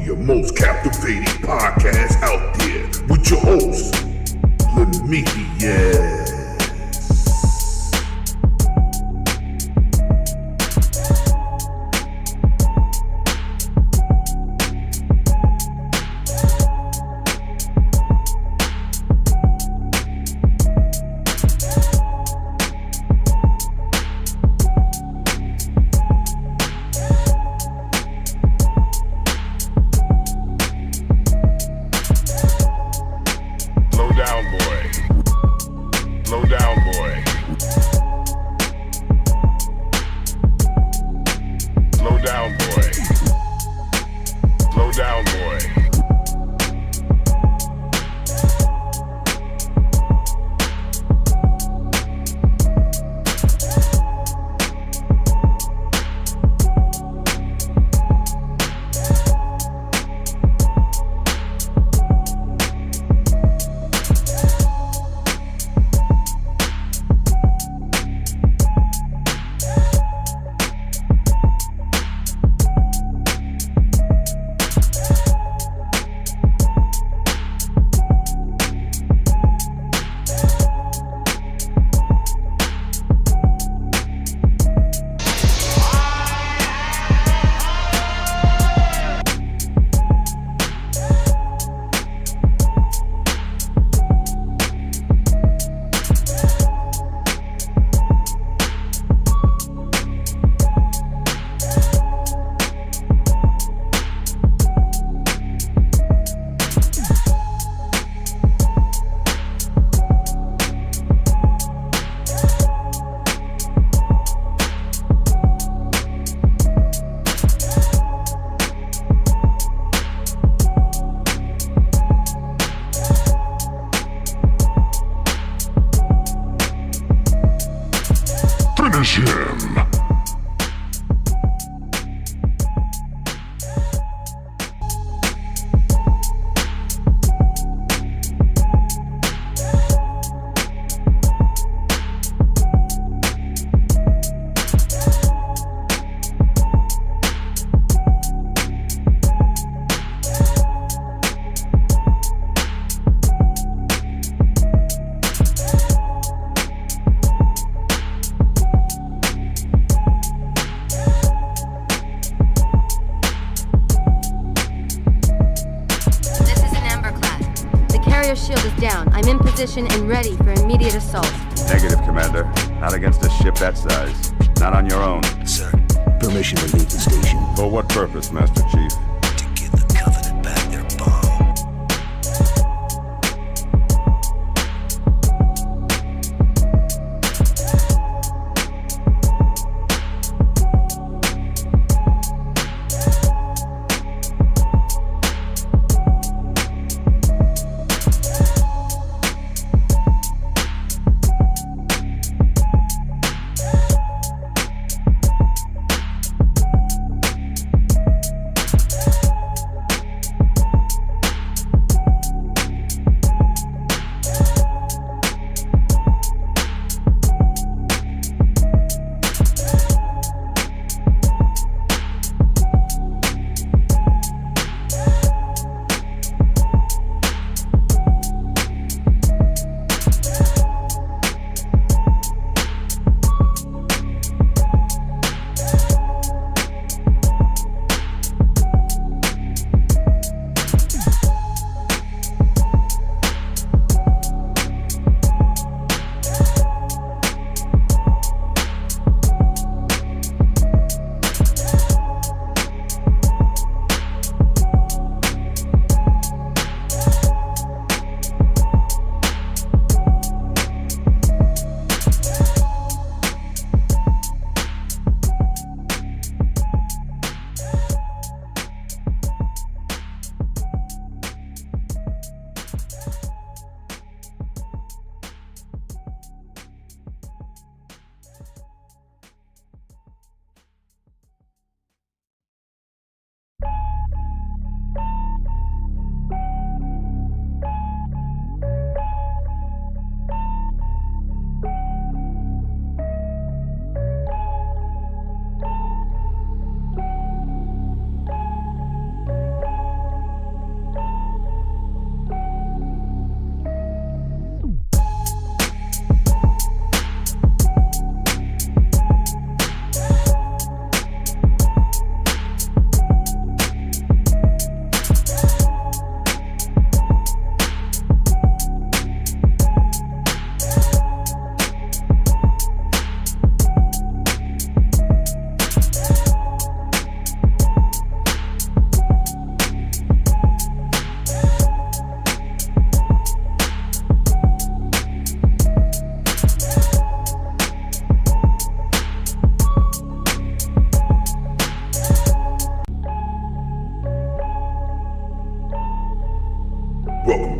to your most captivating podcast out there with your host, Lemickius. Finish him! Shield is down. I'm in position and ready for immediate assault. Negative, Commander. Not against a ship that size. Not on your own. Sir, permission to leave the station. For what purpose, Master Chief? To give the Covenant back their bomb.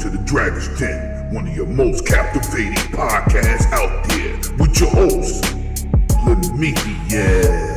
to the Dragon's Den, one of your most captivating podcasts out there, with your host, Lemethea.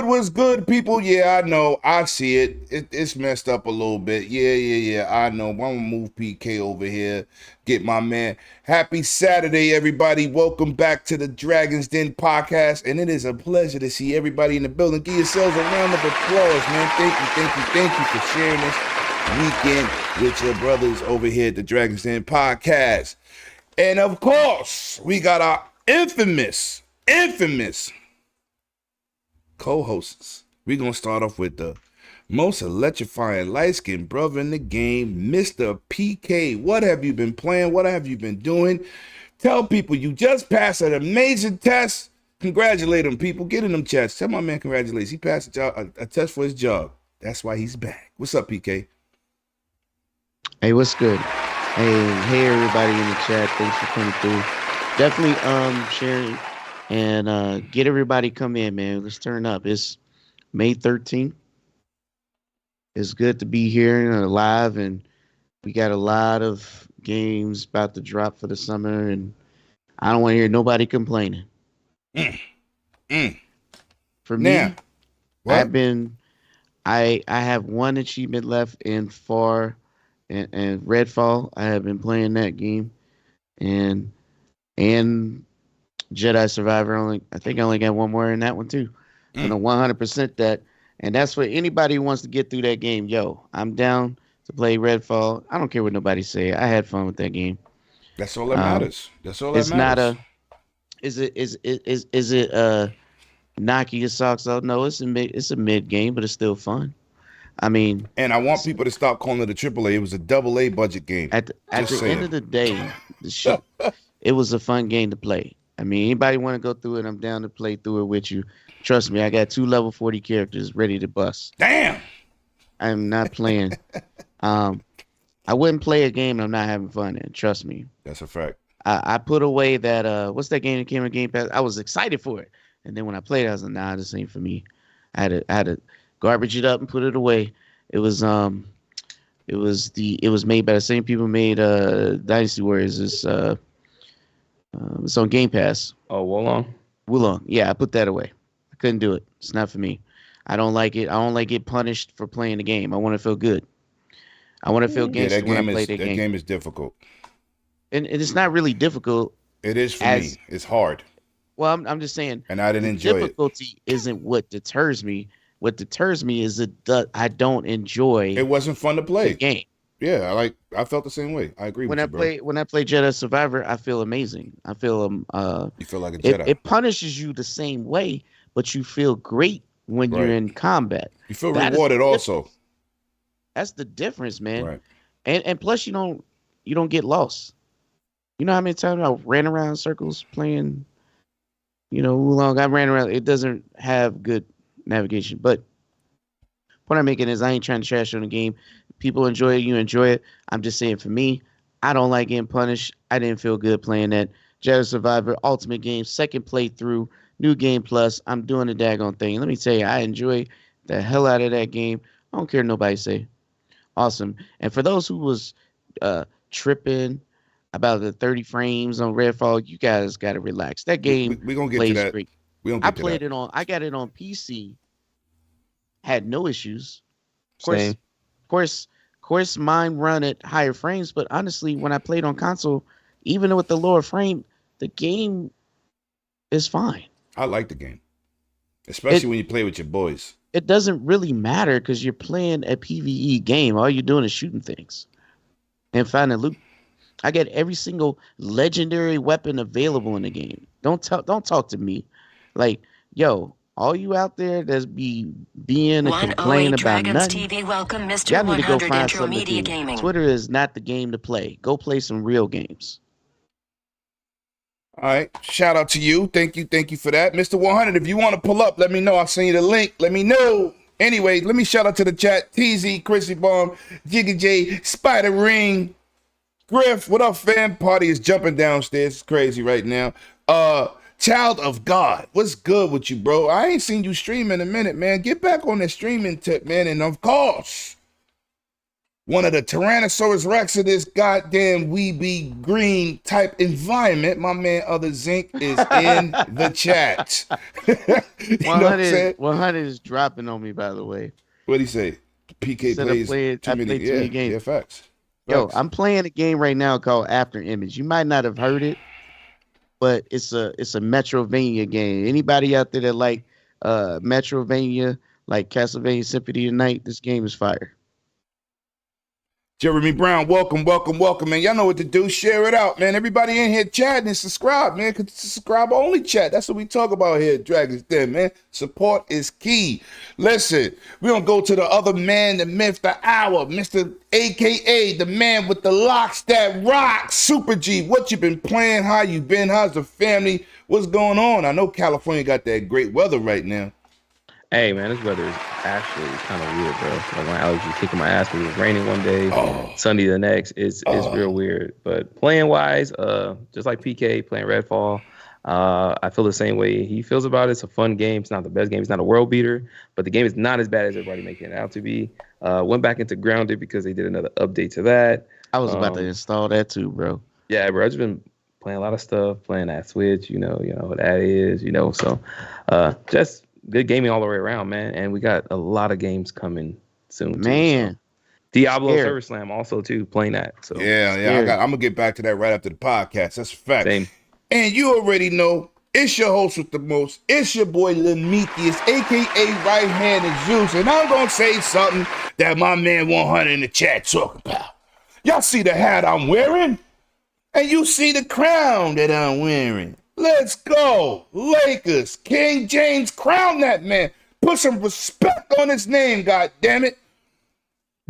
What's good, people? Yeah, I know. I see it. It's messed up a little bit. Yeah. I know. I'm gonna move PK over here. Get my man. Happy Saturday, everybody. Welcome back to the Dragon's Den podcast. And it is a pleasure to see everybody in the building. Give yourselves a round of applause, man. Thank you for sharing this weekend with your brothers over here at the Dragon's Den podcast. And of course, we got our infamous co-hosts. We're going to start off with the most electrifying light-skinned brother in the game, Mr. PK. What have you been playing? What have you been doing? Tell people you just passed an amazing test. Congratulate him, people. Get in them chats. Tell my man congratulations. He passed a test for his job. That's why he's back. What's up, PK? Hey, what's good? Hey, everybody in the chat. Thanks for coming through. Definitely sharing. And get everybody come in, man. Let's turn up. It's May 13th. It's good to be here and live, and we got a lot of games about to drop for the summer, and I don't want to hear nobody complaining. For me, now, I have one achievement left in and Redfall. I have been playing that game, and Jedi Survivor. I think I only got one more in that one too. I'm gonna 100% that, and that's for anybody who wants to get through that game. Yo, I'm down to play Redfall. I don't care what nobody say. I had fun with that game. That's all that matters. That's all that matters. Is it knock your socks out? No, it's a mid game, but it's still fun. I mean, and I want people to stop calling it a AAA. It was a AA budget game. At the end of the day, it was a fun game to play. I mean, anybody want to go through it, I'm down to play through it with you. Trust me, I got 2 level 40 characters ready to bust. Damn! I'm not playing. I wouldn't play a game I'm not having fun in. Trust me. That's a fact. I put away that, what's that game that came in Game Pass? I was excited for it. And then when I played it, I was like, nah, this ain't for me. I had to garbage it up and put it away. It was made by the same people who made Dynasty Warriors. It's on Game Pass. Oh, Wulong. Yeah, I put that away. I couldn't do it. It's not for me. I don't like it. I don't like get punished for playing the game. I want to feel good. I want to feel gangster when I play the game. That game is difficult. And it's not really difficult. It is for me. It's hard. Well, I'm just saying. And I didn't enjoy it. Difficulty isn't what deters me. What deters me is that I don't enjoy. It wasn't fun to play. The game. Yeah, I felt the same way. I agree with you, bro. When I play Jedi Survivor, I feel amazing. I feel you feel like a Jedi. It punishes you the same way, but you feel great when you're in combat. You feel rewarded also. That's the difference, man. Right. And plus you don't get lost. You know how many times I ran around in circles playing, Wulong. I ran around. It doesn't have good navigation, but what I'm making is I ain't trying to trash on the game. People enjoy it, you enjoy it. I'm just saying for me, I don't like getting punished. I didn't feel good playing that. Jedi Survivor, Ultimate Game, second playthrough, New Game Plus. I'm doing the daggone thing. Let me tell you, I enjoy the hell out of that game. I don't care what nobody say. Awesome. And for those who was tripping about the 30 frames on Redfall, you guys got to relax. That game we're gonna get to that. Great. I played it on. I got it on PC. Had no issues. Same. Of course, mine run at higher frames. But honestly, when I played on console, even with the lower frame, the game it's fine. I like the game, especially when you play with your boys. It doesn't really matter because you're playing a PvE game. All you're doing is shooting things and finding loot. I get every single legendary weapon available in the game. Don't talk to me. Like, yo, all you out there that's being and complaining about nothing, TV welcome Mr. y'all need to go 100 find something to Intermedia do. Gaming. Twitter is not the game to play. Go play some real games. All right. Shout out to you. Thank you for that. Mr. 100, if you want to pull up, let me know. I'll send you the link. Let me know. Anyway, let me shout out to the chat. TZ, Chrissy Bomb, Jiggy J, Spider Ring, Griff. What up, fam? Party is jumping downstairs. It's crazy right now. Child of God, what's good with you, bro? I ain't seen you stream in a minute, man. Get back on the streaming tip, man. And of course, one of the Tyrannosaurus Rex of this goddamn we be green type environment, my man Other Zinc is in the chat. You know what I'm saying? 100 is dropping on me, by the way. What'd he say? PK plays too many games. Yeah, facts. Yo, I'm playing a game right now called After Image. You might not have heard it, but it's a Metrovania game. Anybody out there that like Metrovania, like Castlevania Symphony of the Night, this game is fire. Jeremy Brown, welcome, man. Y'all know what to do. Share it out, man. Everybody in here chatting and subscribe, man. Cause subscribe only chat. That's what we talk about here at Dragon's Den, man. Support is key. Listen, we're gonna go to the other man, the myth, the hour, Mr. AKA the man with the locks that rock, Super G. What you been playing? How you been? How's the family? What's going on? I know California got that great weather right now. Hey, man, this weather is actually kind of weird, bro. Like my allergies kicking my ass because it was raining one day, sunny the next. It's real weird. But playing wise, just like PK playing Redfall, I feel the same way he feels about it. It's a fun game. It's not the best game. It's not a world beater, but the game is not as bad as everybody making it out to be. Went back into Grounded because they did another update to that. I was about to install that too, bro. Yeah, bro. I've just been playing a lot of stuff, playing that Switch. You know what that is. So just good gaming all the way around, man. And we got a lot of games coming soon, man. So. Diablo Server Slam also too, playing that. So yeah. I'm gonna get back to that right after the podcast. That's a fact. Same. And you already know it's your host with the most. It's your boy Lemetheus, aka Right Handed Zeus, and I'm gonna say something that my man 100 in the chat talk about. Y'all see the hat I'm wearing, and you see the crown that I'm wearing. Let's go, Lakers. King James, crown that man. Put some respect on his name, God damn it.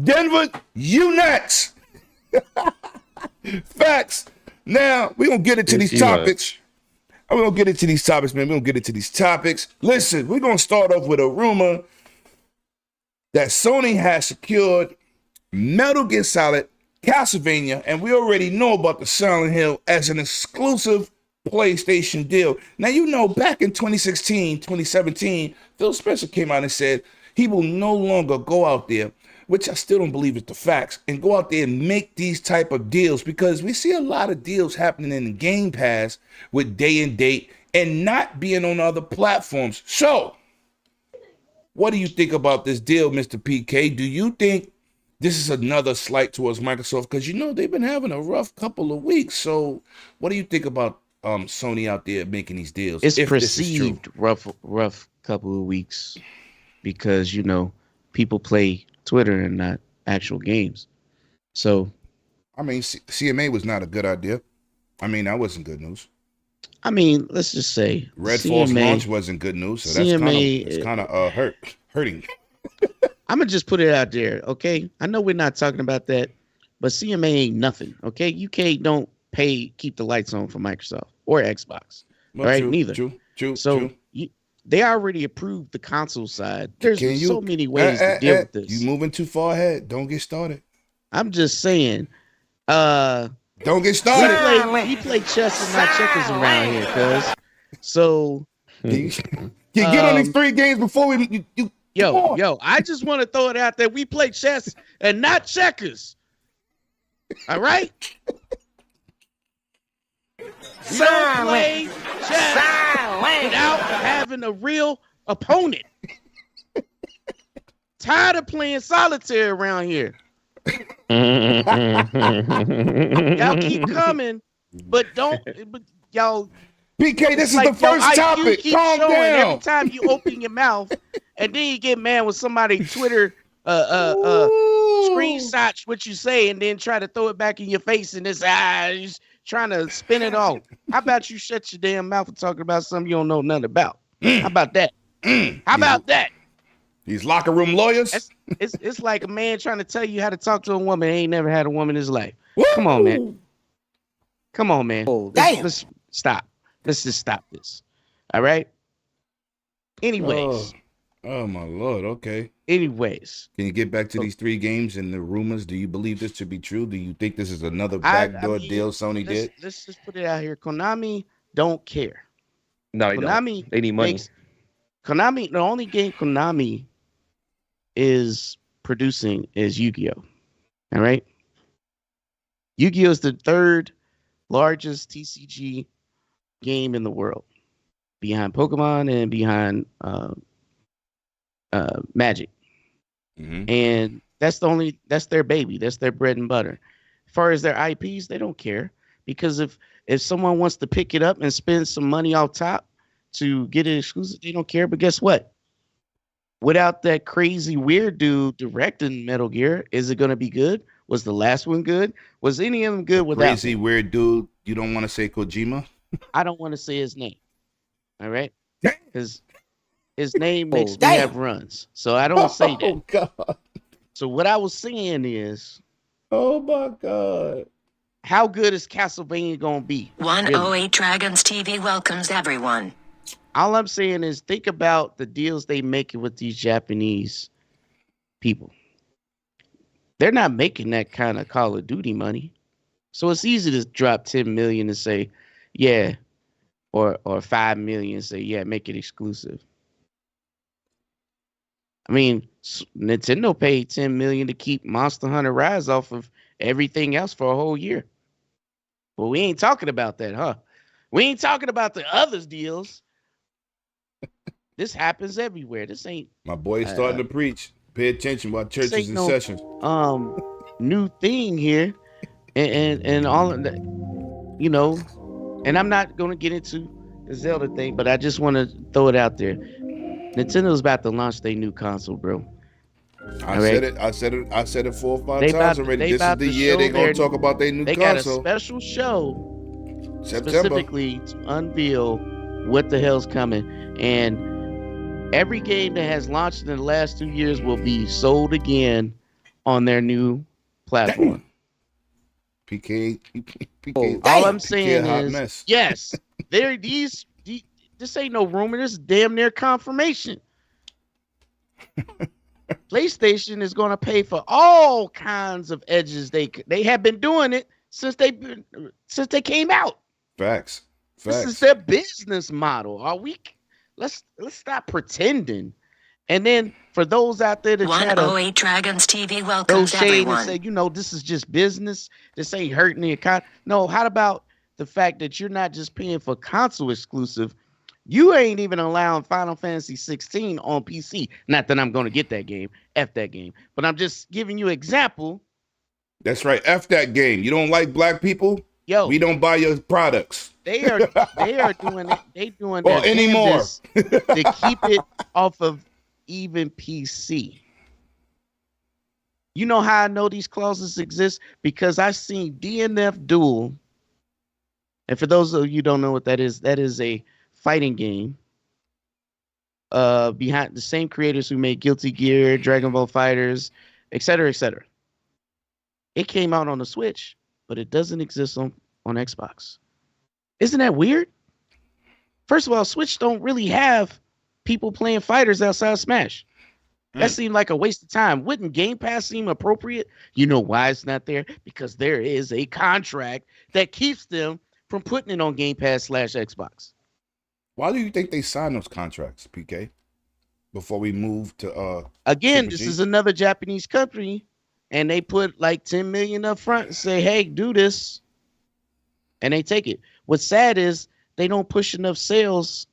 Denver, you nuts. Facts. Now, we're going to get into these topics. We're going to get into these topics, man. We're going to get into these topics. Listen, we're going to start off with a rumor that Sony has secured Metal Gear Solid, Castlevania, and we already know about the Silent Hill as an exclusive PlayStation deal. Now, back in 2016, 2017, Phil Spencer came out and said he will no longer go out there, which I still don't believe is the facts, and go out there and make these type of deals, because we see a lot of deals happening in the Game Pass with day and date and not being on other platforms. So, what do you think about this deal, Mr. PK? Do you think this is another slight towards Microsoft? Because they've been having a rough couple of weeks. So, what do you think about Sony out there making these deals? It's perceived rough couple of weeks because people play Twitter and not actual games. So, CMA was not a good idea. That wasn't good news. Let's just say Redfall's launch wasn't good news. So that's kind of hurting. I'm gonna just put it out there, okay? I know we're not talking about that, but CMA ain't nothing, okay? UK don't keep the lights on for Microsoft or Xbox, right? Neither. True. So they already approved the console side. There's so many ways to deal with this. You moving too far ahead. Don't get started. I'm just saying. Don't get started. We play chess and not checkers around here, cuz. So you get on these 3 games before you Yo, I just want to throw it out there. We play chess and not checkers. All right? We don't play chess without having a real opponent. Tired of playing solitaire around here. Y'all keep coming, but y'all PK, this It's is like the first your IQ topic. keeps Calm showing down. every time you open your mouth, and then you get mad when somebody Twitter Ooh. screenshots what you say and then try to throw it back in your face and it's he's trying to spin it off. How about you shut your damn mouth and talking about something you don't know nothing about? How about that? How about that? These locker room lawyers. It's like a man trying to tell you how to talk to a woman. He ain't never had a woman in his life. Woo! Come on, man. Come on, man. Oh, Let's stop. Let's just stop this. All right. Anyways. Oh my Lord. Okay. Anyways. Can you get back to these 3 games and the rumors? Do you believe this to be true? Do you think this is another backdoor deal Sony did? Let's just put it out here. Konami don't care. No, they Konami don't. They need money. The only game Konami is producing is Yu-Gi-Oh. All right. Yu-Gi-Oh is the 3rd largest TCG game in the world, behind Pokemon and behind Magic. Mm-hmm. And that's their baby. That's their bread and butter. As far as their IPs, they don't care, because if someone wants to pick it up and spend some money off top to get it exclusive, they don't care. But guess what? Without that crazy weird dude directing Metal Gear, is it going to be good? Was the last one good? Was any of them good without Crazy weird dude. You don't want to say Kojima? I don't want to say his name. All right? Damn. His name makes me have runs. So I don't say that. Oh God. So what I was saying is, Oh my God. how good is Castlevania going to be? 108 Dragons TV welcomes everyone. All I'm saying is, think about the deals they making with these Japanese people. They're not making that kind of Call of Duty money. So it's easy to drop 10 million and say, yeah, or 5 million and say, yeah, make it exclusive. I mean, Nintendo paid 10 million to keep Monster Hunter Rise off of everything else for a whole year. Well, we ain't talking about that, huh? We ain't talking about the others deals. This happens everywhere. This ain't My boy's starting to preach. Pay attention while church is in session. New thing here, and all of that, you know. And I'm not gonna get into the Zelda thing, but I just want to throw it out there. Nintendo's about to launch their new console, bro. I said it 4 or 5 times already. This is the year they're gonna talk about their new console. They got a special show specifically to unveil what the hell's coming, and every game that has launched in the last 2 years will be sold again on their new platform. PK. All I'm saying is, yes, this ain't no rumor. This is damn near confirmation. PlayStation is going to pay for all kinds of edges. They have been doing it since they came out. Facts. This is their business model. Let's stop pretending. And then for those out there that try to 108 Dragons TV welcomes everyone. And say, this is just business. This ain't hurting the economy. No, how about the fact that you're not just paying for console exclusive? You ain't even allowing Final Fantasy 16 on PC. Not that I'm going to get that game. F that game. But I'm just giving you an example. That's right. F that game. You don't like black people? Yo, we don't buy your products. They are doing it. They doing that anymore to keep it off of even PC. You know how I know these clauses exist? Because I've seen DNF Duel. And for those of you who don't know what that is a fighting game behind the same creators who made Guilty Gear, Dragon Ball Fighters, etc., etc. It came out on the Switch, but it doesn't exist on Xbox. Isn't that weird? First of all, Switch don't really have people playing fighters outside of Smash. That seemed like a waste of time. Wouldn't Game Pass seem appropriate? You know why it's not there? Because there is a contract that keeps them from putting it on Game Pass / Xbox. Why do you think they signed those contracts, PK? Before we move to again, this is another Japanese company, and they put like 10 million up front and say, hey, do this. And they take it. What's sad is they don't push enough sales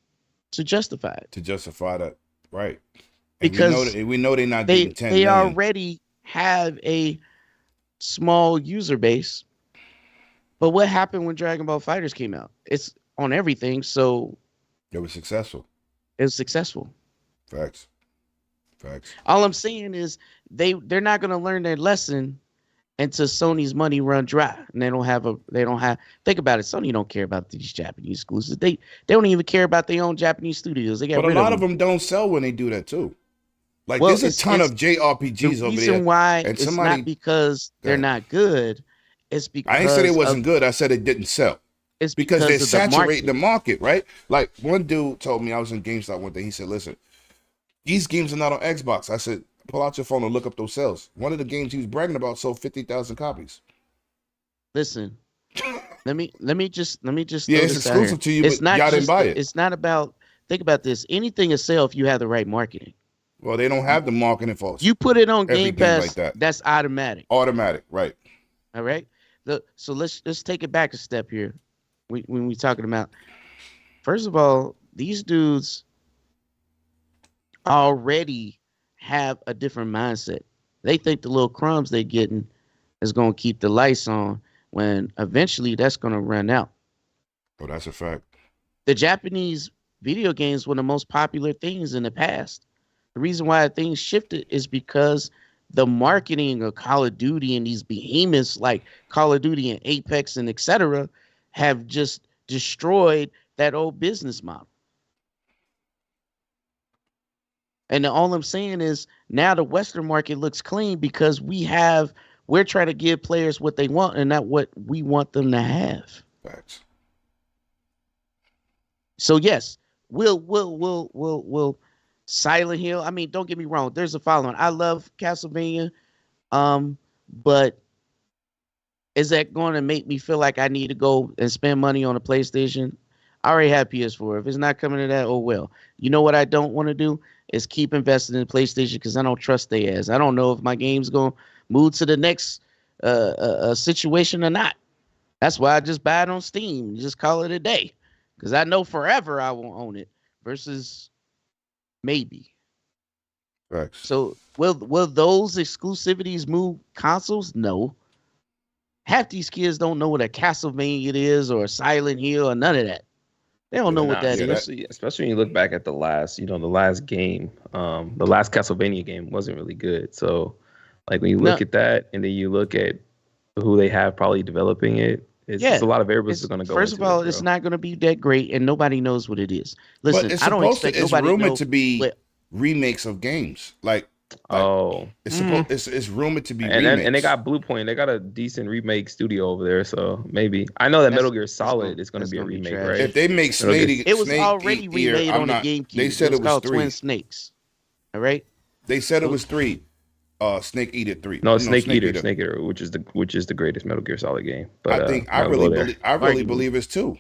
to justify it. To justify that, right? And because we know they're not getting 10 million. They million. already have a small user base. But what happened when Dragon Ball Fighters came out? It's on everything, so It was successful. it was successful. Facts. All I'm saying is they're not going to learn their lesson until Sony's money run dry, and they don't have. Think about it. Sony don't care about these Japanese exclusives. They don't even care about their own Japanese studios. They got But a rid lot of of them don't sell when they do that too. Like Well, there's a ton of JRPGs the over there. reason why and it's somebody, not because they're not good. It's because I ain't said it wasn't good. I said it didn't sell. It's because they're of saturating the market, right? Like one dude told me, I was in GameStop one day. He said, "Listen, these games are not on Xbox." I said, "Pull out your phone and look up those sales." One of the games he was bragging about sold 50,000 copies. Listen, let me just Yeah, throw it's this out exclusive here. to you, It's but not y'all didn't just buy it. It's not about. Think about this. Anything is sell if you have the right marketing. Well, they don't have the marketing for You put it on every Game game Pass, like that. that's automatic. Automatic, right? All right. So let's take it back a step here. When we talking about, first of all, these dudes already have a different mindset. They think the little crumbs they're getting is going to keep the lights on when eventually that's going to run out. Oh, that's a fact. The Japanese video games were the most popular things in the past. The reason why things shifted is because the marketing of Call of Duty and these behemoths like Call of Duty and Apex and etc. have just destroyed that old business model. And all I'm saying is now the Western market looks clean because we're trying to give players what they want and not what we want them to have. Facts. So yes, we'll Silent Hill. I mean, don't get me wrong. There's a following. I love Castlevania, but is that going to make me feel like I need to go and spend money on a PlayStation? I already have PS4. If it's not coming to that, oh well. You know what I don't want to do is keep investing in PlayStation because I don't trust they ass. I don't know if my game's going to move to the next situation or not. That's why I just buy it on Steam and just call it a day because I know forever I won't own it versus maybe. Right. So will those exclusivities move consoles? No. Half these kids don't know what a Castlevania is or a Silent Hill or none of that. They don't know what that is. Especially when you look back at the last game, the last Castlevania game wasn't really good. So, like when you look at that and then you look at who they have probably developing it, it's a lot of variables are going to go. First of all, it's not going to be that great, and nobody knows what it is. Listen, I don't expect nobody to know. It's rumored to be remakes of games, it's rumored to be remakes. And they got Blue Point. They got a decent remake studio over there, so maybe. I know that Metal Gear Solid is going to be a remake, right? If they make Snake, it was already remade on the GameCube. They said it was called 3 Twin Snakes. All right. They said it was 3. Snake Eater 3. No, Snake Eater, which is the greatest Metal Gear Solid game. But I really believe it's 2.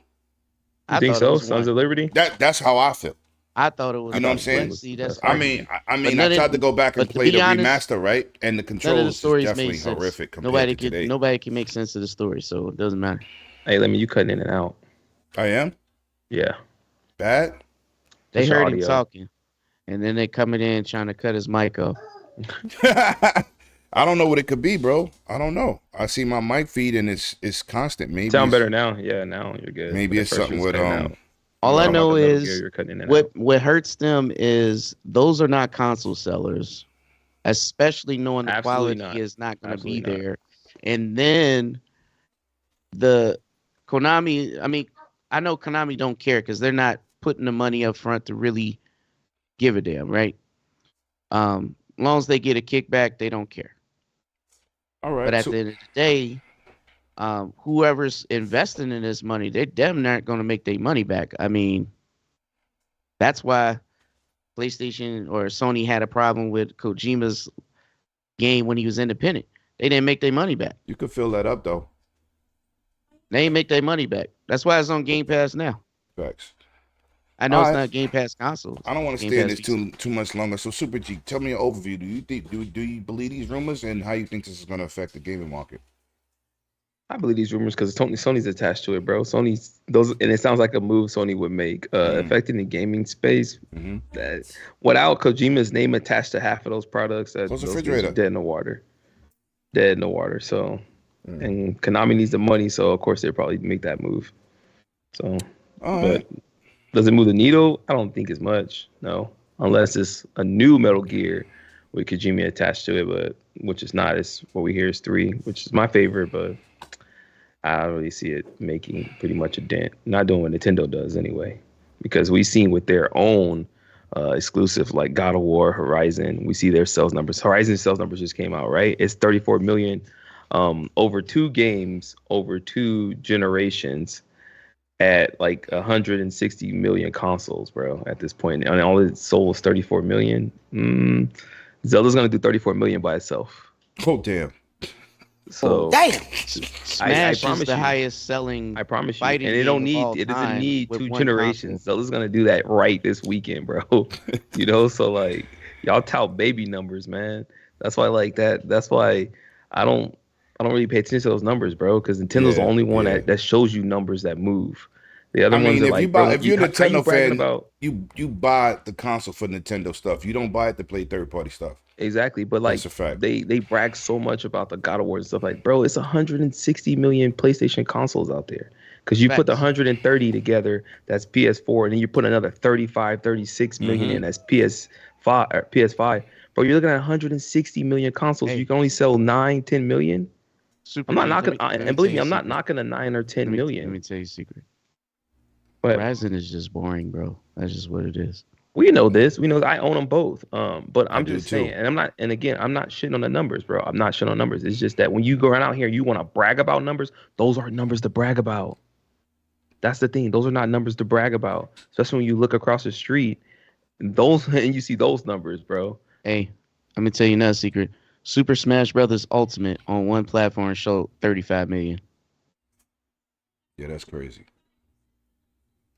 You think so? Sons of Liberty? That's how I feel. I thought it was. You know what I'm saying? See, that's I mean, I tried to go back and play the remaster, right? And the controls is definitely horrific compared to today. Nobody can make sense of the story, so it doesn't matter. Hey, let me. You cutting in and out. I am. Yeah. Bad. They heard him talking, and then they coming in trying to cut his mic off. I don't know what it could be, bro. I don't know. I see my mic feed and it's constant. Maybe sound better now. Yeah, now you're good. Maybe it's something with All I know is what hurts them is those are not console sellers, especially knowing the quality is not going to be there. And then the Konami, I mean, I know Konami don't care because they're not putting the money up front to really give a damn, right? As long as they get a kickback, they don't care. All right. But at the end of the day, whoever's investing in this money, they're damn not going to make their money back. I mean, that's why PlayStation or Sony had a problem with Kojima's game when he was independent. They didn't make their money back. You could fill that up, though. They ain't make their money back. That's why it's on Game Pass now. Facts. I know it's not Game Pass consoles. I don't want to stay in this too much longer. So, Super G, tell me an overview. Do you believe these rumors and how you think this is going to affect the gaming market? I believe these rumors because Sony's attached to it, bro. And it sounds like a move Sony would make, affecting the gaming space. That without Kojima's name attached to half of those products, those refrigerator dead in the water. So, and Konami needs the money, so of course they'll probably make that move. So All But right. does it move the needle? I don't think as much. No, unless it's a new Metal Gear with Kojima attached to it, but which is not. It's what we hear is 3, which is my favorite, but I don't really see it making pretty much a dent. Not doing what Nintendo does anyway, because we've seen with their own exclusive like God of War, Horizon. We see their sales numbers. Horizon sales numbers just came out, right? It's 34 million over 2 games, over 2 generations, at like 160 million consoles, bro. At this point, and all it sold was 34 million. Zelda's gonna do 34 million by itself. Oh damn. So Damn. I Smash is promise the you. highest selling I promise you, fighting and it game don't of need. all It doesn't time need with 2 one generations. console. Zelda's gonna do that right this weekend, bro. You know, so like y'all tout baby numbers, man. That's why like that. That's why I don't. I don't really pay attention to those numbers, bro, because Nintendo's the Yeah, only one yeah. that shows you numbers that move. The other I ones mean, are if you like, buy, bro, if you're a how you Nintendo bragging fan, about you buy the console for Nintendo stuff. You don't buy it to play third party stuff. exactly, but like That's a fact. they brag so much about the God of War and stuff. Like, bro, it's 160 million PlayStation consoles out there. Because you put the Facts. 130 together, that's PS4, and then you put another 35, 36 million in, that's PS5 or PS5. Bro, you're looking at 160 million consoles. Hey. You can only sell 9, 10 million. Super I'm not G, knocking, let me and tell believe you me, a I'm not secret. knocking a 9 or 10 Let me million. tell you a secret. But Horizon is just boring, bro. That's just what it is. we know this. We know I own them both. But I I'm do just saying, too. and I'm not. And again, I'm not shitting on the numbers, bro. I'm not shitting on numbers. It's just that when you go around out here, you want to brag about numbers. Those aren't numbers to brag about. That's the thing. Those are not numbers to brag about. Especially when you look across the street, those and you see those numbers, bro. Hey, let me tell you another secret. Super Smash Brothers Ultimate on one platform showed 35 million. Yeah, that's crazy.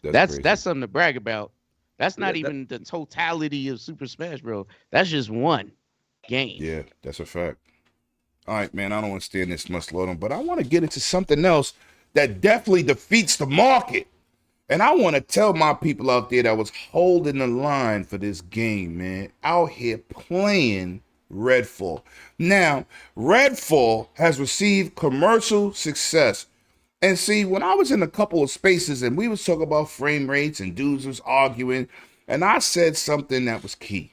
That's crazy. something to brag about. That's not Yeah, even the totality of Super Smash Bros. That's just one game. Yeah, that's a fact. All right, man. I don't want to stand this much longer, but I want to get into something else that definitely defeats the market. And I want to tell my people out there that was holding the line for this game, man, out here playing Redfall. Now, Redfall has received commercial success. And see, when I was in a couple of spaces and we was talking about frame rates and dudes was arguing, and I said something that was key.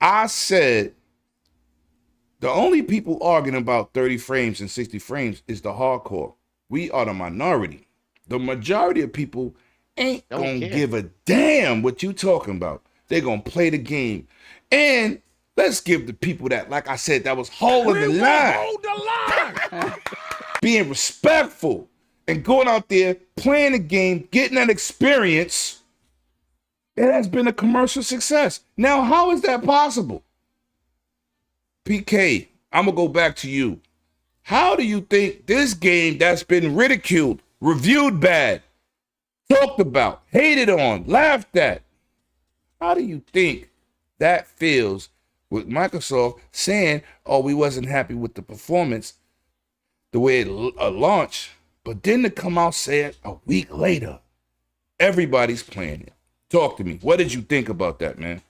I said the only people arguing about 30 frames and 60 frames is the hardcore. We are the minority. The majority of people ain't gonna give a damn what you talking about. They're gonna play the game. And let's give the people that, like I said, that was holding the line. Hold the line. Being respectful and going out there, playing the game, getting that experience. It has been a commercial success. Now, how is that possible? PK, I'm gonna go back to you. How do you think this game that's been ridiculed, reviewed bad, talked about, hated on, laughed at, how do you think that feels with Microsoft saying, oh, we wasn't happy with the performance the way it launched, but then to come out say it a week later, everybody's playing it. Talk to me. What did you think about that, man?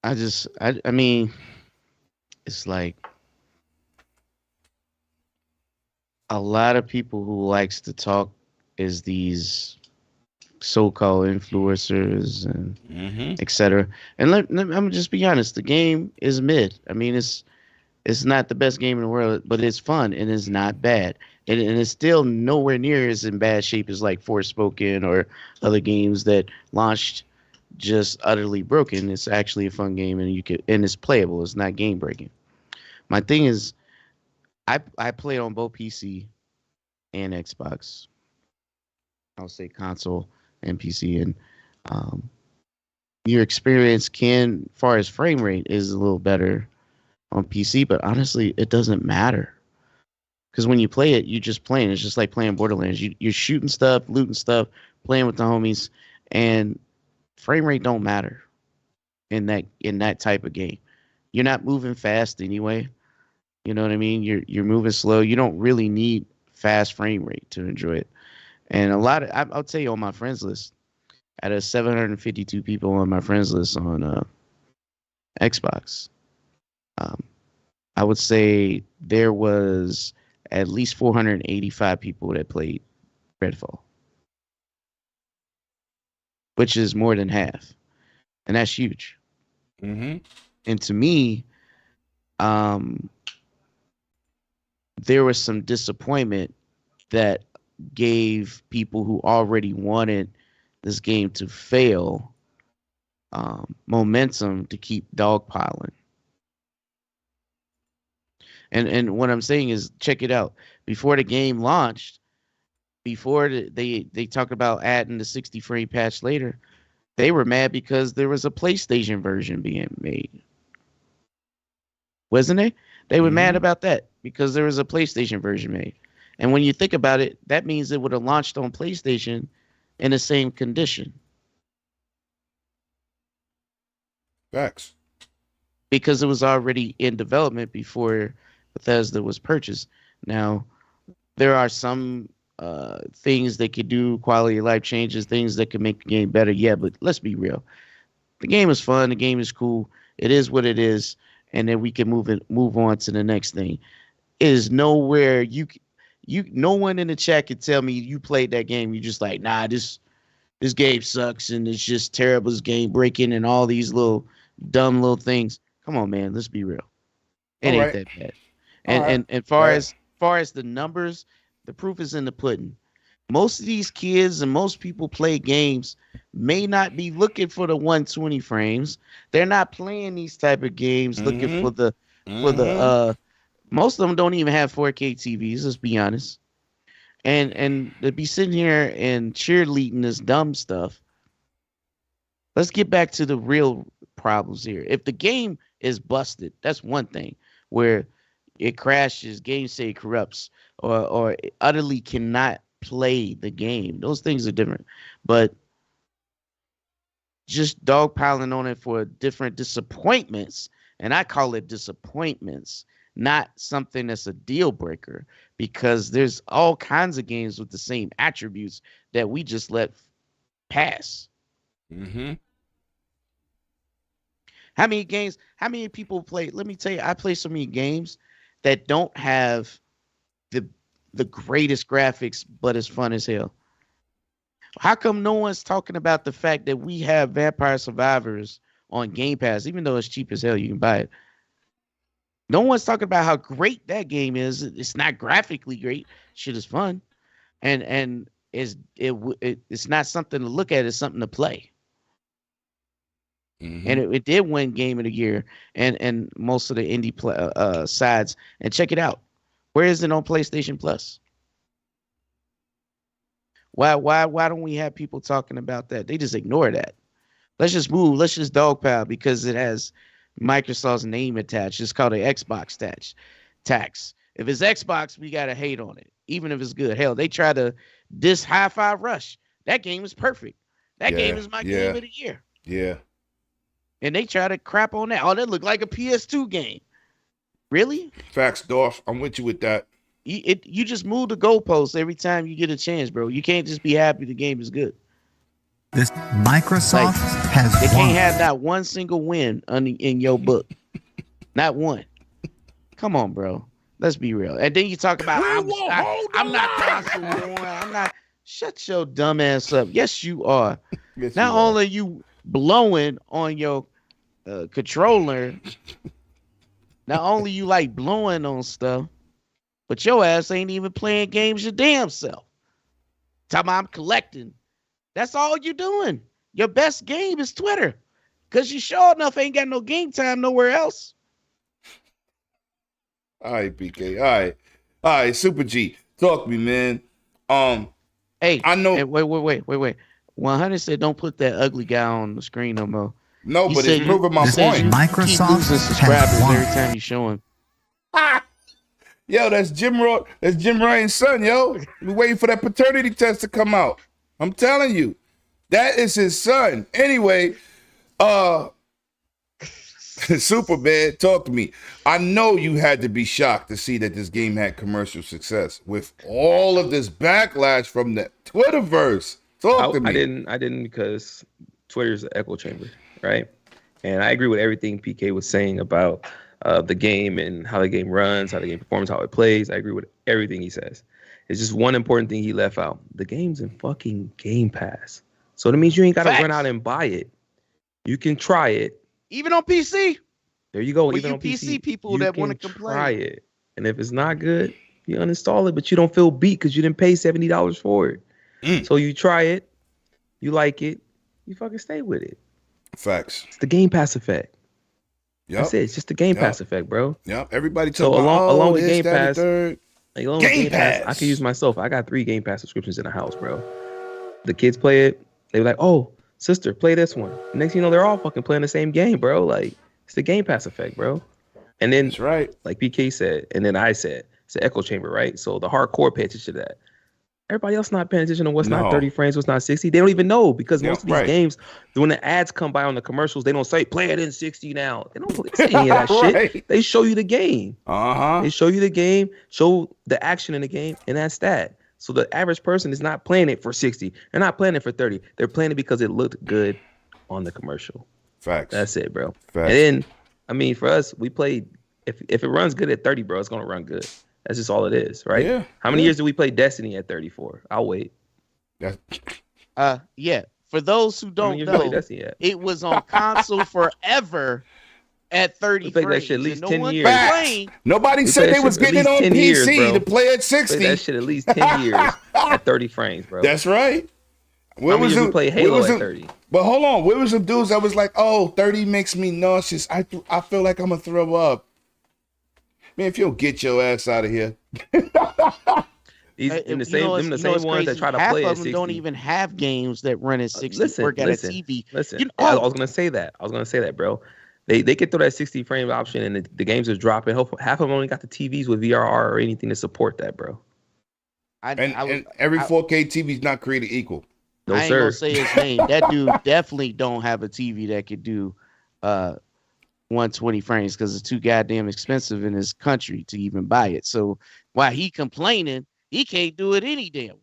I mean, it's like a lot of people who likes to talk is these so-called influencers and etc. And I'm gonna just be honest, the game is mid. I mean, it's not the best game in the world, but it's fun and it's not bad. And it's still nowhere near as in bad shape as like Forspoken or other games that launched just utterly broken. It's actually a fun game and it's playable. It's not game breaking. My thing is I play on both PC and Xbox. I'll say console and PC, and your experience can, far as frame rate, is a little better on PC, but honestly, it doesn't matter. Because when you play it, you're just playing. It's just like playing Borderlands. You're shooting stuff, looting stuff, playing with the homies, and frame rate don't matter in that type of game. You're not moving fast anyway. You know what I mean? You're moving slow. You don't really need fast frame rate to enjoy it. And I'll tell you on my friends list, out of 752 people on my friends list on Xbox, I would say there was at least 485 people that played Redfall, which is more than half, and that's huge. Mm-hmm. And to me, there was some disappointment that gave people who already wanted this game to fail momentum to keep dogpiling. And what I'm saying is, check it out. Before the game launched, before they talked about adding the 60 frame patch later, they were mad because there was a PlayStation version being made. Wasn't they? They were mad about that because there was a PlayStation version made. And when you think about it, that means it would have launched on PlayStation in the same condition. Facts. Because it was already in development before Bethesda was purchased. Now, there are some things that could do, quality of life changes, things that could make the game better. Yeah, but let's be real. The game is fun. The game is cool. It is what it is. And then we can move on to the next thing. It is nowhere no one in the chat can tell me you played that game. You're just like, nah, this game sucks and it's just terrible. It's game breaking and all these little dumb little things. Come on, man. Let's be real. It ain't that bad. And far as the numbers, the proof is in the pudding. Most of these kids and most people play games may not be looking for the 120 frames. They're not playing these type of games looking for the most of them don't even have 4K TVs, let's be honest. And to be sitting here and cheerleading this dumb stuff. Let's get back to the real problems here. If the game is busted, that's one thing, where it crashes, game say corrupts, or it utterly cannot play the game. Those things are different. But just dogpiling on it for different disappointments, and I call it disappointments, not something that's a deal breaker, because there's all kinds of games with the same attributes that we just let pass. Mm-hmm. How many people play? Let me tell you, I play so many games that don't have the greatest graphics, but it's fun as hell. How come no one's talking about the fact that we have Vampire Survivors on Game Pass, even though it's cheap as hell, you can buy it? No one's talking about how great that game is. It's not graphically great. Shit is fun, and it's not something to look at. It's something to play. Mm-hmm. And it did win Game of the Year and most of the indie sides. And check it out. Where is it on PlayStation Plus? Why don't we have people talking about that? They just ignore that. Let's just move. Let's just dogpile because it has Microsoft's name attached. It's called an Xbox tax. If it's Xbox, we gotta hate on it, even if it's good. Hell, they try to diss Hi-Fi Rush. That game is perfect. That game is my game of the year. Yeah. And they try to crap on that. Oh, that looked like a PS2 game. Really? Facts, Dorf. I'm with you with that. You just move the goalposts every time you get a chance, bro. You can't just be happy the game is good. This Microsoft has they won. can't have not one single win in your book. Not one. Come on, bro. Let's be real. And then you talk about I'm not console war. I'm not. Shut your dumb ass up. Yes, you are. Yes, not only are you blowing on your controller, not only you like blowing on stuff, but your ass ain't even playing games your damn self. Talking about I'm collecting. That's all you're doing. Your best game is Twitter. Because you sure enough ain't got no game time nowhere else. All right, PK. All right, Super G. Talk to me, man. Hey, I know. Hey, wait. 100 said don't put that ugly guy on the screen no more. No, but it's proving my point. Microsoft keep losing subscribers every time you show him. Yo, that's Jim Ryan's son, yo. We waiting for that paternity test to come out. I'm telling you. That is his son. Anyway, Superman, talk to me. I know you had to be shocked to see that this game had commercial success with all of this backlash from the Twitterverse. Talk to me. I didn't because Twitter's an echo chamber, right? And I agree with everything PK was saying about the game and how the game runs, how the game performs, how it plays. I agree with everything he says. It's just one important thing he left out. The game's in fucking Game Pass. So that means you ain't got to run out and buy it. You can try it. Even on PC. There you go. For even you on PC, people that want to complain. Try it. And if it's not good, you uninstall it, but you don't feel beat because you didn't pay $70 for it. So you try it. You like it. You fucking stay with it. Facts. It's the Game Pass effect. Yep. That's it. It's just the Game Pass effect, bro. Yep. Everybody so talking along with this, Game that, Pass, Game Pass. I can use myself. I got 3 Game Pass subscriptions in the house, bro. The kids play it. They were like, "Oh, sister, play this one." Next thing you know, they're all fucking playing the same game, bro. Like, it's the Game Pass effect, bro. And then, that's right. Like PK said, and then I said, it's an echo chamber, right? So the hardcore pay attention to that. Everybody else not paying attention to what's not 30 frames, what's not 60. They don't even know because most of these games, when the ads come by on the commercials, they don't say play it in 60 now. They don't say any of that shit. They show you the game. They show you the game, show the action in the game, and that's that. So the average person is not playing it for 60. They're not playing it for 30. They're playing it because it looked good on the commercial. Facts. That's it, bro. Facts. And then, I mean, for us, we played. If it runs good at 30, bro, it's gonna run good. That's just all it is, right? Yeah. How many years did we play Destiny at 34? I'll wait. Yeah. For those who don't know, it was on console forever at 30 frames. That shit at least 10 years. Nobody said they was getting it on PC to play at 60. That shit at least 10 years at 30 frames, bro. That's right. How many years we play Halo at 30? But hold on, where was some dudes that was like, "Oh, 30 makes me nauseous. I feel like I'm gonna throw up." Man, if you don't get your ass out of here. These in the same ones that try to play at 60. Half of them don't even have games that run at 60 or got a TV. Listen, I was gonna say that, bro. They get through that 60 frame option and the games are dropping. Half of them only got the TVs with VRR or anything to support that, bro. And every 4K TV is not created equal. No, I ain't sir. gonna say his name. That dude definitely don't have a TV that could do 120 frames because it's too goddamn expensive in this country to even buy it. So while he complaining, he can't do it any damn way.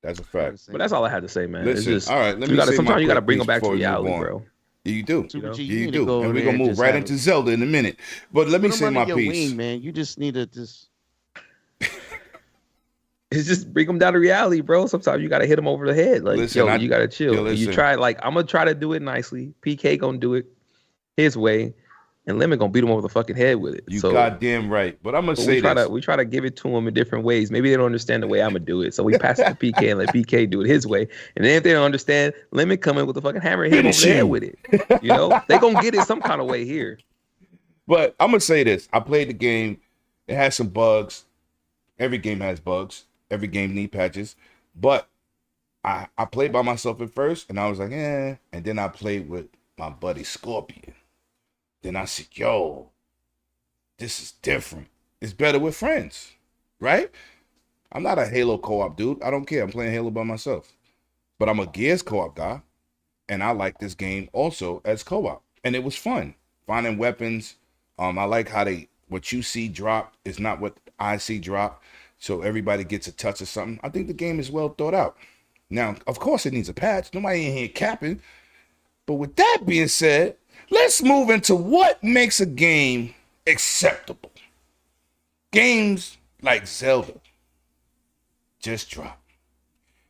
That's a fact. But that's all I had to say, man. Listen, it's just, all right. Sometimes you got to bring them back to reality, bro. You do. You You do. And we're going to move right into Zelda in a minute. But let me say my piece. Wing, man. You just need to just... It's just bring them down to reality, bro. Sometimes you got to hit them over the head. Like, listen, you got to chill. You try, like, I'm going to try to do it nicely. PK going to do it his way. And Lemon going to beat him over the fucking head with it. You goddamn right. But I'm going to say this. We try to give it to them in different ways. Maybe they don't understand the way I'm going to do it. So we pass it to PK and let PK do it his way. And then if they don't understand, Lemon come in with the fucking hammer and hit him over the head with it. You know? They going to get it some kind of way here. But I'm going to say this. I played the game. It has some bugs. Every game has bugs. Every game need patches. But I played by myself at first. And I was like, eh. And then I played with my buddy Scorpion. Then I said, yo, this is different. It's better with friends, right? I'm not a Halo co-op dude. I don't care. I'm playing Halo by myself. But I'm a Gears co-op guy. And I like this game also as co-op. And it was fun. Finding weapons. I like how what you see drop is not what I see drop. So everybody gets a touch of something. I think the game is well thought out. Now, of course it needs a patch. Nobody in here capping. But with that being said, let's move into what makes a game acceptable. Games like Zelda just dropped.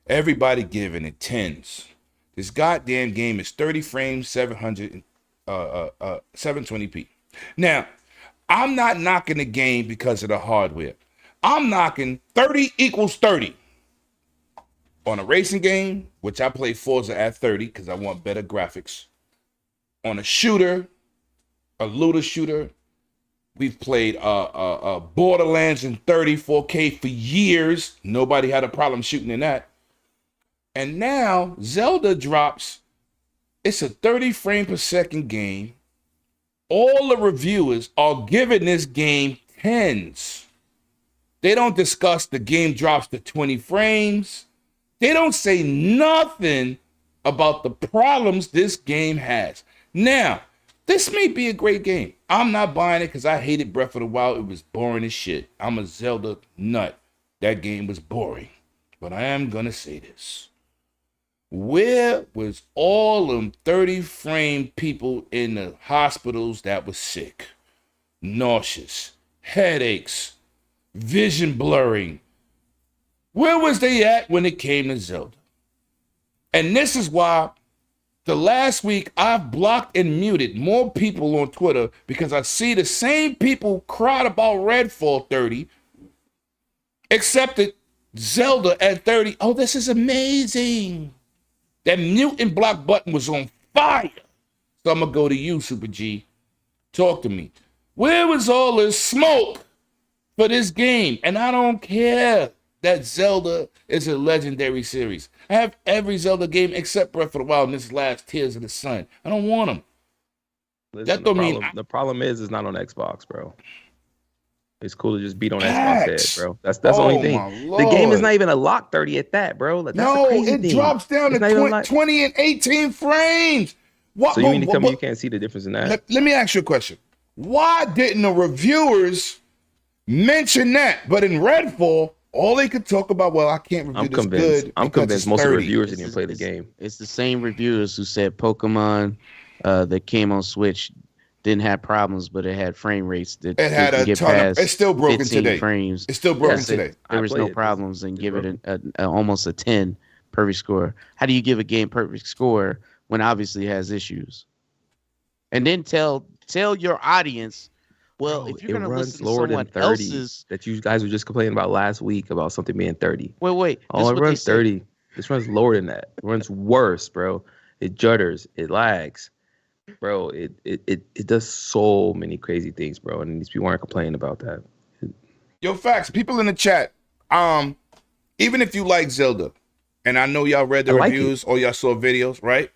Everybody giving it 10s. This goddamn game is 30 frames, 720p. Now, I'm not knocking the game because of the hardware. I'm knocking 30 equals 30. On a racing game, which I play Forza at 30 because I want better graphics. On a shooter, a looter shooter, we've played Borderlands in 30 4K for years. Nobody had a problem shooting in that. And now Zelda drops. It's a 30 frame per second game. All the reviewers are giving this game 10s. They don't discuss the game drops to 20 frames. They don't say nothing about the problems this game has. Now, this may be a great game. I'm not buying it because I hated Breath of the Wild. It was boring as shit. I'm a Zelda nut. That game was boring. But I am going to say this. Where was all them 30 frame people in the hospitals that was sick, nauseous, headaches, vision blurring? Where was they at when it came to Zelda? And this is why the last week I've blocked and muted more people on Twitter, because I see the same people cried about Redfall 30, accepted Zelda at 30. Oh, this is amazing. That mute and block button was on fire. So I'm going to go to you, Super G. Talk to me. Where was all this smoke for this game? And I don't care that Zelda is a legendary series. I have every Zelda game except Breath of the Wild and this last Tears of the Sun. I don't want them. Listen, That don't mean the problem is it's not on Xbox, bro. It's cool to just beat on Xbox head, bro. That's the only thing. The game is not even a lock 30 at that, bro. Like, that's the crazy thing. Drops down to 20 and 18 frames. What, so you mean to tell me you can't see the difference in that? Let me ask you a question. Why didn't the reviewers mention that? But in Redfall, all they could talk about, well, I can't review this good. I'm convinced most of the reviewers didn't even play the game. It's the same reviewers who said Pokemon that came on Switch didn't have problems, but it had frame rates that it had a ton of, it's still broken today. Frames. It's still broken today. There was no problems, and give it almost a 10 perfect score. How do you give a game perfect score when obviously it has issues? And then tell your audience, well, if you're going to listen to someone else's, that you guys were just complaining about last week about something being 30. Wait. Oh, it runs 30. This runs lower than that. It runs worse, bro. It judders. It lags. Bro, it does so many crazy things, bro, and these people aren't complaining about that. Yo, facts. People in the chat, even if you like Zelda, and I know y'all read the reviews or y'all saw videos, right?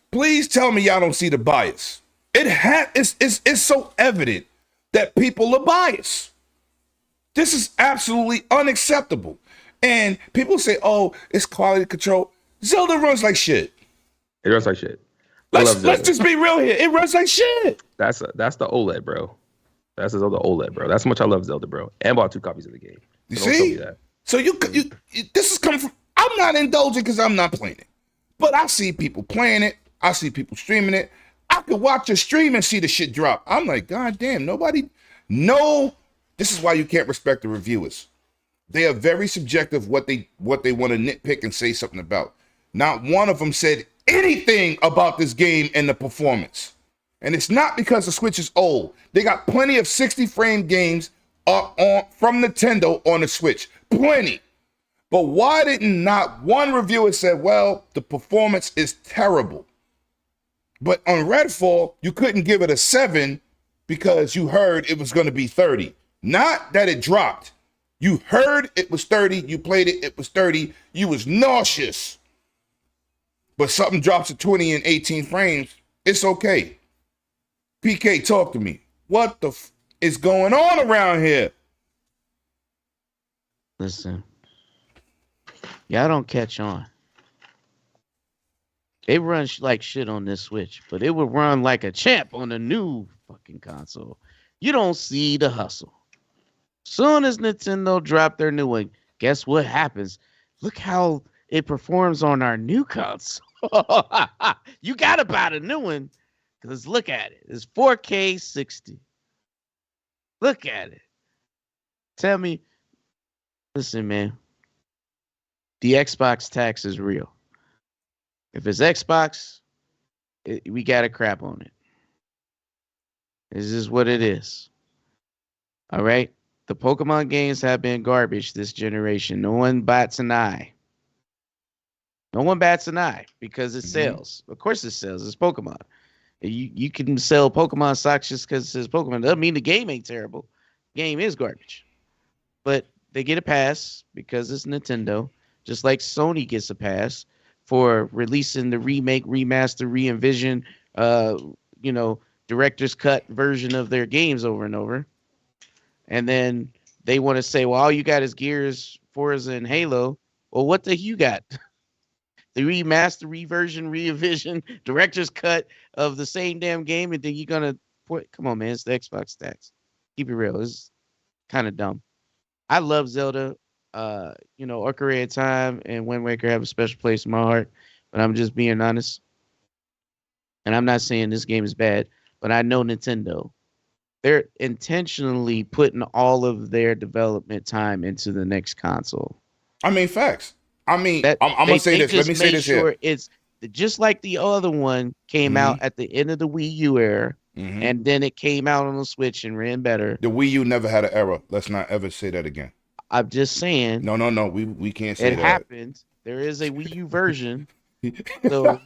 Please tell me y'all don't see the bias. It's so evident that people are biased. This is absolutely unacceptable. And people say, oh, it's quality control. Zelda runs like shit. It runs like shit. Let's just be real here. It runs like shit. That's the OLED, bro. That's the Zelda OLED, bro. That's how much I love Zelda, bro. And bought 2 copies of the game. You see? So you this is coming from. I'm not indulging because I'm not playing it, but I see people playing it. I see people streaming it. I could watch a stream and see the shit drop. I'm like, God damn, nobody. No, this is why you can't respect the reviewers. They are very subjective what they want to nitpick and say something about. Not one of them said anything about this game and the performance. And it's not because the Switch is old. They got plenty of 60 frame games from Nintendo on the Switch. Plenty. But why didn't not one reviewer say, well, the performance is terrible? But on Redfall, you couldn't give it a 7 because you heard it was going to be 30. Not that it dropped. You heard it was 30. You played it. It was 30. You was nauseous. But something drops to 20 and 18 frames. It's okay. PK, talk to me. What the is going on around here? Listen. Y'all don't catch on. It runs like shit on this Switch, but it would run like a champ on the new fucking console. You don't see the hustle. Soon as Nintendo drop their new one, guess what happens? Look how it performs on our new console. You gotta buy the new one, because look at it. It's 4K 60. Look at it. Tell me, listen, man. The Xbox tax is real. If it's Xbox, we got to crap on it. This is what it is. All right? The Pokemon games have been garbage this generation. No one bats an eye. No one bats an eye because it sells. Of course it sells. It's Pokemon. You can sell Pokemon socks just because it says Pokemon. Doesn't mean the game ain't terrible. The game is garbage. But they get a pass because it's Nintendo. Just like Sony gets a pass for releasing the remake, remaster, re-envision, director's cut version of their games over and over. And then they want to say, well, all you got is Gears, Forza, and Halo. Well, what the hell you got? The remaster, reversion, re-envision, director's cut of the same damn game, and then you're going to put, come on, man, it's the Xbox tax. Keep it real. It's kind of dumb. I love Zelda. Ocarina of Time and Wind Waker have a special place in my heart. but I'm just being honest. And I'm not saying this game is bad, but I know Nintendo. They're intentionally putting all of their development time into the next console. I mean, facts. I mean, That I'm gonna say this. Let me say this sure here. it's just like the other one came out at the end of the Wii U era, and then it came out on the Switch and ran better. The Wii U never had an error. Let's not ever say that again. I'm just saying. No. We can't say it that. It happened. There is a Wii U version. So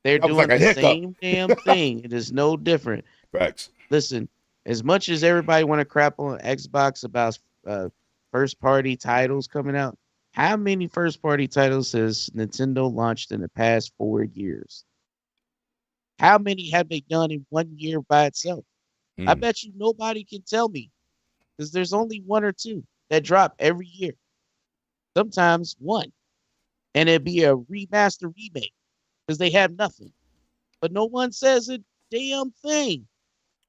they're doing like the same damn thing. It is no different. Facts. Listen, as much as everybody want to crap on Xbox about first party titles coming out, how many first party titles has Nintendo launched in the past 4 years? How many have they done in 1 year by itself? I bet you nobody can tell me, because there's only 1 or 2 that drop every year. Sometimes 1, and it'd be a remaster remake because they have nothing. But no one says a damn thing.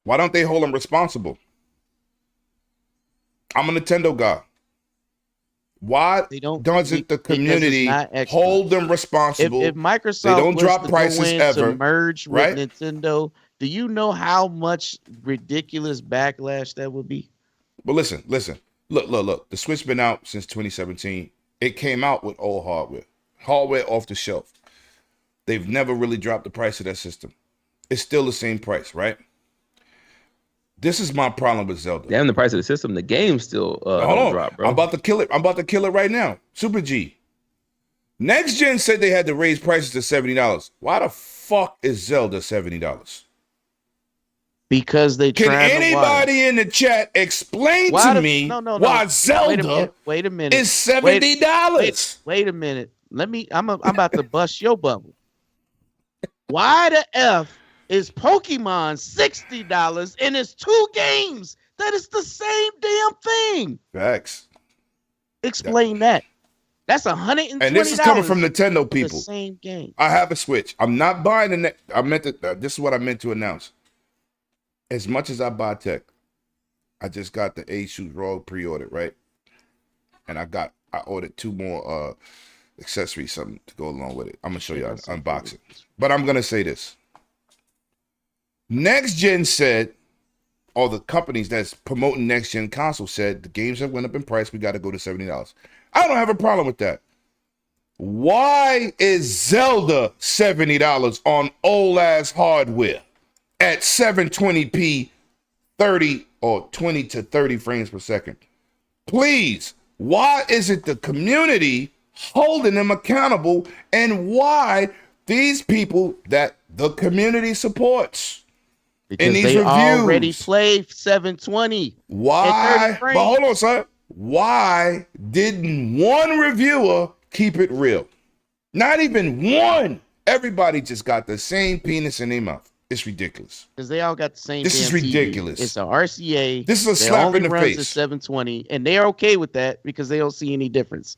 Why don't they hold them responsible? I'm a Nintendo guy. Why doesn't the community hold them responsible? If Microsoft they don't drop prices ever, to merge with right? Nintendo, do you know how much ridiculous backlash that would be? But listen. Look. The Switch been out since 2017. It came out with old hardware off the shelf. They've never really dropped the price of that system. It's still the same price, right? This is my problem with Zelda. Damn the price of the system. The game still don't drop, bro. I'm about to kill it right now. Super G. Next Gen said they had to raise prices to $70. Why the fuck is Zelda $70? Because they Can anybody in the chat explain to me why Zelda wait a minute. is $70? Wait a minute. I'm about to bust your bubble. Why the F is Pokemon $60 and it's 2 games that is the same damn thing? Facts. Explain that. That's $120. And this is coming from Nintendo people. The same game. I have a Switch. I'm not buying the next. This is what I meant to announce. As much as I buy tech, I just got the Asus ROG pre-ordered, right? And I ordered 2 more accessories, something to go along with it. I'm gonna show you unboxing. But I'm gonna say this. Next Gen said, all the companies that's promoting next gen console said the games have went up in price. We got to go to $70. I don't have a problem with that. Why is Zelda $70 on old ass hardware at 720p, 30 or 20 to 30 frames per second? Please, why isn't the community holding them accountable, and why these people that the community supports because in these they reviews already play 720? Why? But hold on, sir. Why didn't one reviewer keep it real? Not even one. Everybody just got the same penis in their mouth. It's ridiculous. Because they all got the same. This is ridiculous. TV. It's a RCA. This is a slap in the face. At 720, and they're okay with that because they don't see any difference.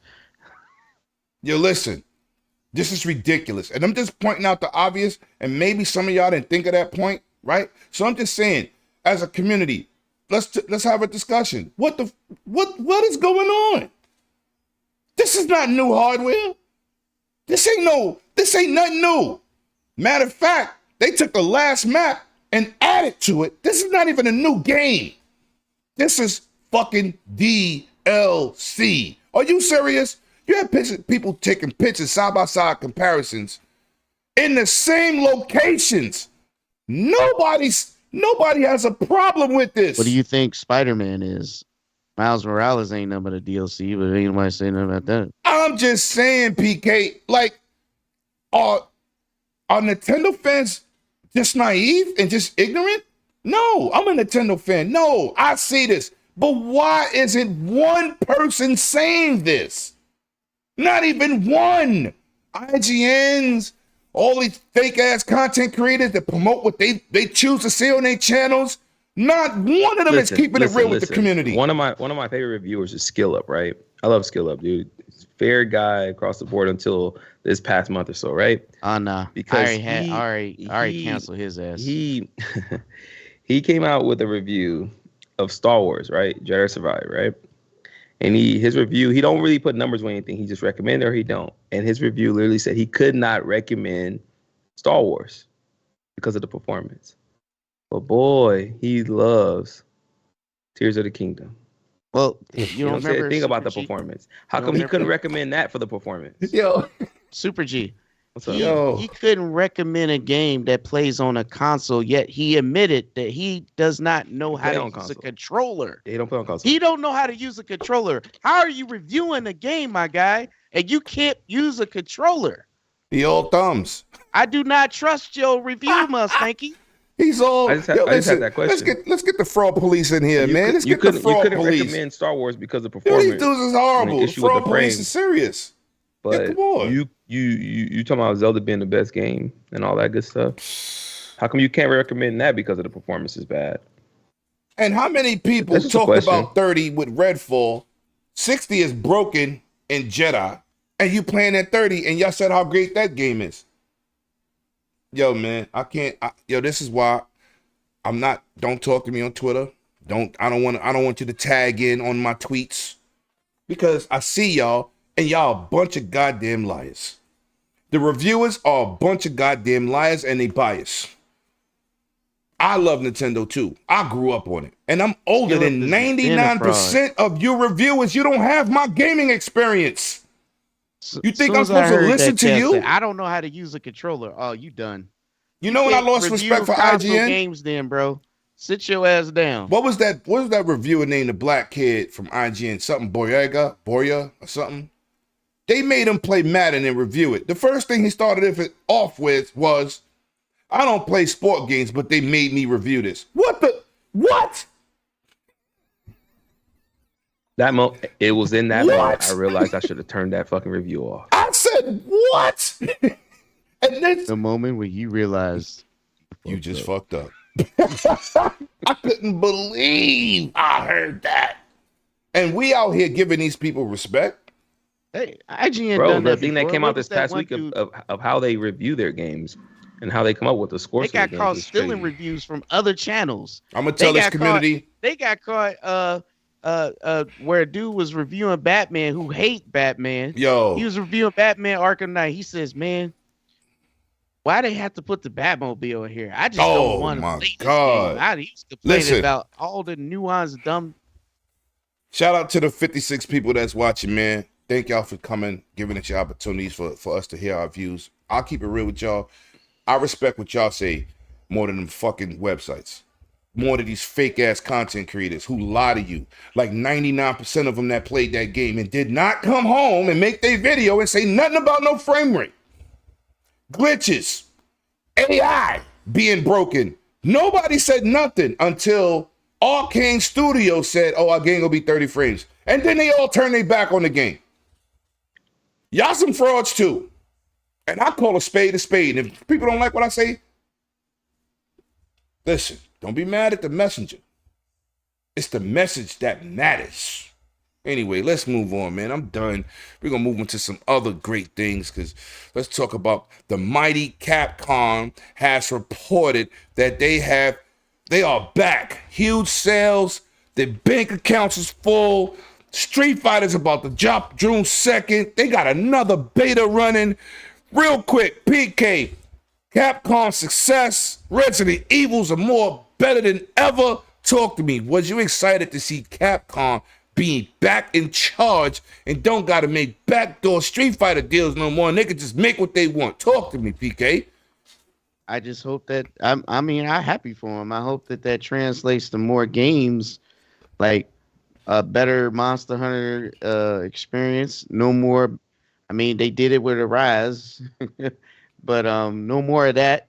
Yo, listen, this is ridiculous. And I'm just pointing out the obvious, and maybe some of y'all didn't think of that point, right? So I'm just saying, as a community, let's have a discussion. What is going on? This is not new hardware. This ain't nothing new. Matter of fact, they took the last map and added to it. This is not even a new game. This is fucking DLC. Are you serious? You have people taking pictures, side-by-side comparisons in the same locations. Nobody has a problem with this. What do you think Spider-Man is? Miles Morales ain't nothing but a DLC, but ain't nobody saying nothing about that. I'm just saying, PK, like, are Nintendo fans just naive and just ignorant? No, I'm a Nintendo fan. No, I see this. But why isn't one person saying this? Not even one. IGNs, all these fake ass content creators that promote what they choose to say on their channels. Not one of them is keeping it real with the community. One of my favorite reviewers is Skill Up, right? I love Skill Up, dude. Fair guy across the board until this past month or so, right? Nah. Because I already canceled his ass. He came out with a review of Star Wars, right? Jedi Survivor, right? And his review, he don't really put numbers or anything. He just recommend or he don't. And his review literally said he could not recommend Star Wars because of the performance. But boy, he loves Tears of the Kingdom. Well, you don't remember think about the performance. How come he couldn't recommend that for the performance? Yo, Super G. Yo. He couldn't recommend a game that plays on a console, yet he admitted that he does not know how to use a controller. He don't play on console. He don't know how to use a controller. How are you reviewing a game, my guy, and you can't use a controller? He all thumbs. I do not trust your review, Mustanky. He's all. I just had that question. Let's get the fraud police in here, man. Let's get the fraud couldn't police. recommend Star Wars because of performance. These dudes is horrible. The fraud police is serious. But yeah, come on. You talking about Zelda being the best game and all that good stuff. How come you can't recommend that because of the performance is bad? And how many people talked about 30 with Redfall? 60 is broken in Jedi, and you playing at 30, and y'all said how great that game is. Yo, man, I can't. This is why I'm not. Don't talk to me on Twitter. I don't want you to tag in on my tweets because I see y'all. And y'all a bunch of goddamn liars. The reviewers are a bunch of goddamn liars and they bias. I love Nintendo too. I grew up on it. And I'm older than 99% of you reviewers. You don't have my gaming experience. You think I'm supposed to listen to you? I don't know how to use a controller. Oh, you done. You know when I lost respect for IGN? Games then, bro. Sit your ass down. What was that reviewer named the black kid from IGN? Something Borya or something? They made him play Madden and review it. The first thing he started off with was, I don't play sport games, but they made me review this. What? It was in that moment I realized I should have turned that fucking review off. I said, what? And then the moment when you realized you just fucked up. I couldn't believe I heard that. And we out here giving these people respect. Hey, IGN bro, done the that thing before. that came out this past week of how they review their games and how they come up with the scores. They got caught stealing reviews from other channels. I'm gonna tell this community. They got caught where a dude was reviewing Batman who hate Batman. Yo, he was reviewing Batman Arkham Knight. He says, "Man, why they have to put the Batmobile in here? I just don't want to play this game." He was complaining about all the nuanced dumb. Shout out to the 56 people that's watching, man. Thank y'all for coming, giving us your opportunities for us to hear our views. I'll keep it real with y'all. I respect what y'all say more than them fucking websites. More than these fake ass content creators who lie to you. Like 99% of them that played that game and did not come home and make their video and say nothing about no frame rate. Glitches. AI being broken. Nobody said nothing until Arcane Studios said, oh, our game will be 30 frames. And then they all turned their back on the game. Y'all some frauds too. And I call a spade a spade. And if people don't like what I say, listen, don't be mad at the messenger. It's the message that matters. Anyway, let's move on, man. I'm done. We're going to move into some other great things because let's talk about the mighty Capcom has reported that they are back. Huge sales. Their bank accounts is full. Street Fighter's about to drop June 2nd. They got another beta running. Real quick, PK, Capcom success. Resident Evils are more better than ever. Talk to me. Was you excited to see Capcom being back in charge and don't got to make backdoor Street Fighter deals no more and they can just make what they want? Talk to me, PK. I just hope that, I'm happy for them. I hope that translates to more games, like a better Monster Hunter experience. No more. I mean, they did it with Arise, but no more of that.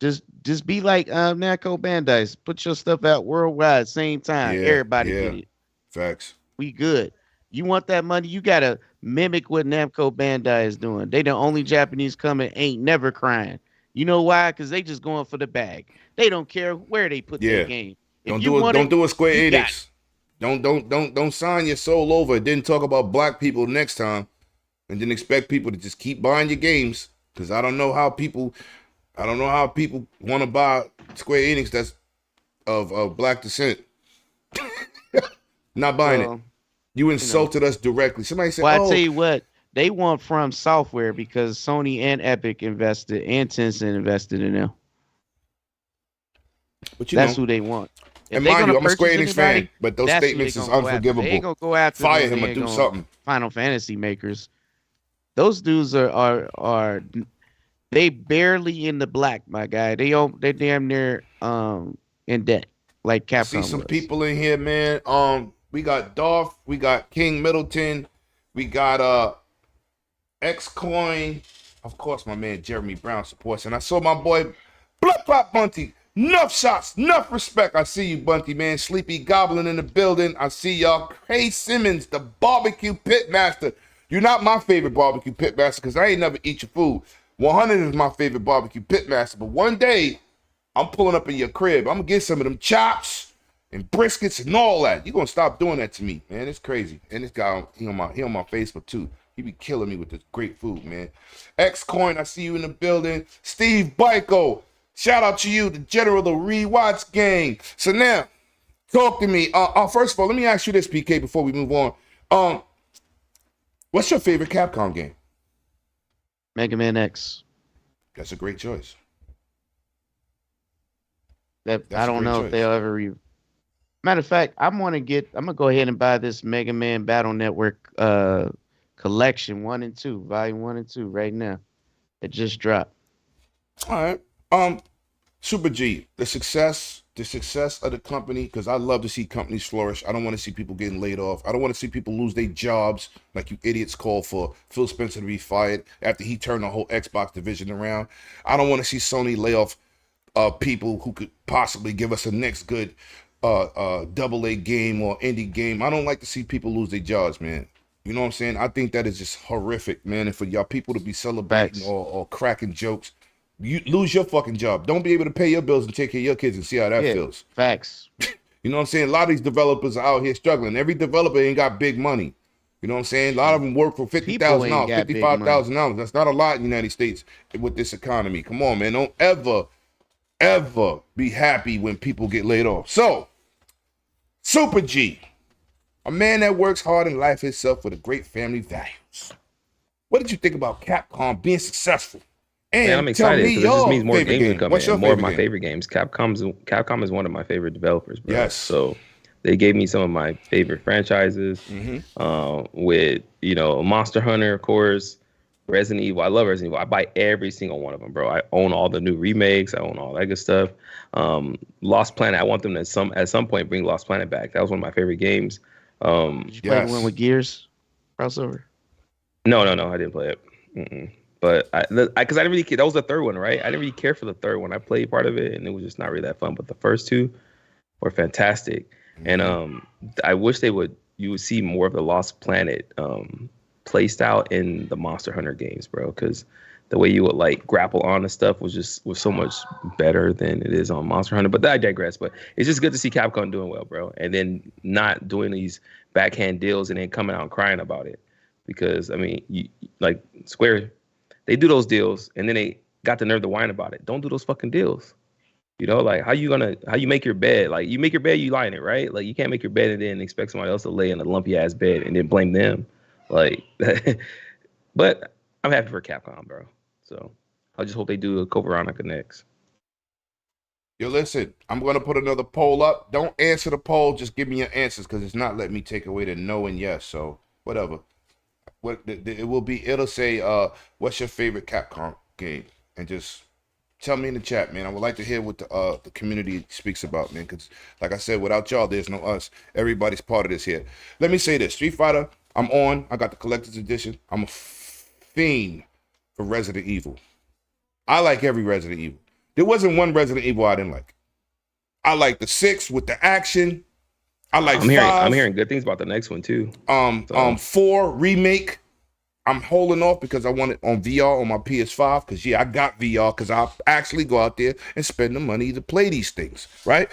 Just be like Namco Bandai. Put your stuff out worldwide, same time. Everybody get it. Facts. We good. You want that money? You gotta mimic what Namco Bandai is doing. They the only Japanese coming ain't never crying. You know why? Because they just going for the bag. They don't care where they put their game. Don't do a Square Enix. Don't sign your soul over. Then talk about black people next time, and then expect people to just keep buying your games. Because I don't know how people want to buy Square Enix that's of black descent. Not buying it. You insulted us directly. Somebody said, Well, I "Oh, tell you what, they want From Software because Sony and Epic invested and Tencent invested in them. but you That's know." who they want. If And they're mind gonna you, I'm a Square purchase Enix fan, anybody, but those that's who they statements is gonna go after. They unforgivable. ain't gonna go after Fire no him or do daggone something. Final Fantasy makers. Those dudes are they barely in the black, my guy. They damn near in debt like I see Capcom some was. people in here, man. We got Dolph, we got King Middleton, we got X Coin. Of course, my man Jeremy Brown supports, and I saw my boy Blood Pop Bunty. Enough shots, enough respect. I see you, Bunty, man. Sleepy Goblin in the building. I see y'all. Cray Simmons, the barbecue pitmaster. You're not my favorite barbecue pitmaster because I ain't never eat your food. 100 is my favorite barbecue pitmaster, but one day I'm pulling up in your crib. I'm gonna get some of them chops and briskets and all that. You gonna stop doing that to me, man? It's crazy. And this guy, he on my Facebook too. He be killing me with this great food, man. X Coin, I see you in the building. Steve Byko, shout out to you, the General of the Rewatch Gang. So now, talk to me. First of all, let me ask you this, PK, before we move on. What's your favorite Capcom game? Mega Man X. That's a great choice. That That's I a don't great know choice. if they'll ever. Matter of fact, I'm gonna go ahead and buy this Mega Man Battle Network collection 1 and 2, volume 1 and 2 right now. It just dropped. All right. Super G, the success of the company, because I love to see companies flourish. I don't want to see people getting laid off. I don't want to see people lose their jobs like you idiots called for Phil Spencer to be fired after he turned the whole Xbox division around. I don't want to see Sony lay off people who could possibly give us a next good AA game or indie game. I don't like to see people lose their jobs, man. You know what I'm saying? I think that is just horrific, man. And for y'all people to be celebrating or cracking jokes, you lose your fucking job. Don't be able to pay your bills and take care of your kids and see how that feels. Facts. You know what I'm saying? A lot of these developers are out here struggling. Every developer ain't got big money. You know what I'm saying? A lot of them work for $50,000, $55,000. That's not a lot in the United States with this economy. Come on, man. Don't ever be happy when people get laid off. So, Super G, a man that works hard in life itself with a great family values. What did you think about Capcom being successful? And Man, I'm excited because it just means more games are coming. What's your more of favorite my game? favorite games. Capcom is one of my favorite developers, bro. Yes. So they gave me some of my favorite franchises. With Monster Hunter, of course, Resident Evil. I love Resident Evil. I buy every single one of them, bro. I own all the new remakes. I own all that good stuff. Lost Planet. I want them to at some point bring Lost Planet back. That was one of my favorite games. Did you play the one with Gears crossover? No, I didn't play it. But because I didn't really care. That was the third one, right? I didn't really care for the third one. I played part of it, and it was just not really that fun. But the first two were fantastic. And I wish you would see more of the Lost Planet play style in the Monster Hunter games, bro. Because the way you would like grapple on the stuff was so much better than it is on Monster Hunter. But I digress. But it's just good to see Capcom doing well, bro. And then not doing these backhand deals and then coming out and crying about it. Because I mean, like Square, they do those deals and then they got the nerve to whine about it. Don't do those fucking deals. Like how you make your bed? Like you make your bed, you lie in it, right? Like you can't make your bed and then expect somebody else to lay in a lumpy ass bed and then blame them. Like, but I'm happy for Capcom, bro. So I just hope they do a Code Veronica next. Yo, listen, I'm going to put another poll up. Don't answer the poll. Just give me your answers because it's not letting me take away the no and yes. So whatever. It'll say, what's your favorite Capcom game? And just tell me in the chat, man. I would like to hear what the community speaks about, man. Because like I said, without y'all, there's no us. Everybody's part of this here. Let me say this. Street Fighter, I'm on. I got the collector's edition. I'm a fiend for Resident Evil. I like every Resident Evil. There wasn't one Resident Evil I didn't like. I like the 6 with the action. I like 5. I'm hearing good things about the next one too. 4 remake. I'm holding off because I want it on VR on my PS5. Because I got VR because I'll actually go out there and spend the money to play these things, right?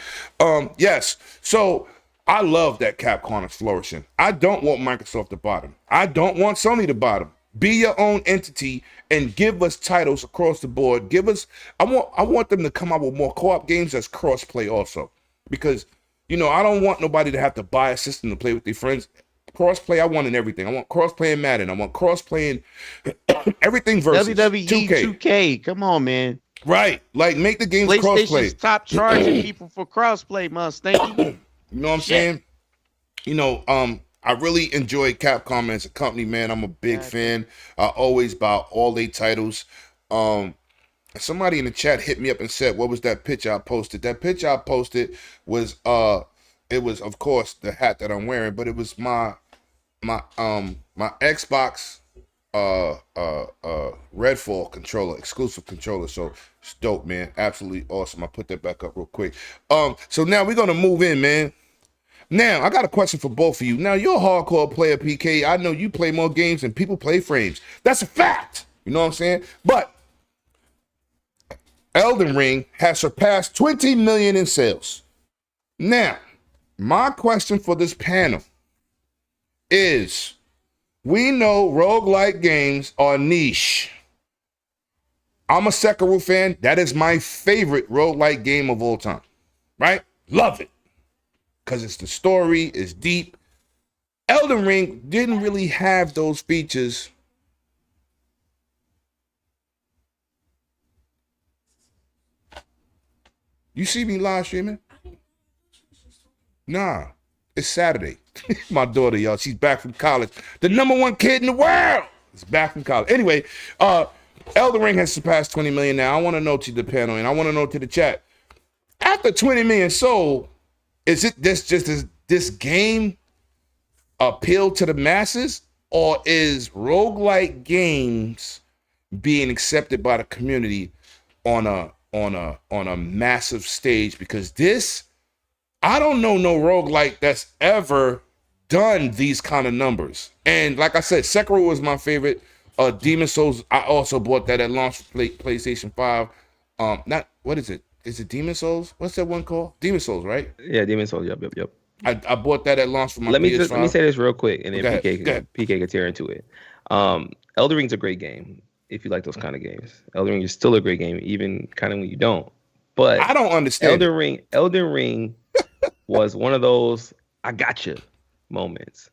Yes. So I love that Capcom is flourishing. I don't want Microsoft to bottom. I don't want Sony to bottom. Be your own entity and give us titles across the board. I want them to come out with more co-op games that's cross-play also. Because, I don't want nobody to have to buy a system to play with their friends. crossplay. I want in everything. I want crossplay in Madden. I want crossplay in everything versus WWE 2K. 2K. Come on, man. Right. Like, make the games PlayStation's crossplay. stop charging people for crossplay, man. Stinky. You know what I'm saying? You know, I really enjoy Capcom as a company, man. I'm a big fan. I always buy all their titles. Somebody in the chat hit me up and said, what was that picture I posted? That picture I posted was it was, of course, the hat that I'm wearing, but it was my Xbox Redfall controller, exclusive controller. So it's dope, man. Absolutely awesome. I put that back up real quick. So now we're gonna move in, man. Now I got a question for both of you. Now you're a hardcore player, PK. I know you play more games than people play frames. That's a fact. You know what I'm saying? But Elden Ring has surpassed 20 million in sales. Now, my question for this panel is, we know roguelike games are niche. I'm a Sekiro fan. That is my favorite roguelike game of all time. Right? Love it. Because it's the story, it's deep. Elden Ring didn't really have those features. You see me live streaming? Nah, it's Saturday. My daughter, y'all, she's back from college. The #1 kid in the world is back from college. Anyway, Elden Ring has surpassed 20 million now. I want to know to the panel, and I want to know to the chat. After 20 million sold, is it this game appeal to the masses, or is roguelike games being accepted by the community on a massive stage? Because this, I don't know no roguelike that's ever done these kind of numbers. And like I said, Sekiro was my favorite. Demon Souls, I also bought that at launch for PlayStation 5. What is it? Is it Demon Souls? What's that one called? Demon Souls, right? Yeah, Demon Souls. Yep. I bought that at launch for my let me PS5. let me say this real quick, and then Go ahead. PK can tear into it. Elden Ring's a great game if you like those kind of games. Elden Ring is still a great game, even kind of when you don't. But I don't understand. Elden Ring was one of those I gotcha moments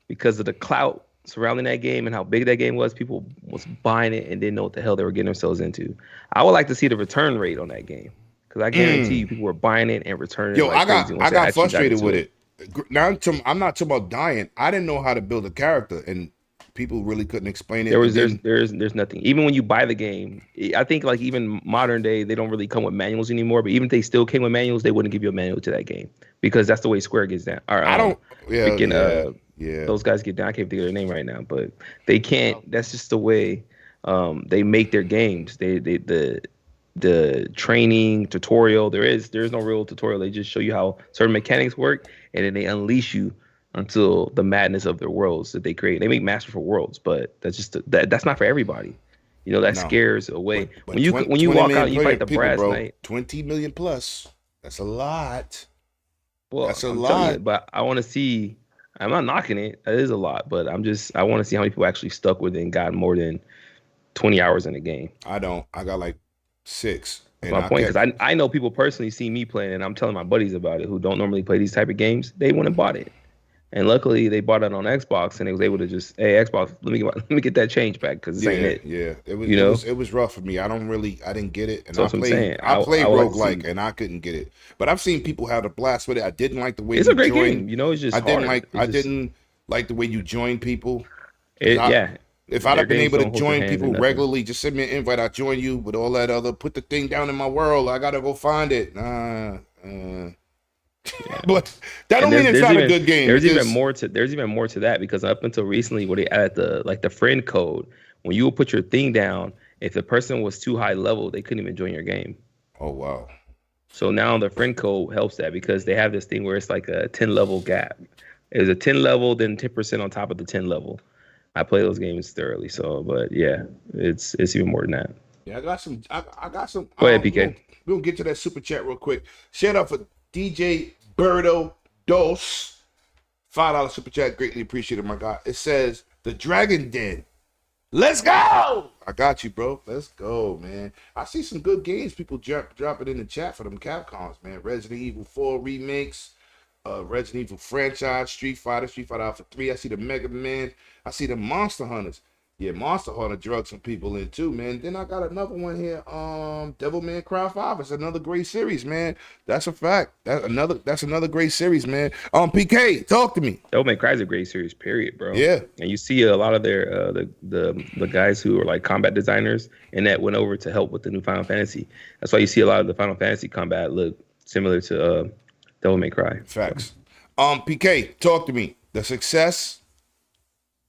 because of the clout surrounding that game and how big that game was. People was buying it and didn't know what the hell they were getting themselves into. I would like to see the return rate on that game because I guarantee you people were buying it and returning. Yo, it like I got frustrated with it. Now I'm not talking about dying. I didn't know how to build a character, and people really couldn't explain it. There's nothing. Even when you buy the game, I think like even modern day, they don't really come with manuals anymore. But even if they still came with manuals, they wouldn't give you a manual to that game because that's the way Square gets down. Or, I don't. Those guys get down. I can't think of their name right now, but they can't. That's just the way they make their games. The training tutorial. There's no real tutorial. They just show you how certain mechanics work, and then they unleash you until the madness of their worlds that they create. They make masterful worlds, but that's not for everybody. You know, that scares away. But when you walk out and you fight the brass knight. 20 million plus. That's a lot. Well, that's a lot. You, but I want to see. I'm not knocking it. It is a lot, but I want to see how many people actually stuck with it and got more than 20 hours in the game. I don't. I got like 6. That's my point, because I know people personally see me playing, and I'm telling my buddies about it who don't normally play these type of games. They went and bought it. And luckily, they bought it on Xbox, and they was able to just, hey, Xbox, let me get that change back because this ain't it. Yeah, it was rough for me. I didn't get it, and so I played roguelike, and I couldn't get it. But I've seen people have a blast with it. I didn't like the way it's a great game. You know, it's just I didn't like the way you join people. Yeah. If I'd have been able to join people regularly, just send me an invite. I'll join you with all that other. Put the thing down in my world. I gotta go find it. But that don't mean it's not a good game. There's even more to that because up until recently, where they added the friend code, when you would put your thing down, if the person was too high level, they couldn't even join your game. Oh wow! So now the friend code helps that because they have this thing where it's like a 10 level gap. It's a 10 level, then 10% on top of the 10 level. I play those games thoroughly, but yeah, it's even more than that. Yeah, I got some. Go ahead, PK. We'll get to that super chat real quick. Shout out for DJ Birdo Dos, $5 super chat, greatly appreciated, my guy. It says the Dragon Den. Let's go! I got you, bro. Let's go, man. I see some good games. People drop it in the chat for them Capcoms, man. Resident Evil 4 remakes. Resident Evil franchise, Street Fighter Alpha 3. I see the Mega Man. I see the Monster Hunters. Yeah, Monster Hunter drugged some people in too, man. Then I got another one here. Devil May Cry 5. It's another great series, man. That's a fact. That's another great series, man. PK, talk to me. Devil May Cry is a great series, period, bro. Yeah. And you see a lot of their the guys who are like combat designers and that went over to help with the new Final Fantasy. That's why you see a lot of the Final Fantasy combat look similar to Devil May Cry. Facts. PK, talk to me. The success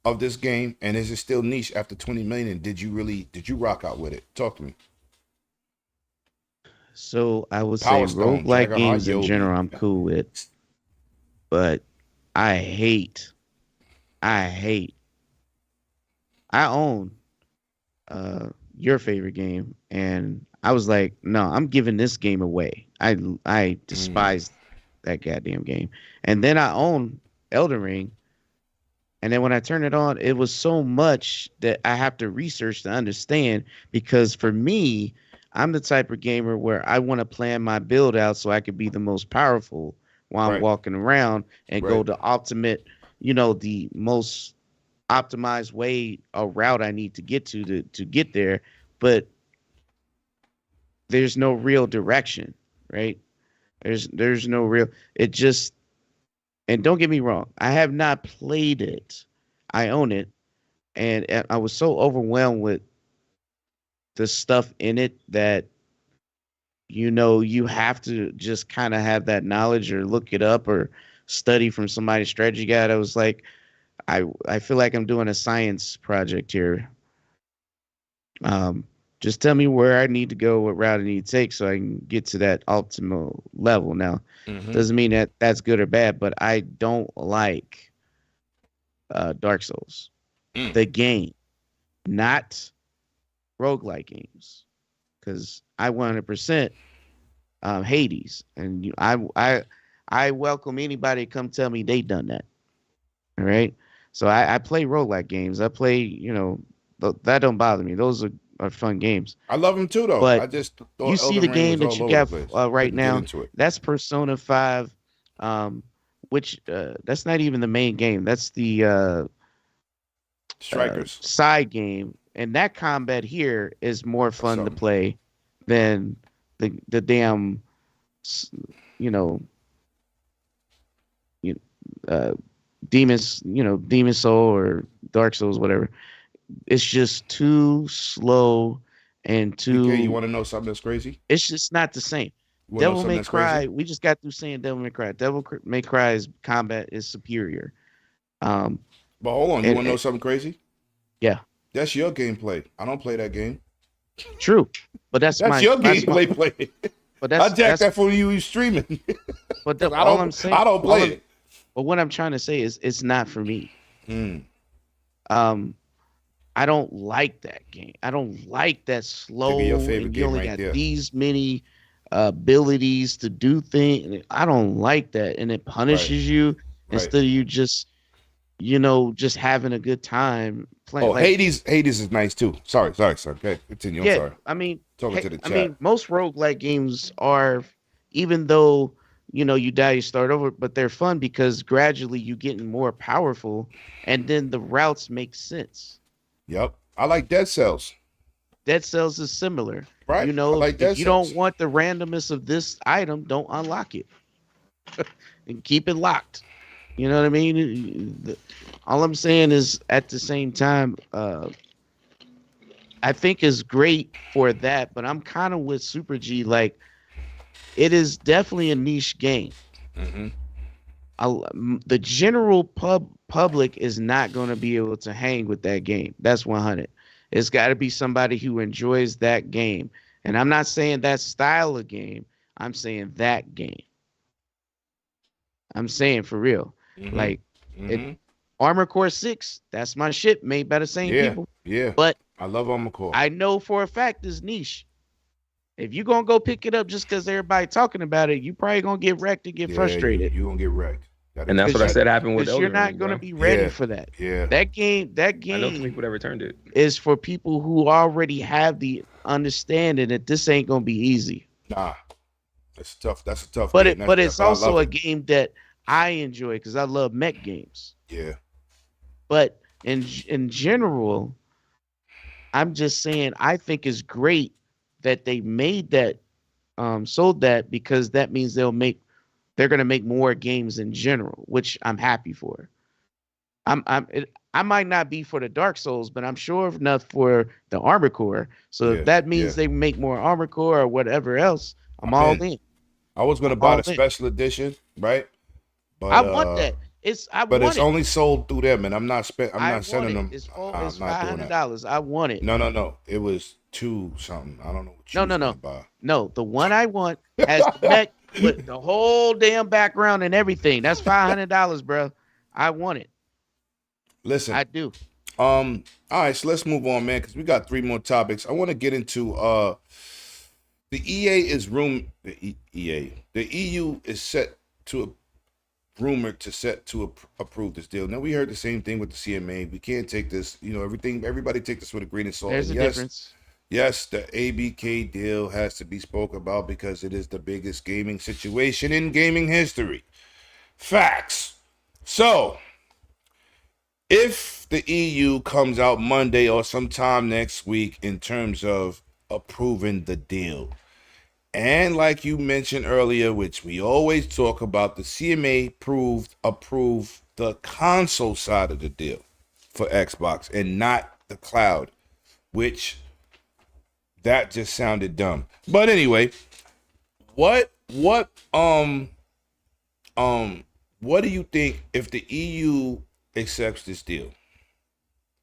of this game, and is it still niche after 20 million? And did you rock out with it? Talk to me. So I would say Power Stone, roguelike Dragonheart, games in Yobi. general I'm cool with. But I own your favorite game, and I was like, no, I'm giving this game away. I despise that goddamn game. And then I own Elden Ring. And then when I turn it on, it was so much that I have to research to understand, because for me, I'm the type of gamer where I want to plan my build out so I could be the most powerful while I'm walking around and go the ultimate, the most optimized way or route I need to get to get there. But there's no real direction, right? There's no real, it just, and don't get me wrong, I have not played it. I own it. And I was so overwhelmed with the stuff in it that, you have to just kind of have that knowledge or look it up or study from somebody's strategy guide. I was like, I feel like I'm doing a science project here. Just tell me where I need to go, what route I need to take so I can get to that optimal level. Now, doesn't mean that that's good or bad, but I don't like Dark Souls. The game, not roguelike games. Because I 100% Hades. And I welcome anybody to come tell me they done that. All right? So I play roguelike games. I play, that don't bother me. Those are fun games. I love them too, though. But I just you see the game that you got right now. That's Persona 5, which that's not even the main game. That's the Strikers side game, and that combat here is more fun to play than the damn, Demon Soul or Dark Souls, whatever. It's just too slow and too. PK, you want to know something that's crazy? It's just not the same. Devil May Cry. We just got through saying Devil May Cry. Devil May Cry's combat is superior. But hold on, you want to know something crazy? Yeah, that's your gameplay. I don't play that game. True, but that's your gameplay. Play. But I jacked that for you streaming. But I'm saying, I don't play it. But what I'm trying to say is, it's not for me. I don't like that game. I don't like that slow. Your favorite game, you only right got these many abilities to do things. I don't like that, and it punishes you instead of you just, just having a good time playing. Oh, Hades is nice too. Sorry, son. Okay, continue. I'm sorry. I mean, talking to the chat. I mean, most roguelike games are, even though you die, you start over, but they're fun because gradually you getting more powerful, and then the routes make sense. Yep, I like Dead Cells. Dead Cells is similar, right? Like if you don't want the randomness of this item, don't unlock it and keep it locked. You know what I mean? All I'm saying is, at the same time, I think is great for that, but I'm kind of with Super G. Like, it is definitely a niche game. The general public is not going to be able to hang with that game. That's 100. It's got to be somebody who enjoys that game. And I'm not saying that style of game. I'm saying that game. I'm saying for real. Like, Armor Core 6, that's my shit, made by the same people. Yeah. But I love Armor Core. I know for a fact it's niche. If you're going to go pick it up just because everybody talking about it, you probably going to get wrecked and get frustrated. You're going to get wrecked. And that's what I said happened with Elden Ring. You're not going to be ready for that. Yeah. That game I know some people that returned it. Is for people who already have the understanding that this ain't going to be easy. Nah. That's tough. That's a tough game. But it's also a game that I enjoy because I love mech games. Yeah. But in general, I'm just saying I think it's great that they made that sold that because that means they're gonna make more games in general, which I'm happy for. I might not be for the Dark Souls, but I'm sure enough for the Armor Core. So Yeah, if that means yeah. they make more Armor Core or whatever else, I'm I'm all in. in. I was gonna I'm buy all the in. special edition, right? I But want that. I but want it's it. only sold through them, and I'm not I want sending it. them. It's I'm not doing that. $500. I want it. No. It was two something. I don't know what you was gonna buy. No, the one I want has the mech with the whole damn background and everything. That's $500, bro. I want it. Listen, I do. all right, so let's move on, man, because we got 3 more topics. I want to get into the EU is set to rumored to approve this deal. Now we heard the same thing with the CMA. We can't take this, everybody take this with a grain of salt. There's a difference. Yes, the ABK deal has to be spoke about because it is the biggest gaming situation in gaming history. Facts. So, if the EU comes out Monday or sometime next week in terms of approving the deal, and like you mentioned earlier, which we always talk about, the CMA approved the console side of the deal for Xbox and not the cloud, which that just sounded dumb. But anyway, what do you think if the EU accepts this deal,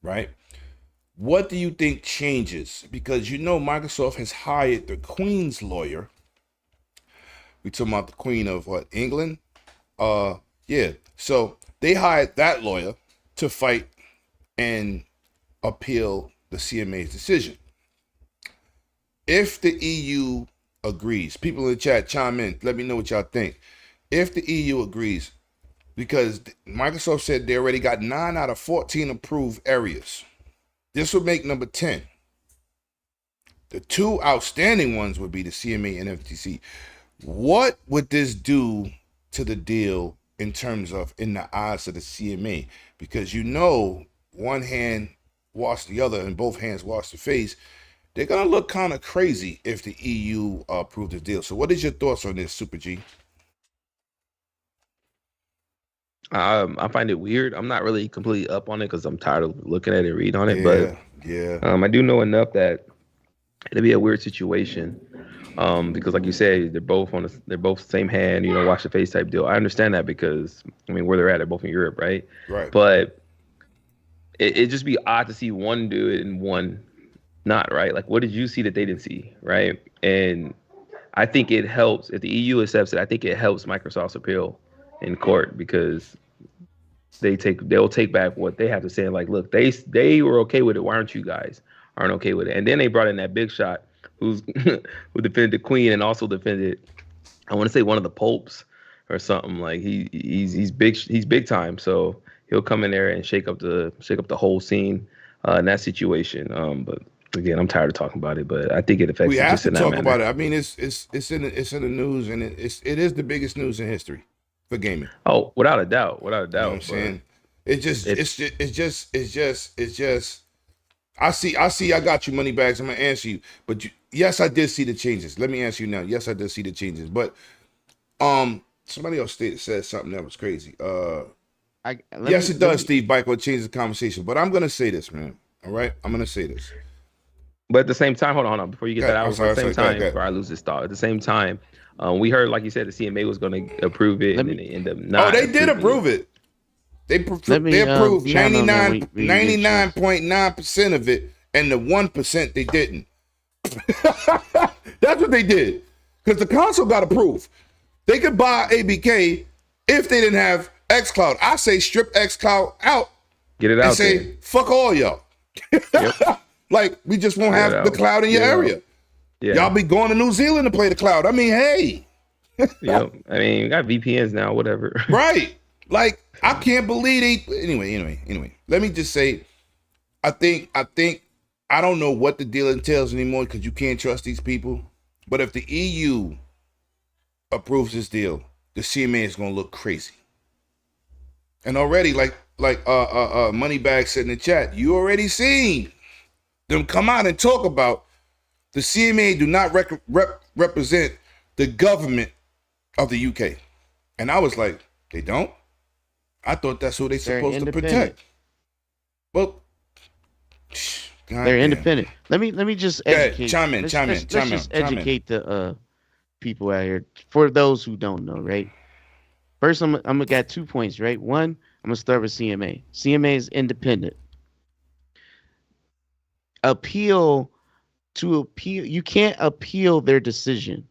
right? What do you think changes? Because Microsoft has hired the Queen's lawyer. We talking about the Queen of what, England? Yeah. So they hired that lawyer to fight and appeal the CMA's decision. If the EU agrees, people in the chat chime in, let me know what y'all think. If the EU agrees, because Microsoft said they already got 9 out of 14 approved areas. This would make number 10. The 2 outstanding ones would be the CMA and FTC. What would this do to the deal in terms of in the eyes of the CMA? Because one hand wash the other and both hands wash the face. They're going to look kind of crazy if the EU approves the deal. So what is your thoughts on this, Super G? I find it weird. I'm not really completely up on it because I'm tired of looking at it, reading on it. Yeah. I do know enough that it'll be a weird situation. Because like you said, they're both same hand, wash the face type deal. I understand that because where they're at, they're both in Europe, right? Right. But it'd just be odd to see one do it and one not, right? Like, what did you see that they didn't see, right? And I think it helps if the EU accepts it. I think it helps Microsoft's appeal in court because they'll take back what they have to say. Like, look, they were okay with it. Why aren't you guys okay with it? And then they brought in that big shot who defended the Queen and also defended, I want to say, one of the popes or something. Like he's big time. So he'll come in there and shake up the whole scene in that situation. But again, I'm tired of talking about it, but I think it affects. We have to talk about it. I mean, it's in the news, and it is the biggest news in history for gaming. Oh, without a doubt. You know what I'm saying? It's just. I got you, money bags. I'm gonna answer you, but yes, I did see the changes. Let me answer you now. Yes, I did see the changes, but somebody else said something that was crazy. Yes, it does, Steve Biko. It changes the conversation, but I'm gonna say this, man. All right, I'm gonna say this. But at the same time, hold on, before you get that out, before I lose this thought, at the same time, we heard, like you said, the CMA was going to approve it, and they ended up not. Oh, they did approve it. They approved 99.9% of it, and the 1% they didn't. That's what they did. Because the console got approved. They could buy ABK if they didn't have xCloud. I say strip xCloud out. Get it out and say, there. Fuck all y'all. Yep. Like, we just won't have the cloud in your area. Yeah. Y'all be going to New Zealand to play the cloud. I mean, hey. Yep. I mean, you got VPNs now, whatever. Right. Like, I can't believe they. Anyway. Let me just say, I think I don't know what the deal entails anymore because you can't trust these people. But if the EU approves this deal, the CMA is going to look crazy. And already, like Moneybag said in the chat, you already seen them come out and talk about the CMA do not represent the government of the UK. And I was like, they don't? I thought that's who they're supposed to protect. Well, they're independent. Let me just educate. Chime in. Let's just educate the people out here. For those who don't know, right? First, I'm gonna got 2 points, right? One, I'm gonna start with CMA. CMA is independent. You can't appeal their decision,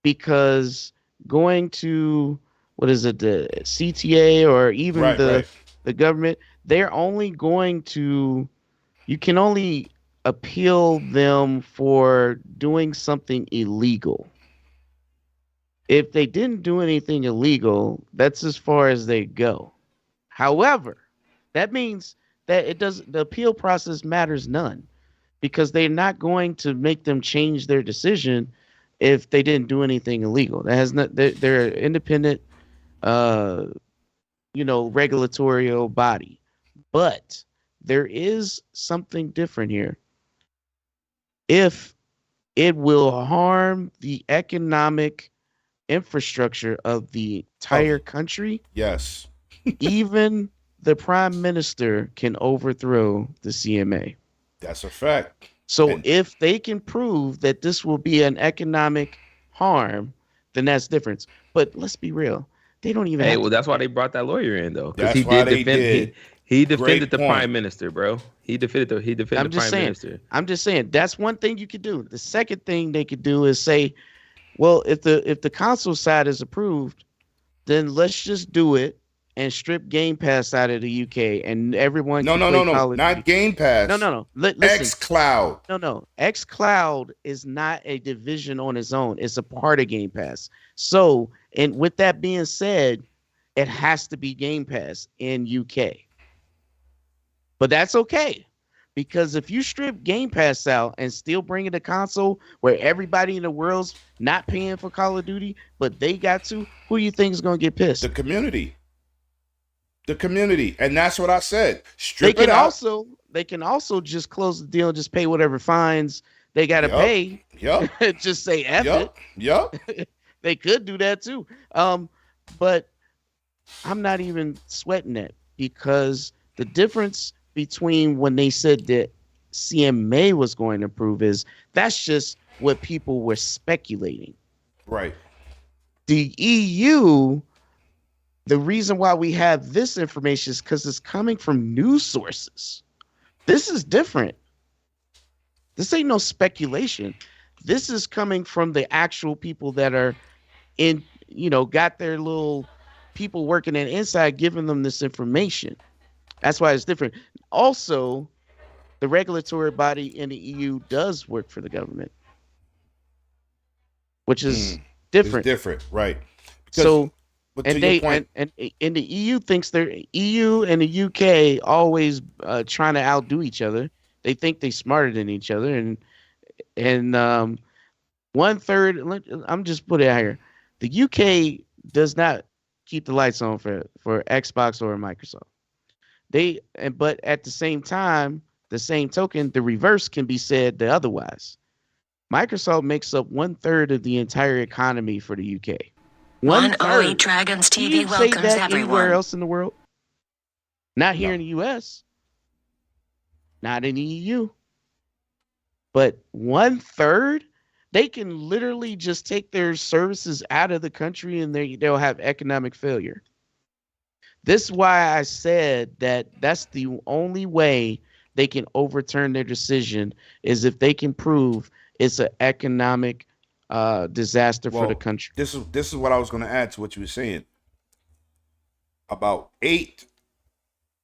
because going to the CTA or even the government, they're only going to, you can only appeal them for doing something illegal. If they didn't do anything illegal, that's as far as they go. However, that means that the appeal process matters none, because they're not going to make them change their decision if they didn't do anything illegal. That has not. They're an independent, regulatory body. But there is something different here. If it will harm the economic infrastructure of the entire country, yes, even the prime minister can overthrow the CMA. That's a fact. So if they can prove that this will be an economic harm, then that's different. But let's be real. They don't even Hey, well, that's why they brought that lawyer in, though. Because he defended the prime minister, bro. He defended the prime minister. I'm just saying that's one thing you could do. The second thing they could do is say, well, if the console side is approved, then let's just do it and strip Game Pass out of the UK, and everyone No, not Game Pass. No. xCloud. No. xCloud is not a division on its own. It's a part of Game Pass. So, and with that being said, it has to be Game Pass in UK. But that's okay, because if you strip Game Pass out and still bring in a console where everybody in the world's not paying for Call of Duty, but they got to, who do you think is going to get pissed? The community. And that's what I said. Strip it out. They can also just close the deal and just pay whatever fines they got to pay. Yep. Just say F it. Yep. They could do that too. But I'm not even sweating that, because the difference between when they said that CMA was going to approve is that's just what people were speculating. Right. The EU, the reason why we have this information is because it's coming from news sources. This is different. This ain't no speculation. This is coming from the actual people that are got their little people working in inside giving them this information. That's why it's different. Also, the regulatory body in the EU does work for the government, which is different. It's different, right? Because, and the EU thinks EU and the UK always trying to outdo each other. They think they're smarter than each other, and 1/3. I'm just put it out here. The UK does not keep the lights on for Xbox or Microsoft. But at the same time, the same token, the reverse can be said the otherwise. Microsoft makes up 1/3 of the entire economy for the UK. 108 Dragons TV welcomes that everyone. Anywhere else in the world? Not here in the US. Not in the EU. But 1/3, they can literally just take their services out of the country and they'll have economic failure. This is why I said that that's the only way they can overturn their decision, is if they can prove it's an economic disaster for the country. This is what I was going to add to what you were saying. About 8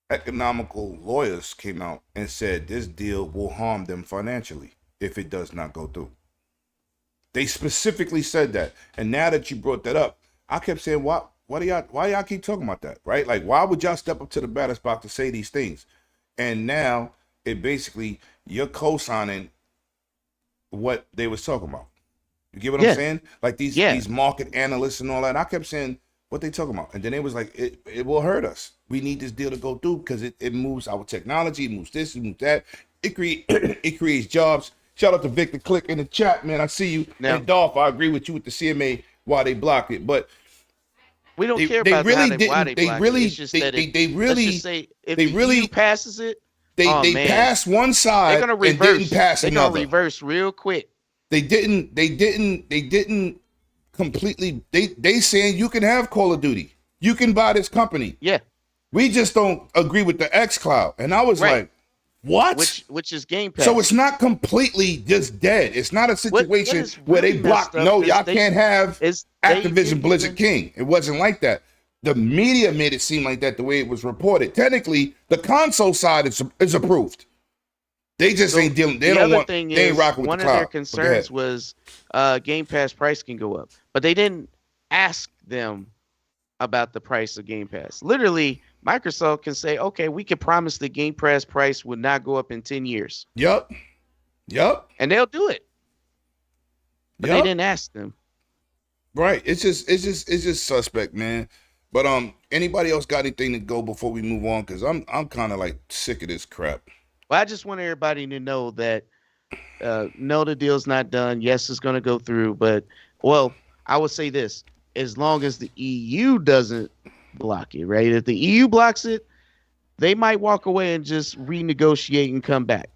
economical lawyers came out and said this deal will harm them financially if it does not go through. They specifically said that. And now that you brought that up, I kept saying, why y'all keep talking about that, right? Like, why would y'all step up to the batter's box to say these things? And now it basically, you're co-signing what they was talking about. You get what I'm saying? Like these market analysts and all that. I kept saying, what they talking about? And then they was like, it will hurt us. We need this deal to go through because it moves our technology, it moves this, it moves that. It creates jobs. Shout out to Victor Click in the chat, man. I see you. Now, and Dolph, I agree with you with the CMA why they blocked it, but we don't care about why they blocked it. It's just that let's just say if the EU passes it, they passed one side they're gonna reverse. and didn't pass they're another. Gonna reverse real quick. They didn't completely. They saying you can have Call of Duty, you can buy this company. Yeah, we just don't agree with the xCloud, and I was like, what? Which is Game Pass. So it's not completely just dead. It's not a situation where they blocked. No, y'all can't have Activision Blizzard King. It wasn't like that. The media made it seem like that the way it was reported. Technically, the console side is approved. They just ain't dealing. They don't want. They ain't rocking with the cloud. One of their concerns was Game Pass price can go up, but they didn't ask them about the price of Game Pass. Literally, Microsoft can say, "Okay, we can promise the Game Pass price would not go up in 10 years." Yup. And they'll do it. But they didn't ask them. Right. It's just suspect, man. But anybody else got anything to go before we move on? Because I'm kind of like sick of this crap. Well, I just want everybody to know that no, the deal's not done. Yes, it's going to go through, but I would say this: as long as the EU doesn't block it, right? If the EU blocks it, they might walk away and just renegotiate and come back.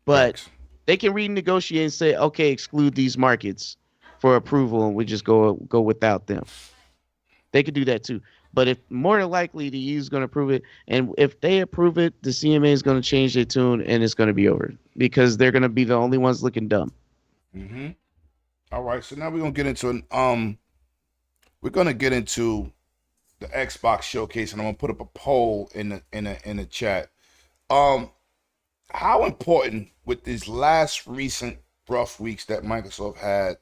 But they can renegotiate and say, okay, exclude these markets for approval, and we just go without them. They could do that too. But if more than likely the EU is going to approve it, and if they approve it, the CMA is going to change their tune, and it's going to be over because they're going to be the only ones looking dumb. Mm-hmm. All right, so now we're gonna get into the Xbox showcase, and I'm gonna put up a poll in the chat. How important with these last recent rough weeks that Microsoft had?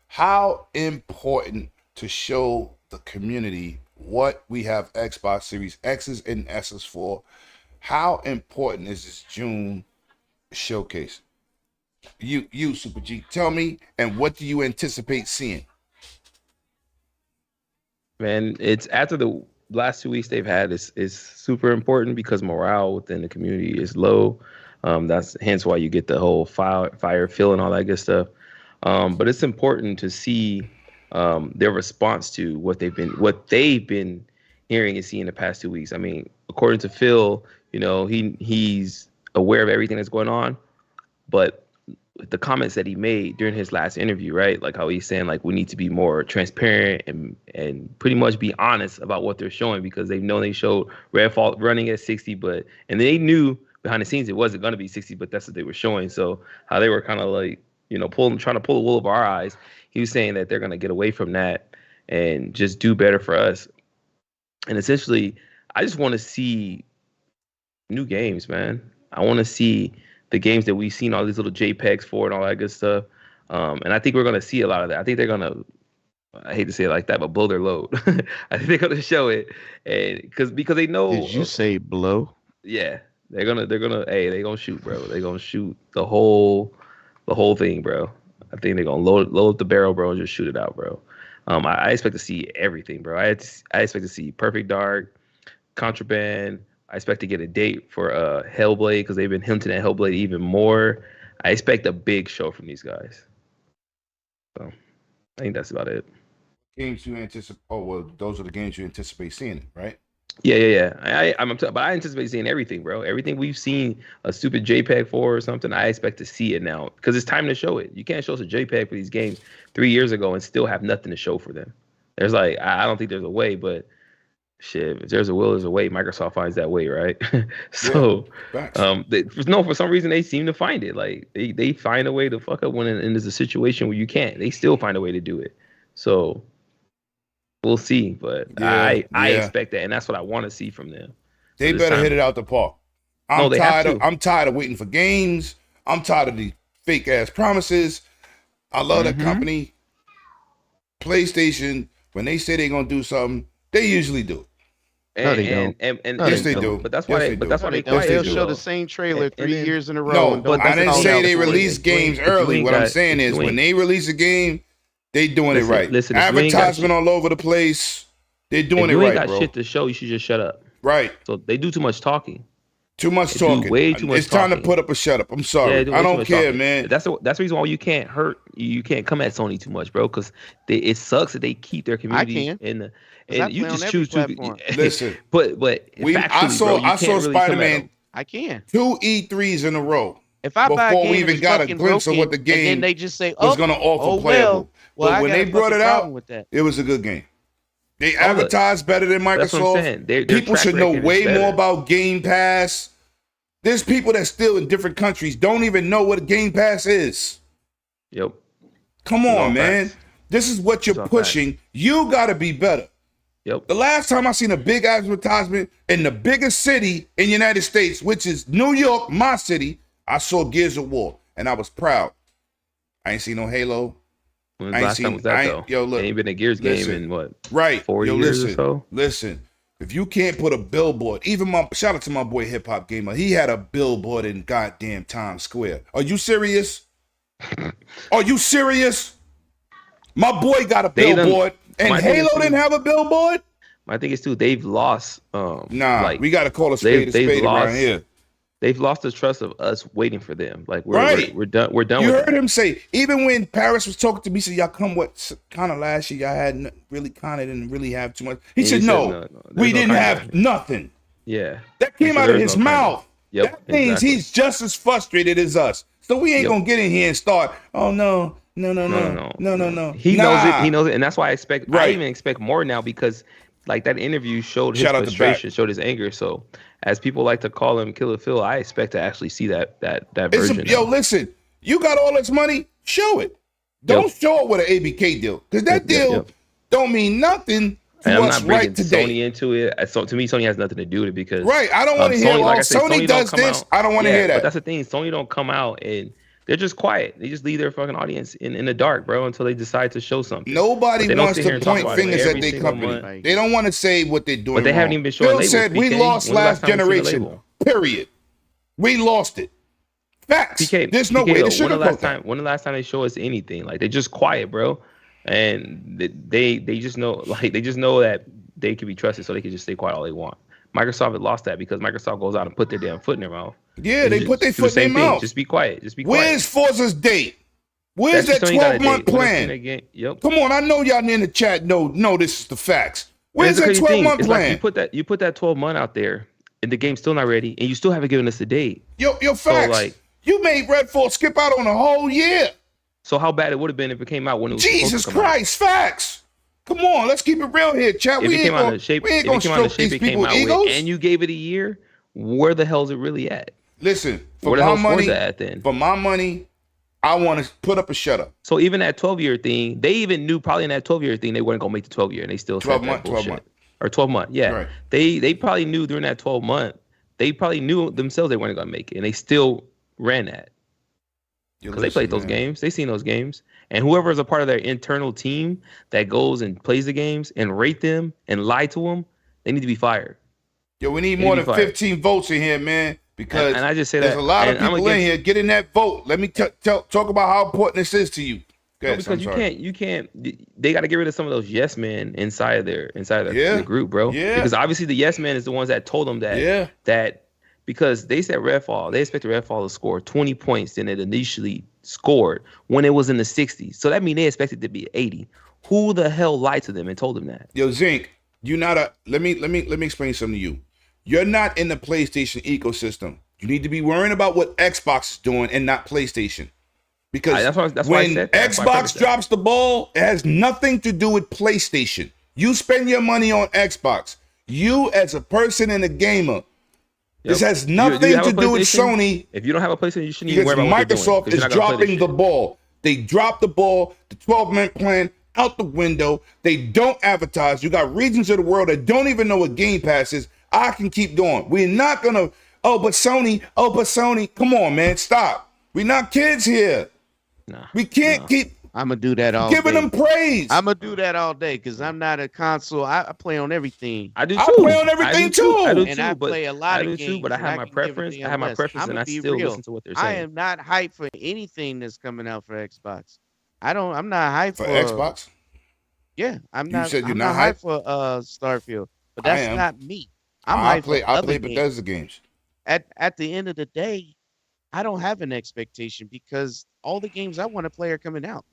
How important to show the community what we have Xbox Series X's and S's for? How important is this June showcase? You Super G, tell me, and what do you anticipate seeing? Man, it's after the last 2 weeks they've had is super important because morale within the community is low. That's hence why you get the whole fire feel and all that good stuff. But it's important to see their response to what they've been hearing and seeing the past 2 weeks. I mean, according to Phil, he's aware of everything that's going on, but the comments that he made during his last interview, right? Like how he's saying, like, we need to be more transparent and pretty much be honest about what they're showing, because they've known they showed Redfall running at 60, and they knew behind the scenes it wasn't going to be 60, but that's what they were showing. So how they were kind of like, trying to pull the wool over our eyes. He was saying that they're going to get away from that and just do better for us. And essentially, I just want to see new games, man. I want to see the games that we've seen all these little JPEGs for and all that good stuff. And I think we're going to see a lot of that. I think they're going to, I hate to say it like that, but blow their load. I think they're going to show it. And because they know. Did you say blow? Yeah. They're going to shoot, bro. They're going to shoot the whole thing, bro. I think they're going to load up the barrel, bro, and just shoot it out, bro. I expect to see everything, bro. I expect to see Perfect Dark, Contraband. I expect to get a date for Hellblade, because they've been hinting at Hellblade even more. I expect a big show from these guys. So I think that's about it. Games you anticipate? Oh, well, those are the games you anticipate seeing, right? Yeah. But I anticipate seeing everything, bro. Everything we've seen a stupid JPEG for or something, I expect to see it now, because it's time to show it. You can't show us a JPEG for these games 3 years ago and still have nothing to show for them. There's I don't think there's a way, but shit, if there's a will, there's a way. Microsoft finds that way, right? So, for some reason they seem to find it. Like they find a way to fuck up when there's a situation where you can't. They still find a way to do it. So we'll see, but I expect that, and that's what I want to see from them. They better hit it out the park. I'm tired of waiting for games. I'm tired of the fake ass promises. I love that company. PlayStation, when they say they're gonna do something, they usually do it. Yes, they do. But that's why they'll show the same trailer 3 years in a row. No, but I didn't say they release games early. What I'm saying is when they release a game, They doing it right. Listen, if you ain't got Advertisement all over the place. They're doing it right, bro. If you ain't got shit to show, you should just shut up. Right. So they do too much talking. Too much talking. Way too much. It's time to put up a shut up. I'm sorry. I don't care, man. That's the reason why you can't come at Sony too much, bro. Because it sucks that they keep their community in the. And you just choose to listen. but I saw Spider-Man. I can 2 E3s in a row. If I buy a game we even got a glimpse of what the game and then they just say, was going to offer playable. Well, but when they brought it out, it was a good game. They advertise better than Microsoft. That's what I'm saying. Their people should know way more about Game Pass. There's people that still in different countries don't even know what a Game Pass is. Yep. Come on, man. Facts. This is what you're pushing. Facts. You got to be better. Yep. The last time I seen a big advertisement in the biggest city in the United States, which is New York, my city, I saw Gears of War, and I was proud. I ain't seen no Halo. When was the last time was that, though? Yo, look. It ain't been a Gears game in, what, 4 years or so? Listen. If you can't put a billboard, shout out to my boy Hip Hop Gamer. He had a billboard in goddamn Times Square. Are you serious? Are you serious? My boy got a billboard, and Halo didn't have a billboard? My thing is, too, they've lost. We got to call a spade around here. They've lost the trust of us waiting for them. Like we're done. We're done. You with heard him say, even when Paris was talking to me, he said, "Y'all come what kind of last year? Y'all had really kind of didn't really have too much." He said, "No, we didn't have nothing." Yeah, that came out of his mouth. Yep, that means he's just as frustrated as us. So we ain't gonna get in here and start. Oh no. He knows it. He knows it, and that's why I expect. I even expect more now because, like, that interview showed his frustration, showed his anger. So, as people like to call him Killer Phil, I expect to actually see that version. Listen, you got all this money, show it. Don't show it with an ABK deal, because that deal don't mean nothing to and us I'm not right today. Sony into it. So to me, Sony has nothing to do with it because I don't want to hear. Like I said, Sony does this. I don't want to hear that. But that's the thing. Sony don't come out and they're just quiet. They just leave their fucking audience in the dark, bro, until they decide to show something. Nobody wants to point fingers at their company. They don't want to say what they're doing. But they haven't even been showing labels. Said we lost last generation. Period. We lost it. Facts. PK, there's no way to sugarcoat that. When the last time they show us anything? Like, they're just quiet, bro. And they just know, like, they just know that they can be trusted, so they can just stay quiet all they want. Microsoft had lost that because Microsoft goes out and put their damn foot in their mouth. Yeah, they put their foot in their mouth. Just be quiet. Where's Forza's date? Where's that 12-month plan? Yep. Come on, I know y'all in the chat know this is the facts. Where's that 12-month plan? Like you put that 12-month out there, and the game's still not ready, and you still haven't given us a date. Yo, facts. So, like, you made Redfall skip out on a whole year. So how bad it would have been if it came out when it was Jesus Christ, facts. Come on, let's keep it real here, chat. If it came out in the shape it came out with, and you gave it a year, where the hell's it really at? Listen, for my money, I want to put up a shut up. So even that 12-year thing, they even knew probably in that 12-year thing they weren't gonna make the 12-year, and they still 12 month. Or 12 month, yeah. Right. They probably knew during that 12 month, they probably knew themselves they weren't gonna make it, and they still ran that. Because they played those games, they seen those games, and whoever is a part of their internal team that goes and plays the games and rate them and lie to them, they need to be fired. Yo, we need more than 15 votes in here, man. Because and I just say there's a lot of people in here. Get in that vote. Let me talk about how important this is to you. No, because you can't. They got to get rid of some of those yes men inside their group, bro. Yeah. Because obviously the yes men is the ones that told them that. Yeah. That because they said Redfall, they expected Redfall to score 20 points than it initially scored when it was in the 60s. So that means they expected it to be 80. Who the hell lied to them and told them that? Yo, Zink, you're not a. Let me explain something to you. You're not in the PlayStation ecosystem. You need to be worrying about what Xbox is doing and not PlayStation. Because that's when Xbox drops the ball, it has nothing to do with PlayStation. You spend your money on Xbox. You as a person and a gamer, this has nothing to do with Sony. If you don't have a PlayStation, you shouldn't even worry about what Microsoft is dropping the ball. They dropped the ball, the 12-month plan out the window. They don't advertise. You got regions of the world that don't even know what Game Pass is. I can keep going. We're not going to, but Sony. Come on, man, stop. We're not kids here. We can't keep. I'm going to do that all giving day. them praise. I'm going to do that all day because I'm not a console. I play on everything. I do too. I play on everything too. I do too. And I play a lot of games. But I have my preference. I have my preference, and I still listen to what they're saying. I am not hyped for anything that's coming out for Xbox. I'm not hyped For for Xbox? yeah. You said you're I'm not not hyped hyped? for Starfield. But I that's am. not me. I'm hyped for I other play games. Bethesda games. At the end of the day, I don't have an expectation because all the games I want to play are coming out.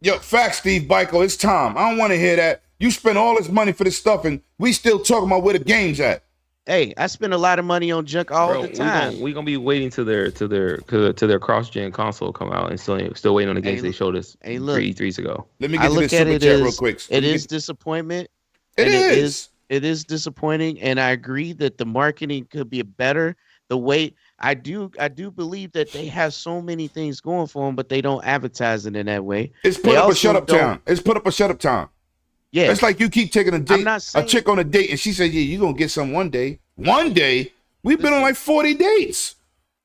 Yo, facts, Steve Biko. It's time. I don't want to hear that. You spend all this money for this stuff, and we still talking about where the game's at. Hey, I spend a lot of money on junk all the time. We gonna be waiting to their cross gen console come out and still waiting on the games they showed us Hey, look. 3 E3s ago. Let me get to this super chat real quick. It is disappointment. It is. It is disappointing, and I agree that the marketing could be better. The way I do believe that they have so many things going for them, but they don't advertise it in that way. It's put up a shut up town. It's put up a shut up town. Yeah, it's like you keep taking a date, a chick on a date, and she said, "Yeah, you're gonna get some one day." One day, we've been on like 40 dates.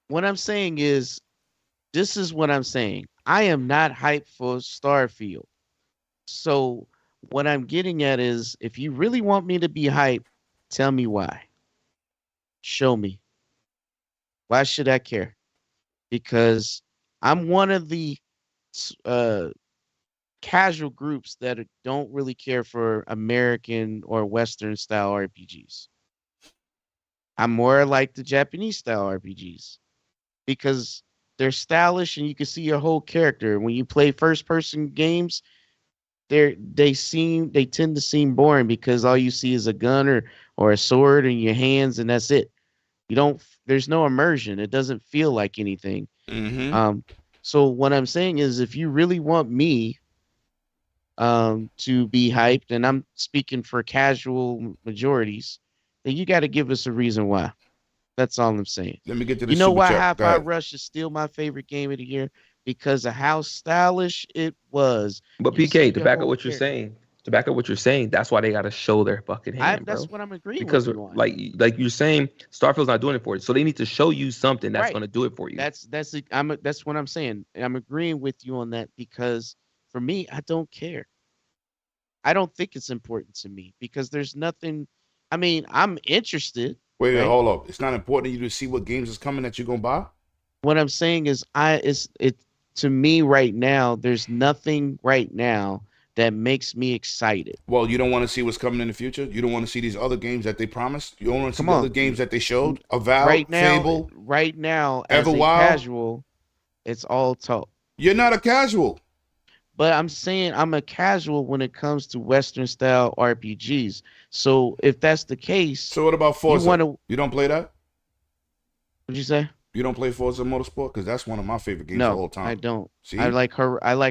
What I'm saying is, this is what I'm saying. I am not hyped for Starfield. So what I'm getting at is, if you really want me to be hyped, tell me why. Show me. Why should I care? Because I'm one of the casual groups that don't really care for American or Western style RPGs. I'm more like the Japanese style RPGs because they're stylish and you can see your whole character. When you play first person games, they tend to seem boring because all you see is a gun or a sword in your hands and that's it. There's no immersion. It doesn't feel like anything. Mm-hmm. So what I'm saying is, if you really want me to be hyped, and I'm speaking for casual majorities, then you got to give us a reason why. That's all I'm saying. Let me get to the You know super why chat. Hi-Fi Rush is still my favorite game of the year? Because of how stylish it was. But PK, to back up what you're saying, that's why they got to show their fucking hand, bro. That's what I'm agreeing because with you on. like you're saying, Starfield's not doing it for you, so they need to show you something that's going to do it for you. That's what I'm saying. I'm agreeing with you on that because for me, I don't care. I don't think it's important to me because there's nothing. I mean, I'm interested. Wait, hold up. It's not important to you to see what games is coming that you're gonna buy. What I'm saying is, to me right now. There's nothing right now that makes me excited. Well, you don't want to see what's coming in the future. You don't want to see these other games that they promised. You don't want to see the other games that they showed. Avowed, right now, Fable. Right now, as a casual, it's all talk. You're not a casual. But I'm saying I'm a casual when it comes to Western style RPGs. So if that's the case, so what about Forza? You don't play that? What'd you say? You don't play Forza Motorsport? Because that's one of my favorite games of all time. I don't. See? I like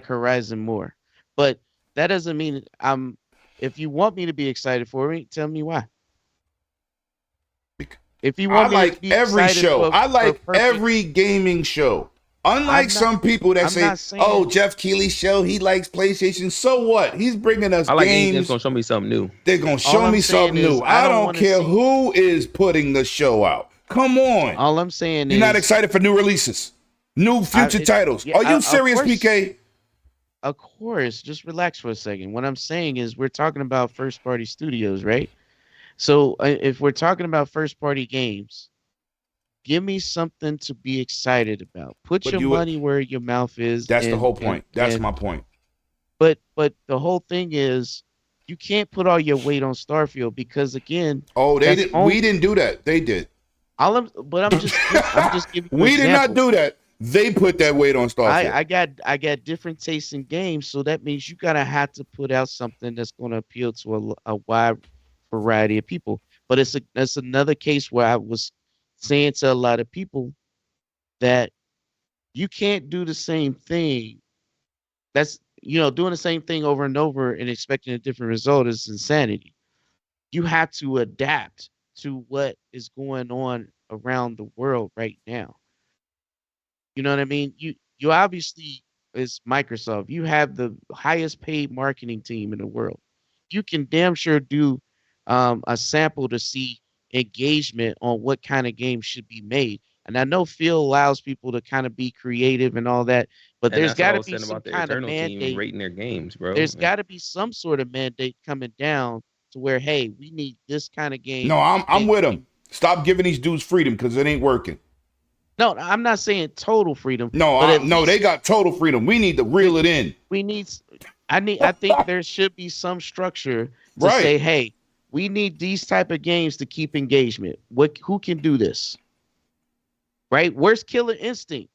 Horizon more. But that doesn't mean I'm. If you want me to be excited for it, tell me why. If you want me to be every excited show, I like perfect, every gaming show. Unlike some people that say, "Oh, Jeff Keighley's show, he likes PlayStation." So what? He's bringing us games. He's gonna show me something new. They're gonna show me something new. I don't care who is putting the show out. Come on. All I'm saying is, you're not excited for new releases, new future titles. Are you serious, PK? Of course. Just relax for a second. What I'm saying is, we're talking about first-party studios, right? So if we're talking about first-party games, give me something to be excited about. Put your money where your mouth is. That's the whole point. That's my point. But the whole thing is, you can't put all your weight on Starfield because, again, they did. We didn't do that. They did. I'm just giving. We did not do that. They put that weight on Starfield. I got different tastes in games, so that means you gotta have to put out something that's going to appeal to a wide variety of people. But it's another case where I was saying to a lot of people that you can't do the same thing. That's doing the same thing over and over and expecting a different result is insanity. You have to adapt to what is going on around the world right now. You know what I mean? You obviously, is Microsoft. You have the highest paid marketing team in the world. You can damn sure do a sample to see engagement on what kind of game should be made. And I know Phil allows people to kind of be creative and all that, but there's got to be some kind of mandate rating their games, bro. There's got to be some sort of mandate coming down to where, hey, we need this kind of game. No, I'm with them. Stop giving these dudes freedom because it ain't working. No, I'm not saying total freedom. No, but no, they got total freedom. We need to reel it in. I think there should be some structure to say, hey, we need these type of games to keep engagement. Who can do this? Right? Where's Killer Instinct?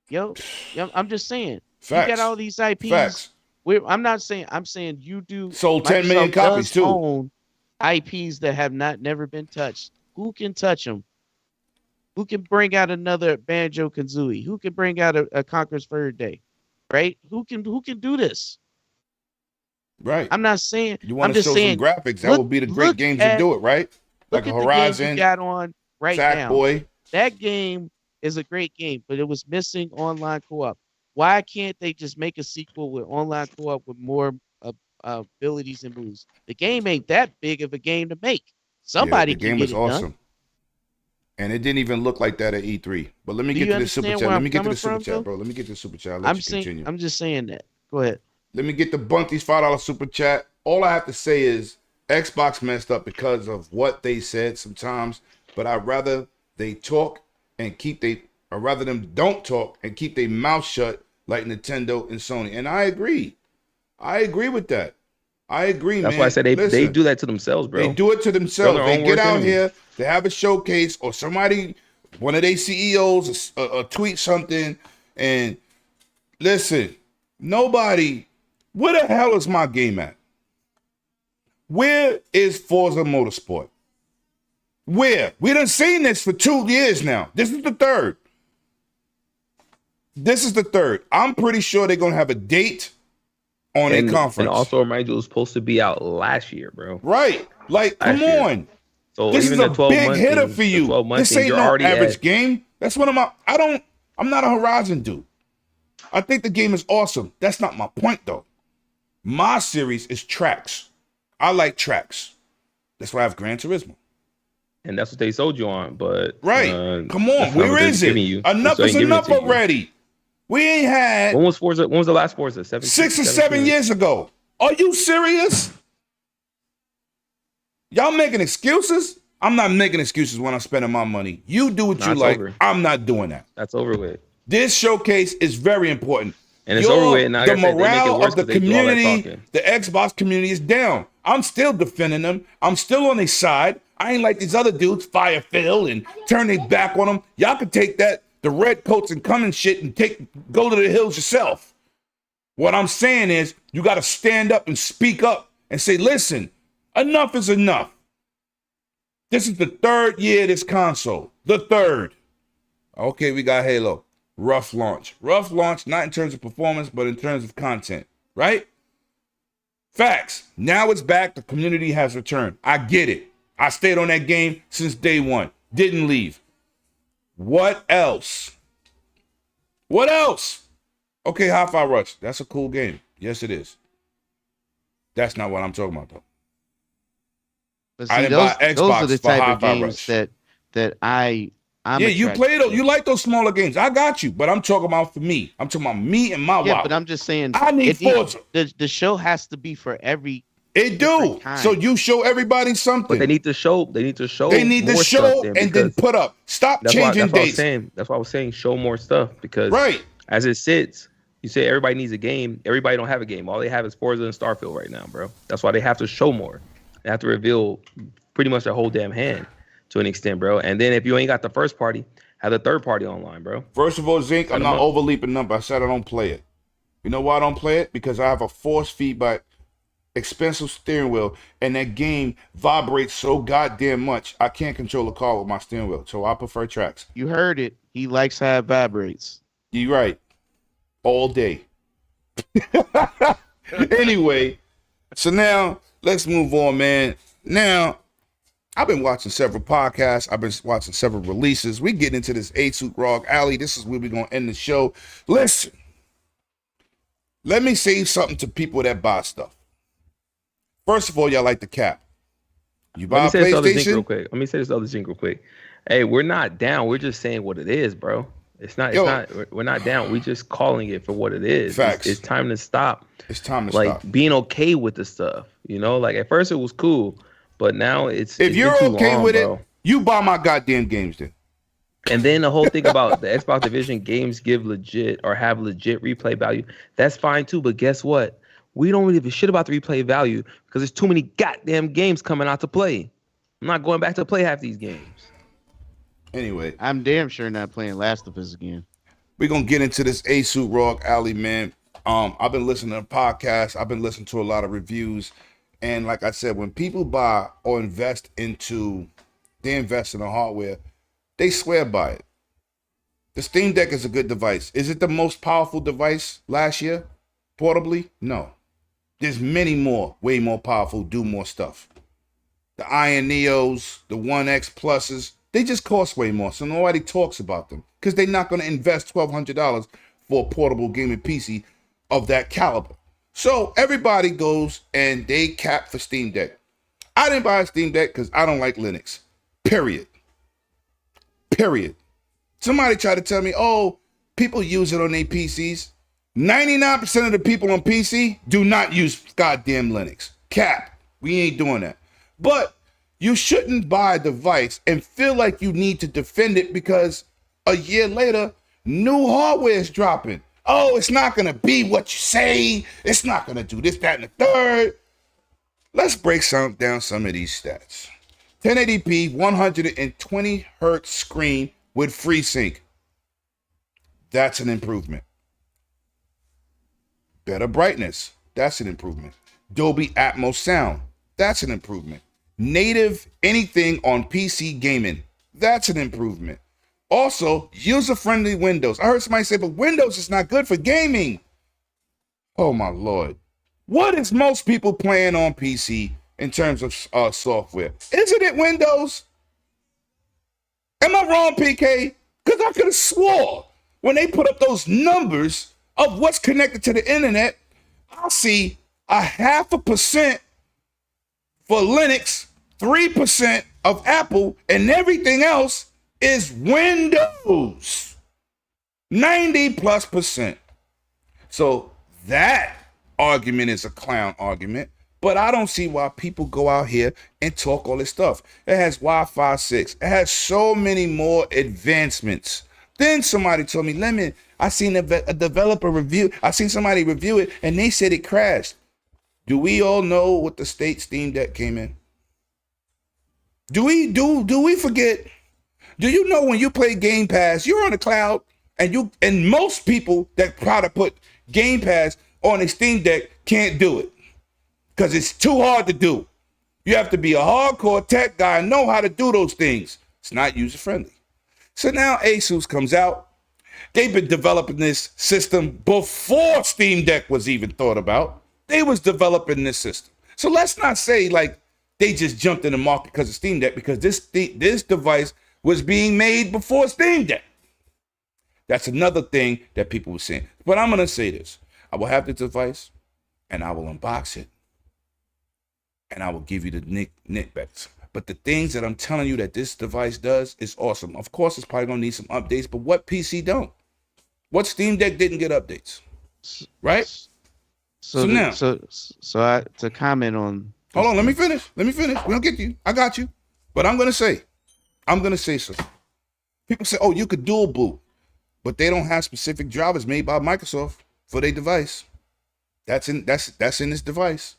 Yo, I'm just saying. Facts. You got all these IPs. Facts. I'm saying you do. Sold 10 million copies too. Own IPs that have never been touched. Who can touch them? Who can bring out another Banjo-Kazooie? Who can bring out a Conker's Third Day? Right? Who can do this? Right. I'm not saying. You want to show some graphics? That would be the great games to do it, right? Like a Horizon. You got on right now. Sackboy. That game is a great game, but it was missing online co-op. Why can't they just make a sequel with online co-op with more abilities and moves? The game ain't that big of a game to make. Somebody the game can was get it awesome. done. And it didn't even look like that at E3. But let me get to the super chat. Let me get to the super chat, bro. Let me get to the super chat. Let you continue. I'm just saying that. Go ahead. Let me get the Bunty's $5 super chat. All I have to say is Xbox messed up because of what they said sometimes. But I'd rather they talk and or rather them don't talk and keep their mouth shut like Nintendo and Sony. And I agree. I agree with that. I agree, That's man. why I said they do that to themselves, bro. They do it to themselves. They get out here, they have a showcase, or one of their CEOs tweet something, and listen, where the hell is my game at? Where is Forza Motorsport? Where? We done seen this for 2 years now. This is the third. I'm pretty sure they're going to have a date on a conference. And also remind you, it was supposed to be out last year, bro. Right. Like, come on. So this is a big hitter for you. This ain't no average game. That's one of I'm not a Horizon dude. I think the game is awesome. That's not my point, though. My series is tracks. I like tracks. That's why I have Gran Turismo. And that's what they sold you on, but... Right. Come on. Where is it? Enough is enough already. We ain't had... When was the last Forza? 6 or 7 years ago. Are you serious? Y'all making excuses? I'm not making excuses when I'm spending my money. You do what you like. Over. I'm not doing that. That's over with. This showcase is very important. And it's over with. Now the morale of the community, the Xbox community is down. I'm still defending them. I'm still on their side. I ain't like these other dudes, fire Phil, and turn their back on them. Y'all can take that, the red coats and come and shit and go to the hills yourself. What I'm saying is you got to stand up and speak up and say, listen, enough is enough. This is the third year of this console. The third. Okay, we got Halo. Rough launch. Rough launch, not in terms of performance, but in terms of content, right? Facts. Now it's back. The community has returned. I get it. I stayed on that game since day one. Didn't leave. What else? What else? Okay, Hi-Fi Rush. That's a cool game. Yes, it is. That's not what I'm talking about, though. But see, those are the type of games that I'm you play those. You like those smaller games. I got you, but I'm talking about for me. I'm talking about me and my wallet. But I'm just saying I need Forza. The show has to be for every. It do. So you show everybody something. But they need to show. They need to show and then put up. Stop changing dates. That's why I was saying show more stuff because right as it sits, you say everybody needs a game. Everybody don't have a game. All they have is Forza and Starfield right now, bro. That's why they have to show more. They have to reveal pretty much their whole damn hand to an extent, bro. And then if you ain't got the first party, have the third party online, bro. First of all, Zinc, I'm not overleaping number. I said I don't play it. You know why I don't play it? Because I have a force feedback, expensive steering wheel, and that game vibrates so goddamn much, I can't control the car with my steering wheel. So I prefer tracks. You heard it. He likes how it vibrates. You're right. All day. Anyway, so now let's move on, man. Now, I've been watching several podcasts. I've been watching several releases. We get into this Asus ROG Alley. This is where we're going to end the show. Listen, let me say something to people that buy stuff. First of all, y'all like the cap. You buy a PlayStation? Real quick. Let me say this other thing real quick. Hey, we're not down. We're just saying what it is, bro. It's not. We're not down. We just calling it for what it is. Facts. It's time to stop. It's time to stop. Like being okay with the stuff. You know, like at first it was cool, but now it's. If you're okay with it, you buy my goddamn games then. And then the whole thing about the Xbox Division games give legit or have legit replay value. That's fine too. But guess what? We don't really give a shit about the replay value because there's too many goddamn games coming out to play. I'm not going back to play half these games. Anyway, I'm damn sure not playing Last of Us again. We're gonna get into this Asus ROG Alley, man. I've been listening to podcasts, I've been listening to a lot of reviews, and like I said, when people buy or invest in the hardware, they swear by it. The Steam Deck is a good device. Is it the most powerful device last year? Portably? No. There's many more, way more powerful, do more stuff. The Iron Neos, the 1X Pluses, they just cost way more, so nobody talks about them because they're not going to invest $1,200 for a portable gaming PC of that caliber. So everybody goes and they cap for Steam Deck. I didn't buy a Steam Deck because I don't like Linux. Period. Somebody tried to tell me, oh, people use it on their PCs. 99% of the people on PC do not use goddamn Linux. Cap. We ain't doing that. But you shouldn't buy a device and feel like you need to defend it because a year later, new hardware is dropping. Oh, it's not going to be what you say. It's not going to do this, that, and the third. Let's break down some of these stats. 1080p, 120 hertz screen with FreeSync. That's an improvement. Better brightness. That's an improvement. Dolby Atmos sound. That's an improvement. Native anything on PC gaming. That's an improvement. Also, user-friendly Windows. I heard somebody say, but Windows is not good for gaming. Oh my Lord. What is most people playing on PC in terms of software? Isn't it Windows? Am I wrong, PK? Because I could have swore when they put up those numbers of what's connected to the internet, I see 0.5% for Linux, 3% of Apple, and everything else is Windows. 90+%. So that argument is a clown argument, but I don't see why people go out here and talk all this stuff. It has Wi-Fi 6. It has so many more advancements. Then somebody told me, I seen a developer review. I seen somebody review it and they said it crashed. Do we all know what the state Steam Deck came in? Do we forget? Do you know when you play Game Pass, you're on the cloud and most people that try to put Game Pass on a Steam Deck can't do it because it's too hard to do. You have to be a hardcore tech guy and know how to do those things. It's not user friendly. So now Asus comes out. They've been developing this system before Steam Deck was even thought about. They was developing this system. So let's not say like they just jumped in the market because of Steam Deck, because this device was being made before Steam Deck. That's another thing that people were saying. But I'm going to say this. I will have the device and I will unbox it and I will give you the nitbacks. But the things that I'm telling you that this device does is awesome. Of course, it's probably going to need some updates, but what PC don't? What Steam Deck didn't get updates? Right? To comment on... Hold on, let me finish. We don't get you. I got you. But I'm going to say something. People say, oh, you could dual boot, but they don't have specific drivers made by Microsoft for their device. That's in this device.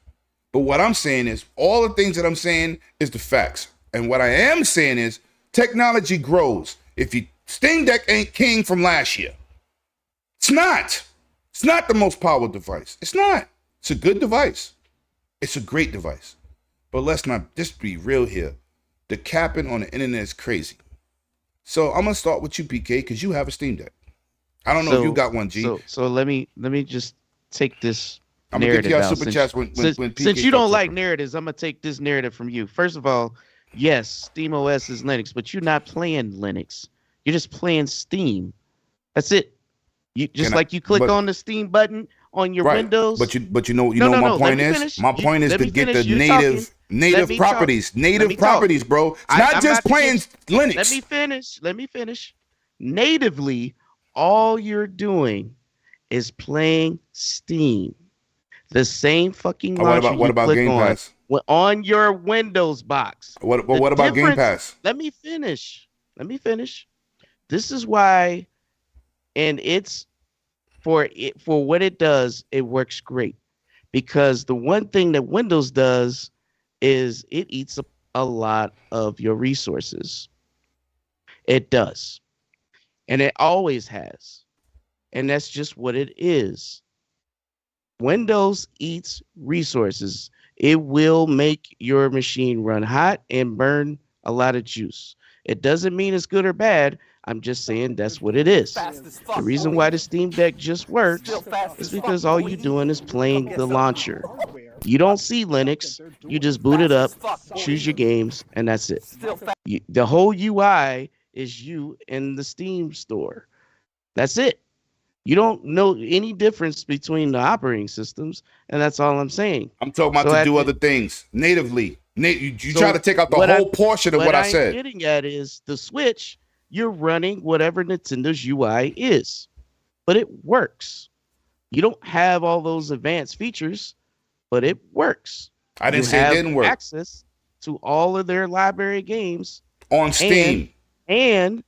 But what I'm saying is, all the things that I'm saying is the facts. And what I am saying is, technology grows. If you Steam Deck ain't king from last year. It's not. It's not the most powerful device. It's not. It's a good device. It's a great device. But let's not just be real here. The capping on the internet is crazy. So I'm gonna start with you, PK, because you have a Steam Deck. I don't know if you got one, G. So let me just take this. I'm gonna get to your super chats when PK since you don't like narratives, I'm gonna take this narrative from you. First of all, yes, SteamOS is Linux, but you're not playing Linux. You're just playing Steam. That's it. You just you click on the Steam button on your Windows. But you know what my point is? My point is to get the native properties. Native properties, bro. It's not just playing Linux. Let me finish. Natively, all you're doing is playing Steam. The same fucking launcher what about Game Pass? On your Windows box. What about Game Pass? Let me finish. This is why, and it's for what it does, it works great. Because the one thing that Windows does is it eats up a lot of your resources. It does. And it always has. And that's just what it is. Windows eats resources. It will make your machine run hot and burn a lot of juice. It doesn't mean it's good or bad. I'm just saying that's what it is. The reason why the Steam Deck just works is because all you're doing is playing the launcher. You don't see Linux. You just boot it up, choose your games, and that's it. The whole UI is you in the Steam store. That's it. You don't know any difference between the operating systems, and that's all I'm saying. I'm talking about to do other things natively. You try to take out the whole portion of what I said. What I'm getting at is the Switch, you're running whatever Nintendo's UI is, but it works. You don't have all those advanced features, but it works. I didn't say it didn't work. Access to all of their library games on Steam. And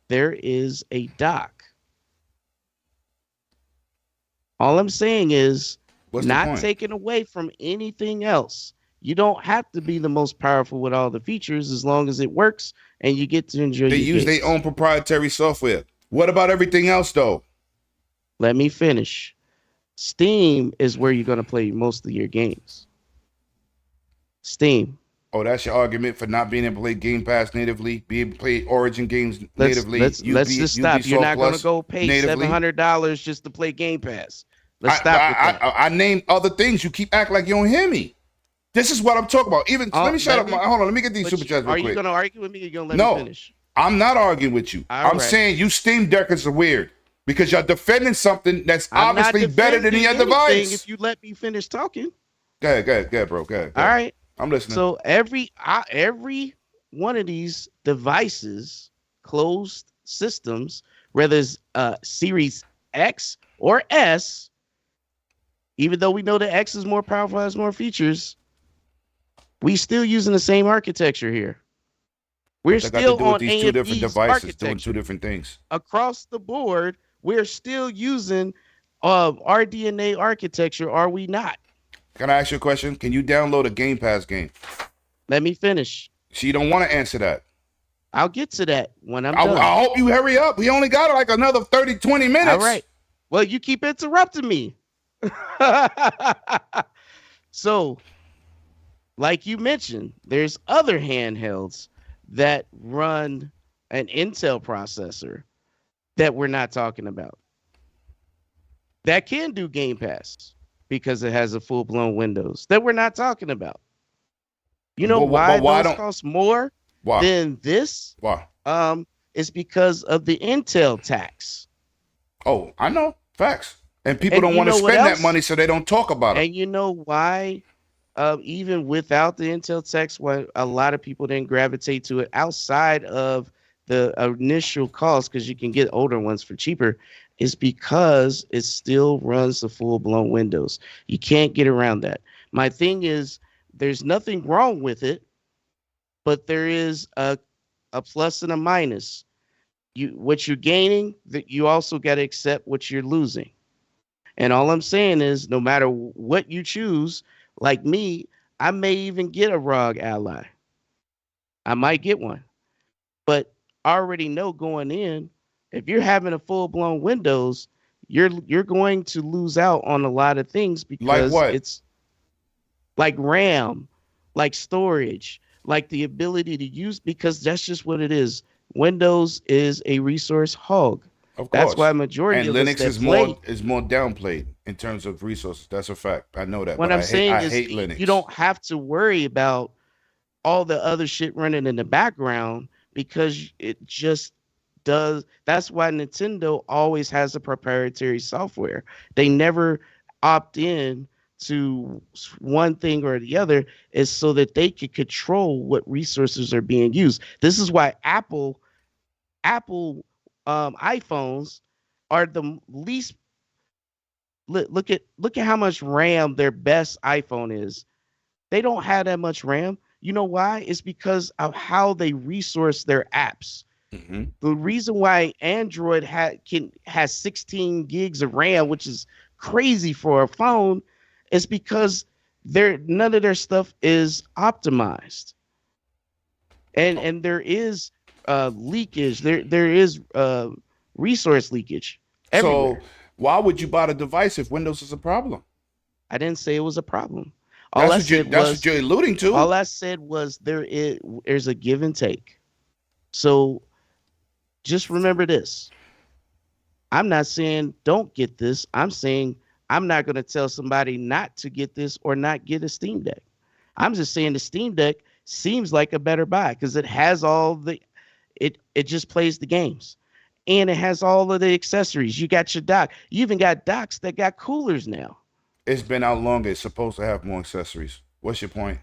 there is a dock. All I'm saying is not taken away from anything else. You don't have to be the most powerful with all the features as long as it works and you get to enjoy. They use their own proprietary software. What about everything else, though? Let me finish. Steam is where you're going to play most of your games. Steam. Oh, that's your argument for not being able to play Game Pass natively, be able to play Origin games natively. Let's just stop. You're not going to go pay $700 just to play Game Pass. Let's stop with that. I named other things. You keep acting like you don't hear me. This is what I'm talking about. Even let me shut up. Hold on. Let me get these super chats real quick. Are you going to argue with me or you going to let me finish? I'm not arguing with you. I'm saying you Steam Deckers are weird because you're defending something that's obviously better than your device. If you let me finish talking. Go ahead, bro. Go ahead. All right. I'm listening. So every one of these devices, closed systems, whether it's Series X or S, even though we know the X is more powerful, has more features, we still using the same architecture here. We're still on these two different devices doing two different things. Across the board, we're still using RDNA architecture, are we not? Can I ask you a question? Can you download a Game Pass game? Let me finish. So you don't want to answer that. I'll get to that when I'm done. I hope you hurry up. We only got like another 30, 20 minutes. All right. Well, you keep interrupting me. So, like you mentioned, there's other handhelds that run an Intel processor that we're not talking about. That can do Game Pass because it has a full-blown Windows that we're not talking about. You know why those cost more than this? Why? It's because of the Intel tax. Oh, I know. Facts. And people don't want to spend that money, so they don't talk about it. And you know why? Even without the Intel tax, why a lot of people didn't gravitate to it outside of the initial cost, because you can get older ones for cheaper, is because it still runs the full-blown Windows. You can't get around that. My thing is, there's nothing wrong with it, but there is a plus and a minus. What you're gaining, that you also got to accept what you're losing. And all I'm saying is, no matter what you choose, like me, I may even get a ROG Ally. I might get one. But I already know going in, if you're having a full-blown Windows, you're going to lose out on a lot of things, because it's like RAM, like storage, like the ability to use, because that's just what it is. Windows is a resource hog. Of course. That's why majority and of Linux us is more downplayed in terms of resources. That's a fact. I know that. What I'm saying is, hate Linux. You don't have to worry about all the other shit running in the background, because it just does. That's why Nintendo always has a proprietary software. They never opt in to one thing or the other, is so that they can control what resources are being used. This is why Apple iPhones are the least. Look at how much RAM their best iPhone is. They don't have that much RAM. You know why? It's because of how they resource their apps. The reason why Android has 16 gigs of RAM, which is crazy for a phone, is because none of their stuff is optimized, and there is leakage. There is resource leakage everywhere. So why would you buy the device if Windows is a problem? I didn't say it was a problem. That's what you're alluding to. All I said was there's a give and take. So just remember this. I'm not saying don't get this. I'm saying I'm not going to tell somebody not to get this or not get a Steam Deck. I'm just saying the Steam Deck seems like a better buy because it has it just plays the games. And it has all of the accessories. You got your dock. You even got docks that got coolers now. It's been out longer. It's supposed to have more accessories. What's your point?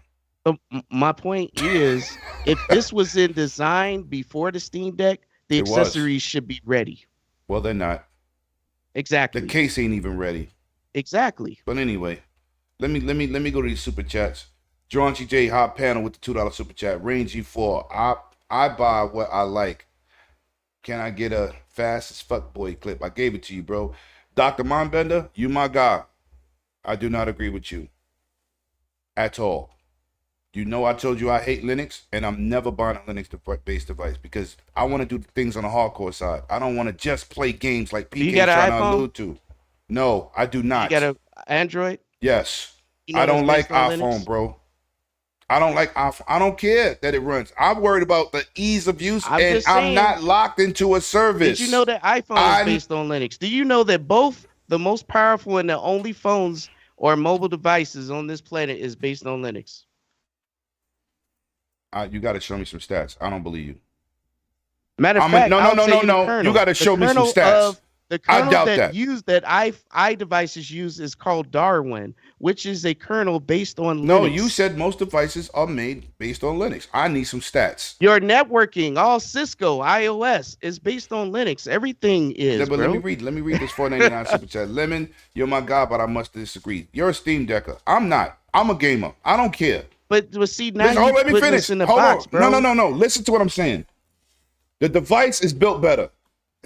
My point is, if this was in design before the Steam Deck, the accessories should be ready. Well, they're not. Exactly. The case ain't even ready. Exactly. But anyway, let me go to these super chats. Jaunchy J Hot Panel with the $2 super chat. Range G4. I buy what I like. Can I get a fast as fuck boy clip? I gave it to you, bro. Dr. Mindbender, you my guy. I do not agree with you at all. You know I told you I hate Linux, and I'm never buying a Linux-based device because I want to do things on the hardcore side. I don't want to just play games like PK trying to allude to. No, I do not. You got an Android? Yes. I don't like iPhone, bro. I don't like iPhone. I don't care that it runs. I'm worried about the ease of use, and I'm not locked into a service. Did you know that iPhone is based on Linux? Do you know that both the most powerful and the only phones or mobile devices on this planet is based on Linux? You got to show me some stats. I don't believe you. Matter of fact, no. You got to show me some stats. The kernel that iDevices use is called Darwin, which is a kernel based on Linux. No, you said most devices are made based on Linux. I need some stats. Your networking, all Cisco, iOS, is based on Linux. Everything is. Yeah, but bro. let me read this $4.99 super chat. Lemon, you're my guy, but I must disagree. You're a Steam Decker. I'm not. I'm a gamer. I don't care. But see, now you let me finish. This in the box, bro. No. Listen to what I'm saying. The device is built better.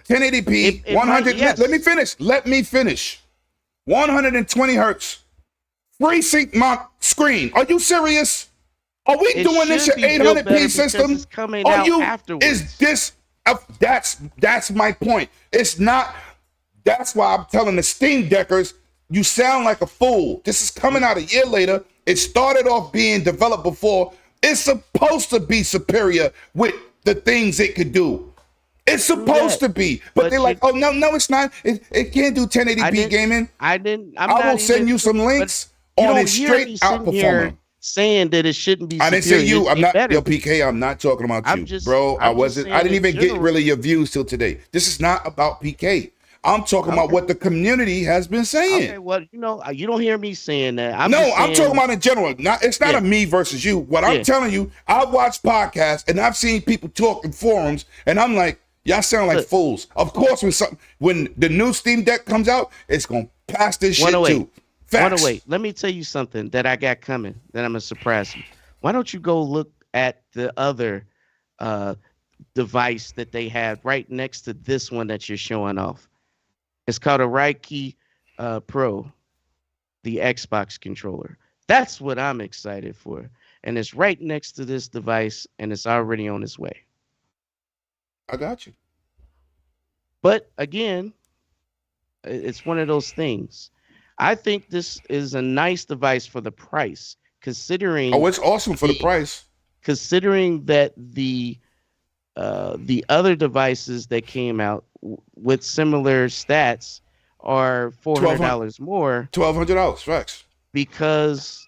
1080p, 100. Yes. Let me finish. 120 hertz. FreeSync mount screen. Are you serious? Are we doing this at 800p system? It's coming out afterwards. Is this? That's my point. It's not. That's why I'm telling the Steam Deckers, you sound like a fool. This is coming out a year later. It started off being developed before. It's supposed to be superior with the things it could do. It's supposed to be, but they're like, oh no, it's not. It can't do 1080p gaming. I didn't. I will send you some links on it straight out performing. Saying that it shouldn't be. I didn't say you. I'm not. Yo, PK. I'm not talking about you, bro. I wasn't. I didn't even get really your views till today. This is not about PK. I'm talking about what the community has been saying. Okay, well, you don't hear me saying that. I'm talking about in general. It's not a me versus you. What I'm telling you, I've watched podcasts and I've seen people talk in forums, and I'm like, y'all sound like fools. Of course, when the new Steam Deck comes out, it's gonna pass this shit too. Facts. Let me tell you something that I got coming that I'm gonna surprise you. Why don't you go look at the other device that they have right next to this one that you're showing off? It's called a Reiki Pro, the Xbox controller. That's what I'm excited for. And it's right next to this device, and it's already on its way. I got you. But again, it's one of those things. I think this is a nice device for the price, considering. Oh, it's awesome for the price. Considering that the other devices that came out with similar stats are $400 more. $1,200, facts. Because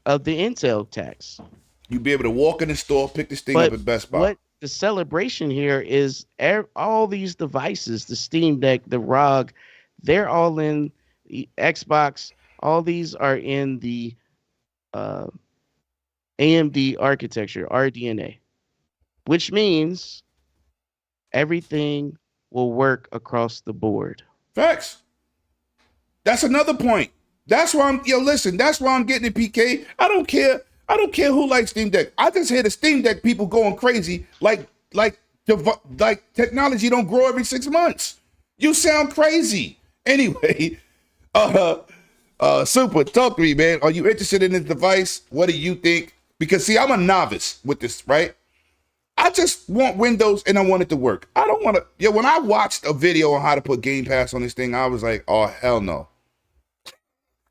of the Intel tax. You'd be able to walk in the store, pick this thing up at Best Buy. What the celebration here is all these devices, the Steam Deck, the ROG, they're all in the Xbox. All these are in the AMD architecture, RDNA, which means everything will work across the board. Facts. That's another point. That's why that's why I'm getting it, PK. I don't care who likes Steam Deck. I just hear the Steam Deck people going crazy like like technology don't grow every 6 months. You sound crazy. Anyway, Super, talk to me, man. Are you interested in this device? What do you think? Because see, I'm a novice with this, right? I just want Windows and I want it to work. I don't want to. Yeah, when I watched a video on how to put Game Pass on this thing, I was like, oh, hell no.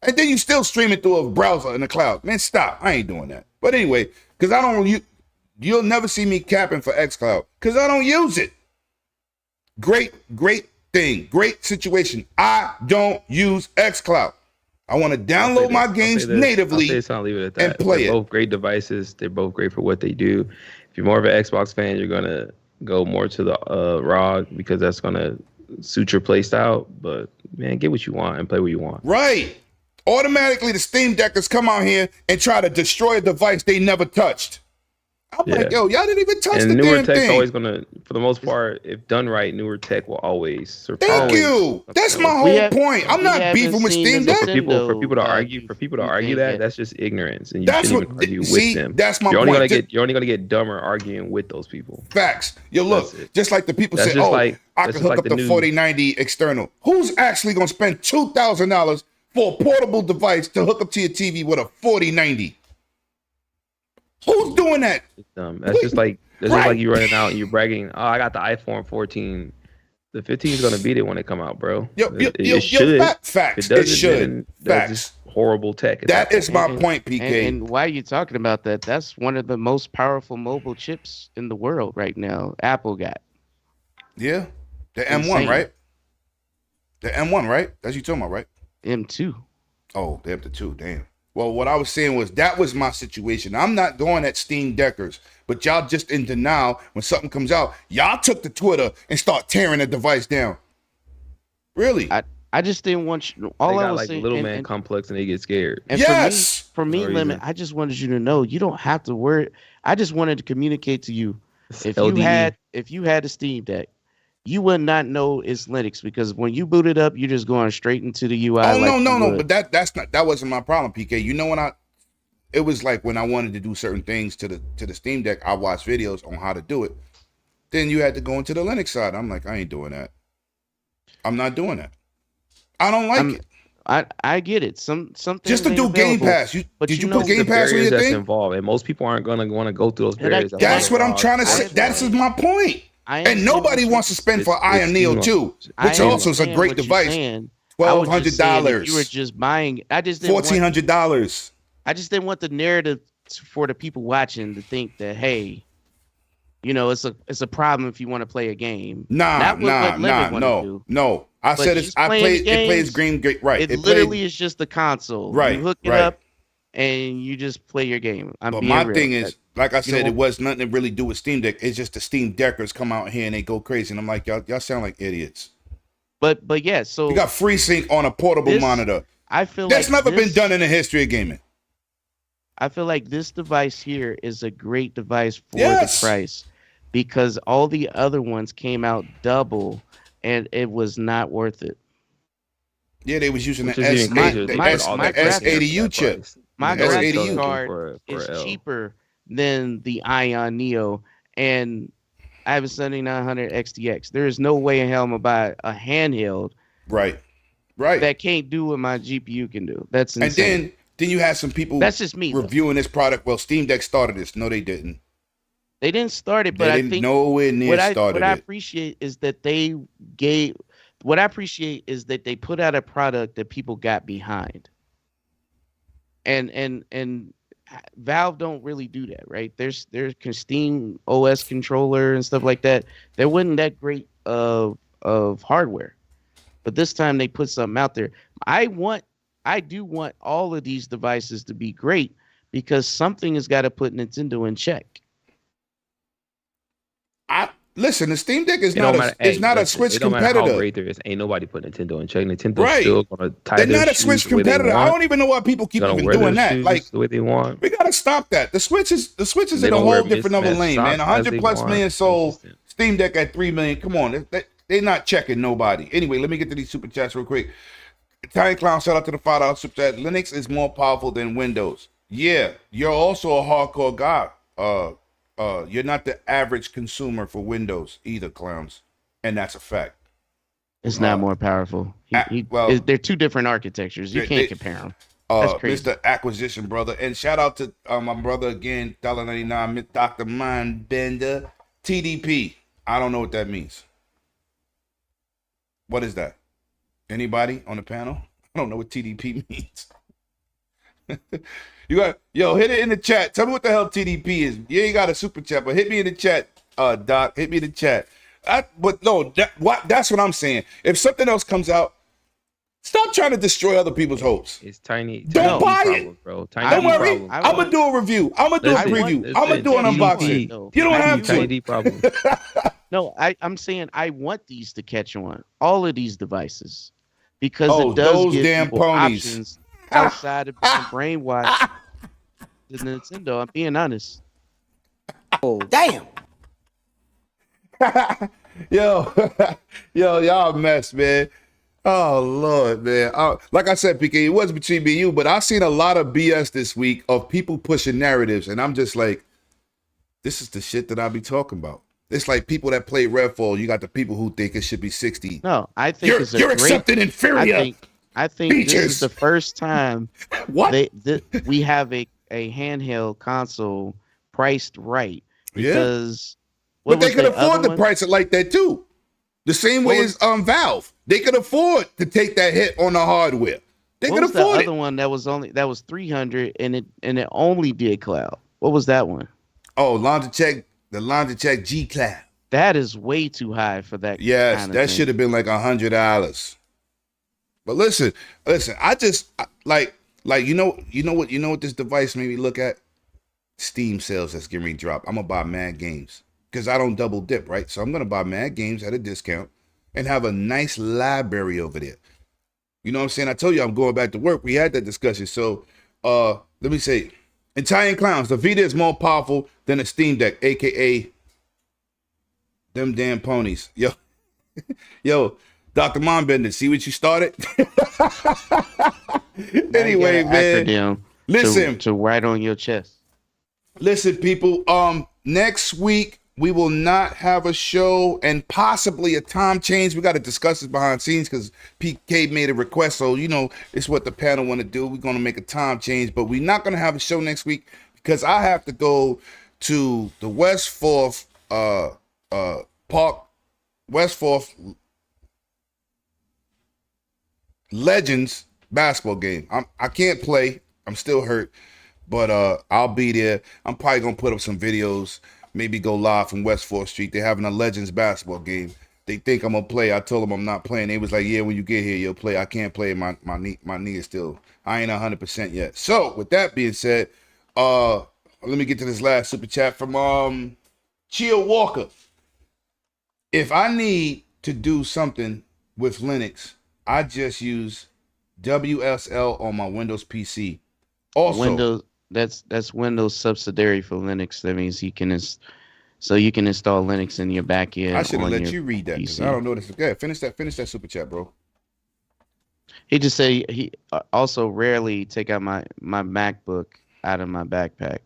And then you still stream it through a browser in the cloud. Man, stop. I ain't doing that. But anyway, because I don't, you'll never see me capping for xCloud because I don't use it. Great thing. Great situation. I don't use xCloud. I want to download my games natively and play it. They're both great devices. They're both great for what they do. If you're more of an Xbox fan, you're gonna go more to the ROG because that's gonna suit your play style. But man, get what you want and play what you want. Right. Automatically, the Steam Deckers come out here and try to destroy a device they never touched. I'm like, yo, y'all didn't even touch the newer damn tech's thing. always gonna, for the most part, if done right, newer tech will always surpass. Thank you. That's my whole point. I'm not beefing with Steam Deck. For people to argue that, that's just ignorance, and you shouldn't even argue with them. That's my point. You're only gonna get dumber arguing with those people. Facts. Yo, look, just like the people say, I can hook up the 4090 external. Who's actually gonna spend $2,000 for a portable device to hook up to your TV with a 4090? Who's doing that? That's just like you running out and you're bragging. Oh, I got the iPhone 14. The 15 is gonna beat it when it come out, bro. It should. Facts. It should. That's just horrible tech. That is my point, PK. And why are you talking about that? That's one of the most powerful mobile chips in the world right now. Apple got. Yeah, the M1, right? The M1, right? That's you talking about, right? M2. Oh, the M2. Damn. Well, what I was saying was that was my situation. I'm not going at Steam Deckers, but y'all just in denial when something comes out. Y'all took to Twitter and start tearing the device down. Really? I just didn't want you. All I was saying, little man complex and they get scared. And for me, Lemon, I just wanted you to know you don't have to worry. I just wanted to communicate to you if you had a Steam Deck, you would not know it's Linux because when you boot it up, you're just going straight into the UI. Oh no! But that wasn't my problem, PK. You know it was like when I wanted to do certain things to the Steam Deck, I watched videos on how to do it. Then you had to go into the Linux side. I'm like, I ain't doing that. I'm not doing that. I don't like it. I get it. Something just to do Game Pass. Did you put Game Pass on your thing? Involved, and most people aren't gonna want to go through those barriers. That's what I'm trying to say. That's my point. And nobody wants to spend for Iron Neo 2, which also is a great device. $1,200. You were just buying. $1,400. I just didn't want the narrative for the people watching to think that, hey, it's a problem if you want to play a game. No. I said it plays green right. It literally is just the console. Right. You hook it up and you just play your game. But my thing is, like I said, it was nothing to really do with Steam Deck. It's just the Steam Deckers come out here and they go crazy, and I'm like, y'all sound like idiots. But yeah, so you got FreeSync on a portable monitor. I feel that's never been done in the history of gaming. I feel like this device here is a great device for the price because all the other ones came out double, and it was not worth it. Yeah, they was using the S80U chip. My graphics card is cheaper than the Ion Neo, and I have a 7900 XTX. There is no way in hell I'm gonna buy a handheld, right, that can't do what my GPU can do. That's insane. And then you have some people. That's just me reviewing this product. Well, Steam Deck started this. No, they didn't. They didn't start it, but I think nowhere near started it. What I appreciate is that they gave. What I appreciate is that they put out a product that people got behind. And Valve don't really do that, right? There's Steam OS controller and stuff like that. There wasn't that great of hardware, but this time they put something out there. I do want all of these devices to be great because something has got to put Nintendo in check. Listen, the Steam Deck is not a Switch competitor. Matter how great there is, ain't nobody put Nintendo in check. Nintendo's still gonna tie They're not a Switch competitor. I don't even know why people keep even doing that. Like the way they want. We gotta stop that. The Switch is in a whole different other lane, man. 100+ million sold. Steam Deck at 3 million. Come on, they're not checking nobody. Anyway, let me get to these super chats real quick. Italian Clown, shout out to the $5 super chat. Linux is more powerful than Windows. Yeah, you're also a hardcore guy. You're not the average consumer for Windows either, clowns, and that's a fact. It's not more powerful. They're two different architectures. You can't compare them. That's crazy. Mr. Acquisition brother, and shout out to my brother again, $1.99, Dr. Mindbender, TDP. I don't know what that means. What is that? Anybody on the panel? I don't know what TDP means. Hit it in the chat. Tell me what the hell TDP is. You ain't got a super chat, but hit me in the chat, Doc. Hit me in the chat. That's what I'm saying. If something else comes out, stop trying to destroy other people's hopes. It's tiny. Don't buy it, bro. Don't worry. I'm gonna do a review. I'm gonna do a preview. I'm gonna do an unboxing. You don't have to. Problem. No, I'm saying I want these to catch on. All of these devices, because it does those give damn people ponies options outside of being brainwashed. To Nintendo, I'm being honest. Oh damn. yo, y'all a mess, man. Oh Lord, man. Like I said, PK, it was between me and you, but I've seen a lot of BS this week of people pushing narratives, and I'm just like, this is the shit that I be talking about. It's like people that play Redfall. You got the people who think it should be 60. No, I think you're accepting inferior. I think this is the first time what we have a handheld console priced right. Because but they could afford to price it like that too. The same way as Valve. They could afford to take that hit on the hardware. They could afford it. The other one that was $300 and it only did cloud. What was that one? Oh, the Logitech G Cloud. That is way too high for that. Yes, kind of that thing. should have been like $100. But listen, I just like you know what this device made me look at? Steam sales that's getting ready to drop. I'm gonna buy mad games because I don't double dip, right? So I'm gonna buy mad games at a discount and have a nice library over there. You know what I'm saying? I told you I'm going back to work. We had that discussion. So let me say, Italian clowns, the Vita is more powerful than a Steam Deck, aka them damn ponies. Yo, Dr. Mindbender, see what you started? Anyway, man. Listen to write on your chest. Listen, people. Next week we will not have a show and possibly a time change. We got to discuss this behind the scenes because PK made a request. So it's what the panel want to do. We're gonna make a time change, but we're not gonna have a show next week because I have to go to the West Fourth Legends basketball game. I can't play. I'm still hurt, but I'll be there. I'm probably gonna put up some videos, maybe go live from West 4th Street. They're having a Legends basketball game. They think I'm gonna play. I told them I'm not playing. They was like, yeah, when you get here, you'll play. I can't play. My knee is still, I ain't 100% yet. So with that being said, let me get to this last super chat from Chia Walker. If I need to do something with Linux, I just use WSL on my Windows PC. Also, Windows, that's Windows subsidiary for Linux. That means you can install Linux in your back end. I should have let you read that because I don't know this. Okay, finish that super chat, bro. He just said he also rarely take out my MacBook out of my backpack.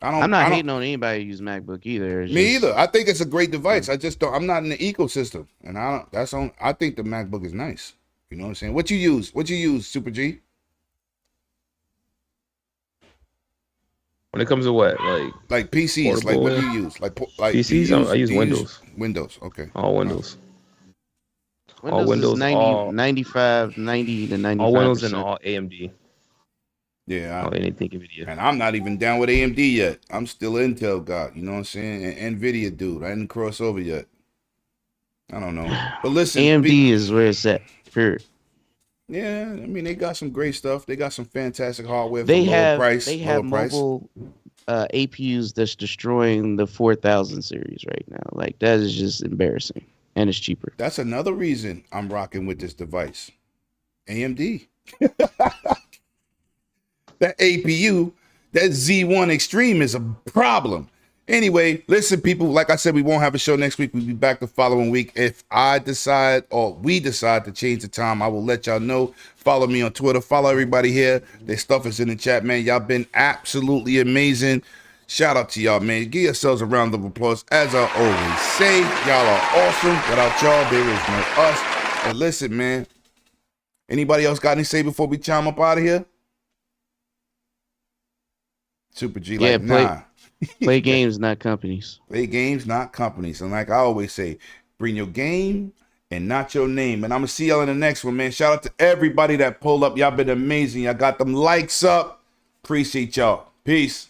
I'm not hating on anybody who use MacBook either. Me either. I think it's a great device. I just don't. I'm not in the ecosystem, and I think the MacBook is nice. You know what I'm saying? What you use, Super G? When it comes to what, like PCs, portable, like what do you use? Like PCs, I use Windows. Windows, okay. All Windows. All Windows 95, 90 to 95%. All Windows and all AMD. Yeah. Anything NVIDIA. And I'm not even down with AMD yet. I'm still an Intel guy. You know what I'm saying? And NVIDIA dude. I didn't cross over yet. I don't know. But listen. AMD is where it's at. Period. Yeah. I mean, they got some great stuff. They got some fantastic hardware for they lower have, price. They have mobile APUs that's destroying the 4000 series right now. Like, that is just embarrassing. And it's cheaper. That's another reason I'm rocking with this device. AMD. That APU, that Z1 Extreme is a problem. Anyway, listen, people, like I said, we won't have a show next week. We'll be back the following week. If I decide or we decide to change the time, I will let y'all know. Follow me on Twitter. Follow everybody here. Their stuff is in the chat, man. Y'all been absolutely amazing. Shout out to y'all, man. Give yourselves a round of applause. As I always say, y'all are awesome. Without y'all, there is no us. And listen, man. Anybody else got any say before we chime up out of here? Super G, like, nah. Play games, not companies. Play games, not companies. And like I always say, bring your game and not your name. And I'm going to see y'all in the next one, man. Shout out to everybody that pulled up. Y'all been amazing. Y'all got them likes up. Appreciate y'all. Peace.